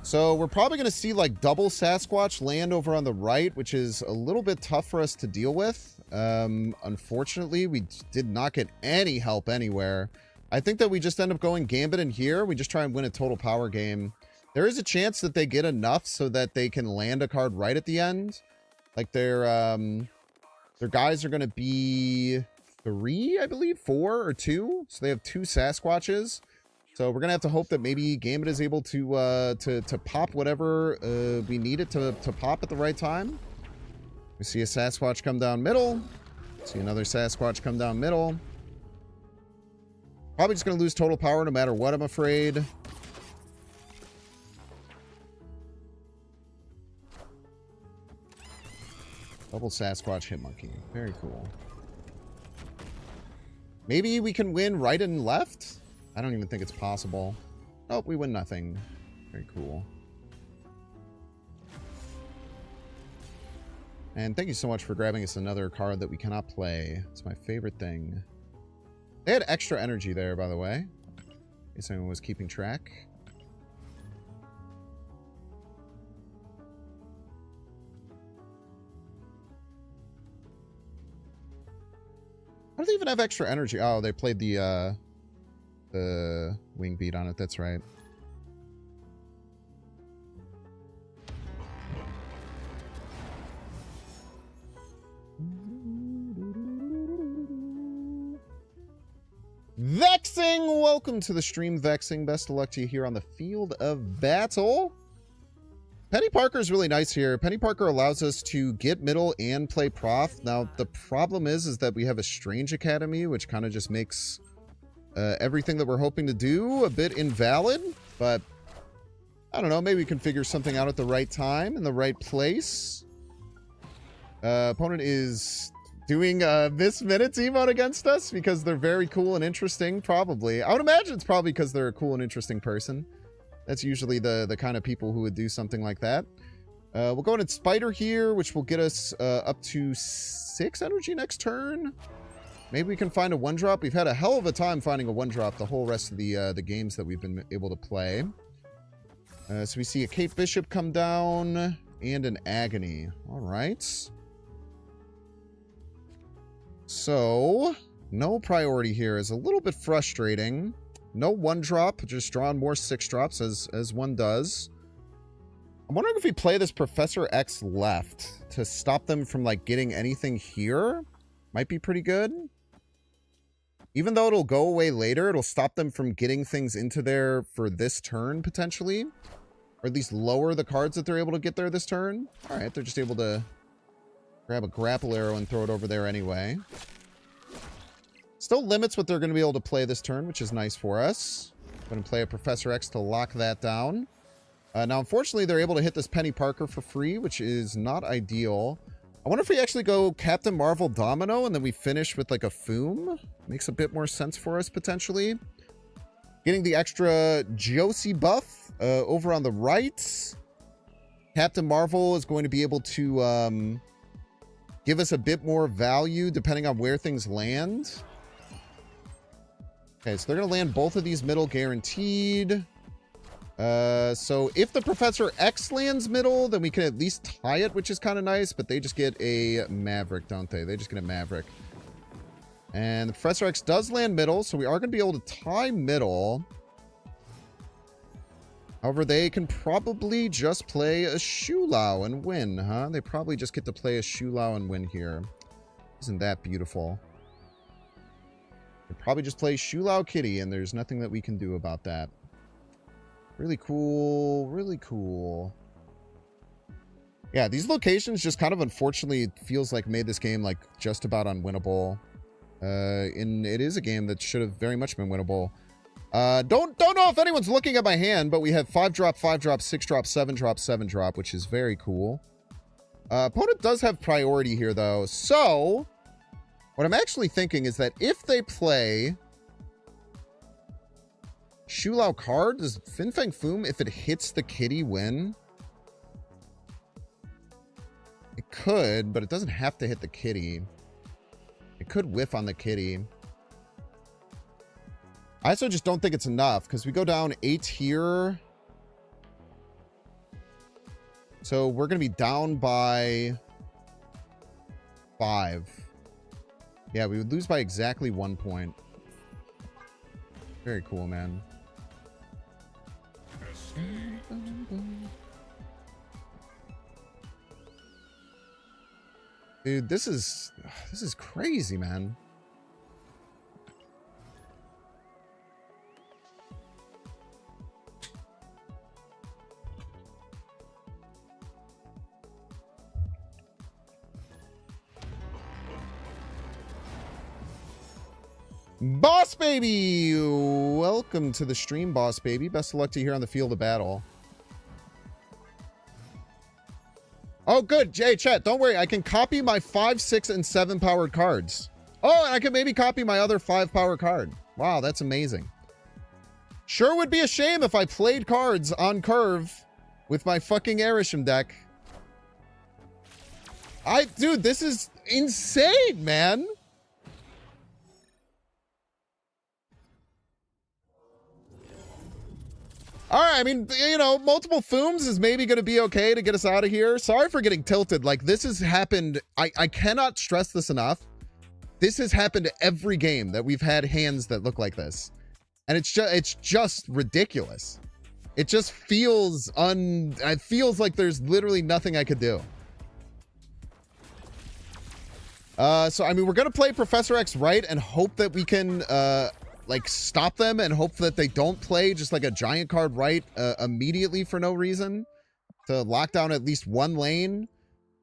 So we're probably going to see like double Sasquatch land over on the right, which is a little bit tough for us to deal with. Unfortunately, we did not get any help anywhere. I think that we just end up going Gambit in here. We just try and win a total power game. There is a chance that they get enough so that they can land a card right at the end. Like their guys are going to be 3, I believe, 4 or 2. So they have 2 Sasquatches. So we're going to have to hope that maybe Gambit is able to pop whatever we need it to pop at the right time. We see a Sasquatch come down middle. See another Sasquatch come down middle. Probably just going to lose total power no matter what, I'm afraid. Double Sasquatch Hitmonkey. Very cool. Maybe we can win right and left? I don't even think it's possible. Nope, we win nothing. Very cool. And thank you so much for grabbing us another card that we cannot play. It's my favorite thing. They had extra energy there, by the way. In case anyone was keeping track. How do they even have extra energy? Oh, they played the wing beat on it. That's right. Vexing! Welcome to the stream, Vexing. Best of luck to you here on the field of battle. Penny Parker is really nice here. Penny Parker allows us to get middle and play prof. Now, the problem is that we have a Strange Academy, which kind of just makes everything that we're hoping to do a bit invalid. But, I don't know, maybe we can figure something out at the right time, in the right place. Opponent is doing Miss Minutes emote against us because they're very cool and interesting, probably. I would imagine it's probably because they're a cool and interesting person. That's usually the kind of people who would do something like that. We'll go into Spider here, which will get us up to 6 energy next turn. Maybe we can find a 1-drop. We've had a hell of a time finding a 1-drop the whole rest of the games that we've been able to play. So we see a Kate Bishop come down and an Agony. All right. So, no priority here is a little bit frustrating. No 1-drop, just drawing more 6-drops as one does. I'm wondering if we play this Professor X left to stop them from, like, getting anything here. Might be pretty good. Even though it'll go away later, it'll stop them from getting things into there for this turn, potentially. Or at least lower the cards that they're able to get there this turn. Alright, they're just able to grab a grapple arrow and throw it over there anyway. Still limits what they're going to be able to play this turn, which is nice for us. Going to play a Professor X to lock that down. Now, unfortunately, they're able to hit this Penny Parker for free, which is not ideal. I wonder if we actually go Captain Marvel Domino and then we finish with like a Foom. Makes a bit more sense for us, potentially. Getting the extra Josie buff over on the right. Captain Marvel is going to be able to give us a bit more value depending on where things land. Okay, so they're going to land both of these middle guaranteed. So if the Professor X lands middle, then we can at least tie it, which is kind of nice. But they just get a Maverick, don't they? They just get a Maverick. And the Professor X does land middle, so we are going to be able to tie middle. However, they can probably just play a Shulao and win, huh? They probably just get to play a Shulao and win here. Isn't that beautiful? They probably just play Shulao Kitty, and there's nothing that we can do about that. Really cool. Really cool. Yeah, these locations just kind of unfortunately feels like made this game like just about unwinnable. And it is a game that should have very much been winnable. Don't know if anyone's looking at my hand, but we have 5-drop, 5-drop, 6-drop, 7-drop, 7-drop, which is very cool. Opponent does have priority here, though. So, what I'm actually thinking is that if they play Shulao card, does Fin Fang Foom, if it hits the kitty, win? It could, but it doesn't have to hit the kitty. It could whiff on the kitty. I also just don't think it's enough, because we go down 8 here. So we're going to be down by 5. Yeah, we would lose by exactly 1 point. Very cool, man. Dude, this is crazy, man. Boss Baby! Welcome to the stream, Boss Baby. Best of luck to you here on the field of battle. Oh, good. Jay, chat, don't worry. I can copy my 5, 6, and 7 powered cards. Oh, and I can maybe copy my other 5 power card. Wow, that's amazing. Sure would be a shame if I played cards on curve with my fucking Erisham deck. Dude, this is insane, man. All right, I mean, you know, multiple Fooms is maybe going to be okay to get us out of here. Sorry for getting tilted. Like, this has happened. I cannot stress this enough. This has happened every game that we've had hands that look like this. And it's just ridiculous. It just feels it feels like there's literally nothing I could do. So, I mean, we're going to play Professor X right and hope that we can like stop them and hope that they don't play just like a giant card right immediately for no reason to lock down at least one lane.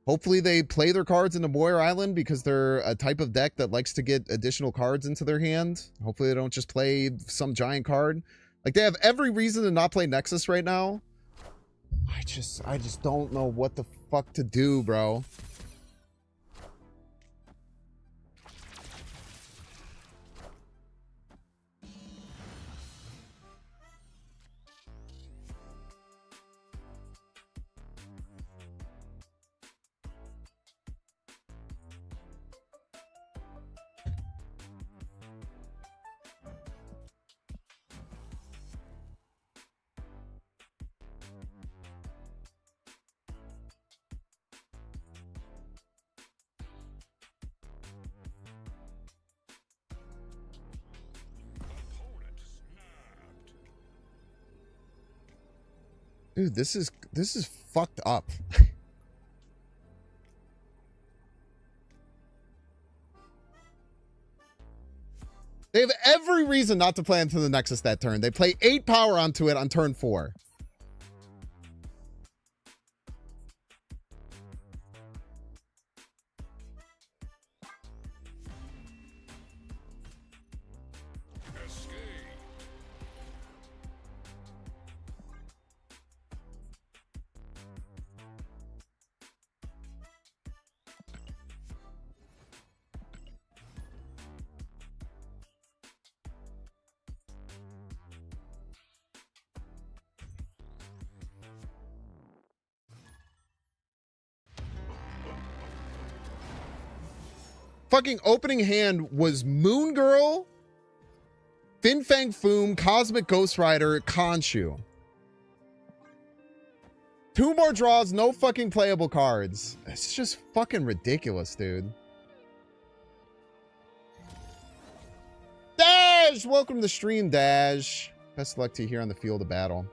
Hopefully they play their cards into Moyer Island because they're a type of deck that likes to get additional cards into their hand. Hopefully they don't just play some giant card. Like, they have every reason to not play Nexus right now. I just don't know what the fuck to do, bro. Dude, this is fucked up. They have every reason not to play into the Nexus that turn. They play 8 power onto it on turn 4. Fucking opening hand was Moon Girl, Fin Fang Foom, Cosmic Ghost Rider, Khonshu. 2 more draws, no fucking playable cards. It's just fucking ridiculous, dude. Dash! Welcome to the stream, Dash. Best of luck to you here on the field of battle.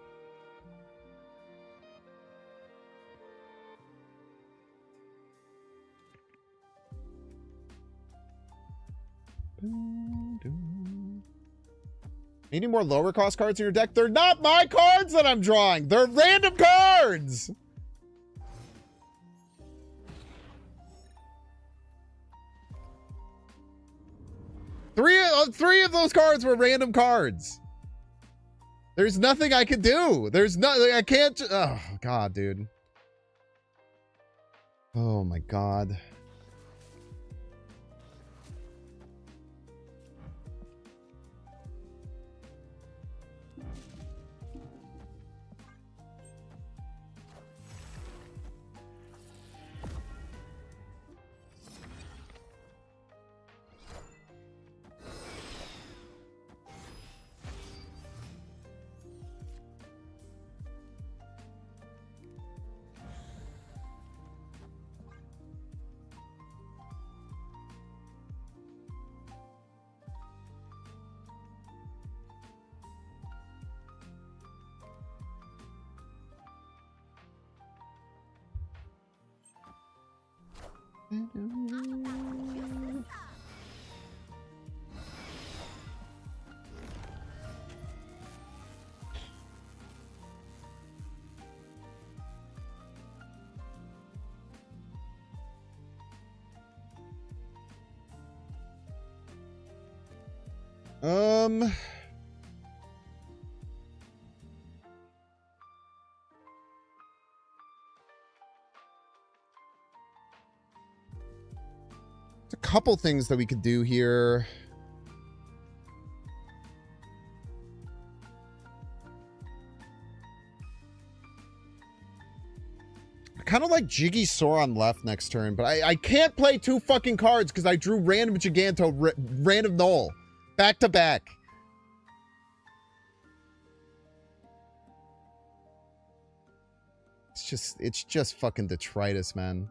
Any more lower cost cards in your deck? They're not my cards that I'm drawing. They're random cards. Three of those cards were random cards. There's nothing I can do. There's nothing I can't. Oh God, dude. Oh my God. There's a couple things that we could do here. I kind of like Jiggy Sauron left next turn, but I can't play 2 fucking cards because I drew random Giganto, random Null, back to back. It's just fucking detritus, man.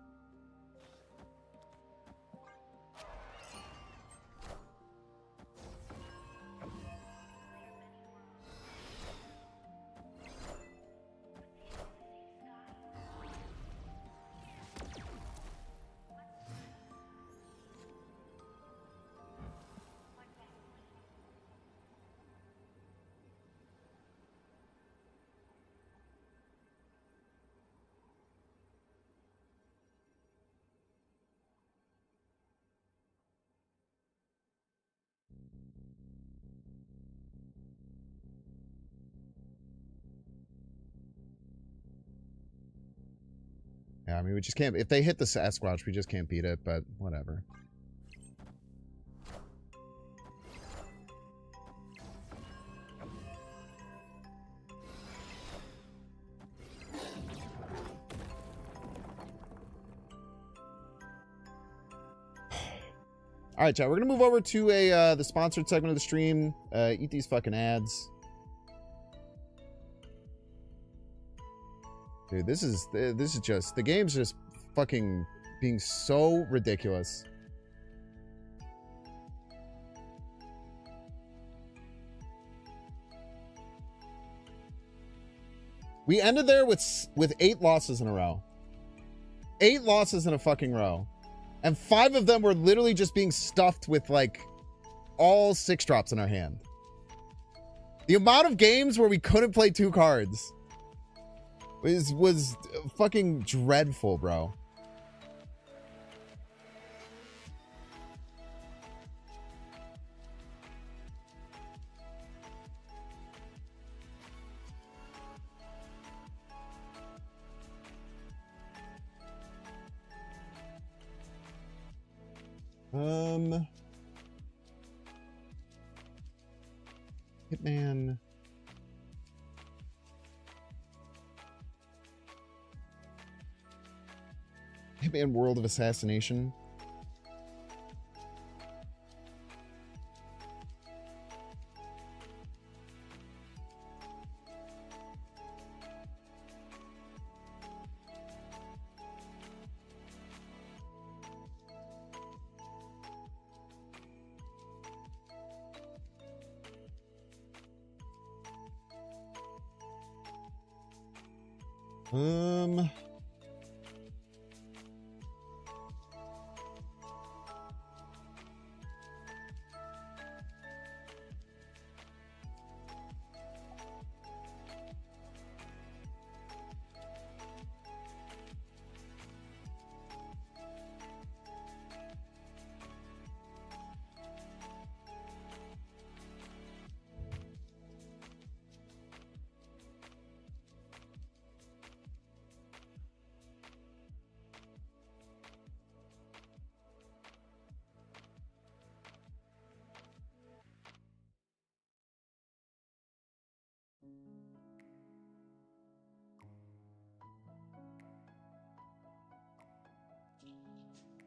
Yeah, I mean, we just can't. If they hit the Sasquatch, we just can't beat it, but whatever. All right, chat. We're gonna move over to the sponsored segment of the stream. Eat these fucking ads, dude. This is just the game's just fucking being so ridiculous. We ended there with 8 losses in a row. 8 losses in a fucking row. And 5 of them were literally just being stuffed with, like, all 6 drops in our hand. The amount of games where we couldn't play 2 cards was fucking dreadful, bro. Hitman. Hitman World of Assassination.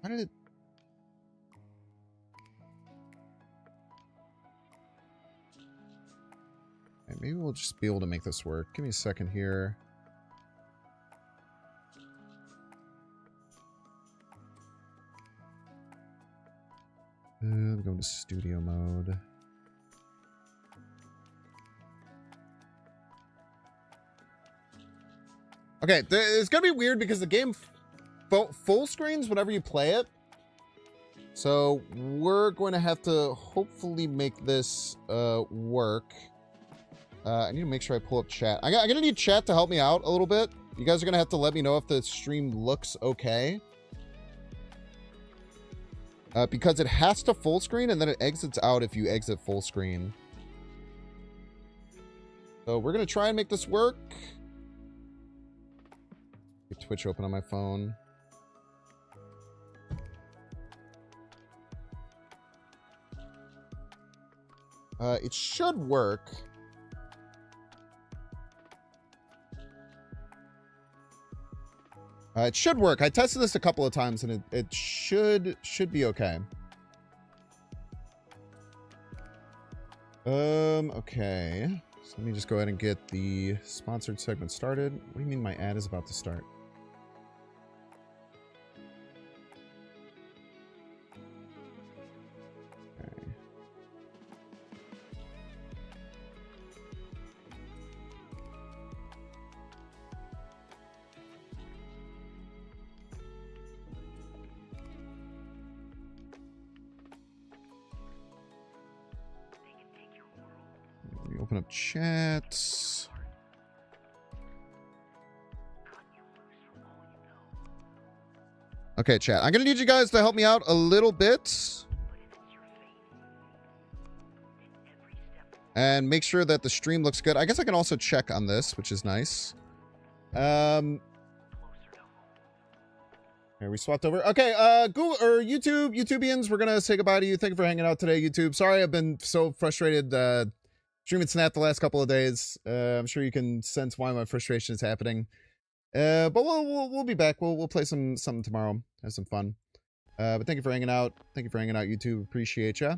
How did it... Okay, maybe we'll just be able to make this work. Give me a second here. Go into studio mode. Okay, it's gonna be weird because the game full screens whenever you play it. So we're going to have to hopefully make this work. I need to make sure I pull up chat. I'm gonna need chat to help me out a little bit. You guys are gonna have to let me know if the stream looks okay. Because it has to full screen and then it exits out if you exit full screen. So we're gonna try and make this work. Get Twitch open on my phone. It should work. It should work. I tested this a couple of times and it should be okay. Okay. So let me just go ahead and get the sponsored segment started. What do you mean my ad is about to start? Okay. Let me open up chat. Okay, chat. I'm going to need you guys to help me out a little bit. And make sure that the stream looks good. I guess I can also check on this, which is nice. Okay, we swapped over. Okay, Google or YouTubians, we're gonna say goodbye to you. Thank you for hanging out today, YouTube. Sorry I've been so frustrated streaming Snap the last couple of days. I'm sure you can sense why my frustration is happening. But we'll be back. We'll play something tomorrow. Have some fun. But thank you for hanging out. Thank you for hanging out, YouTube. Appreciate ya.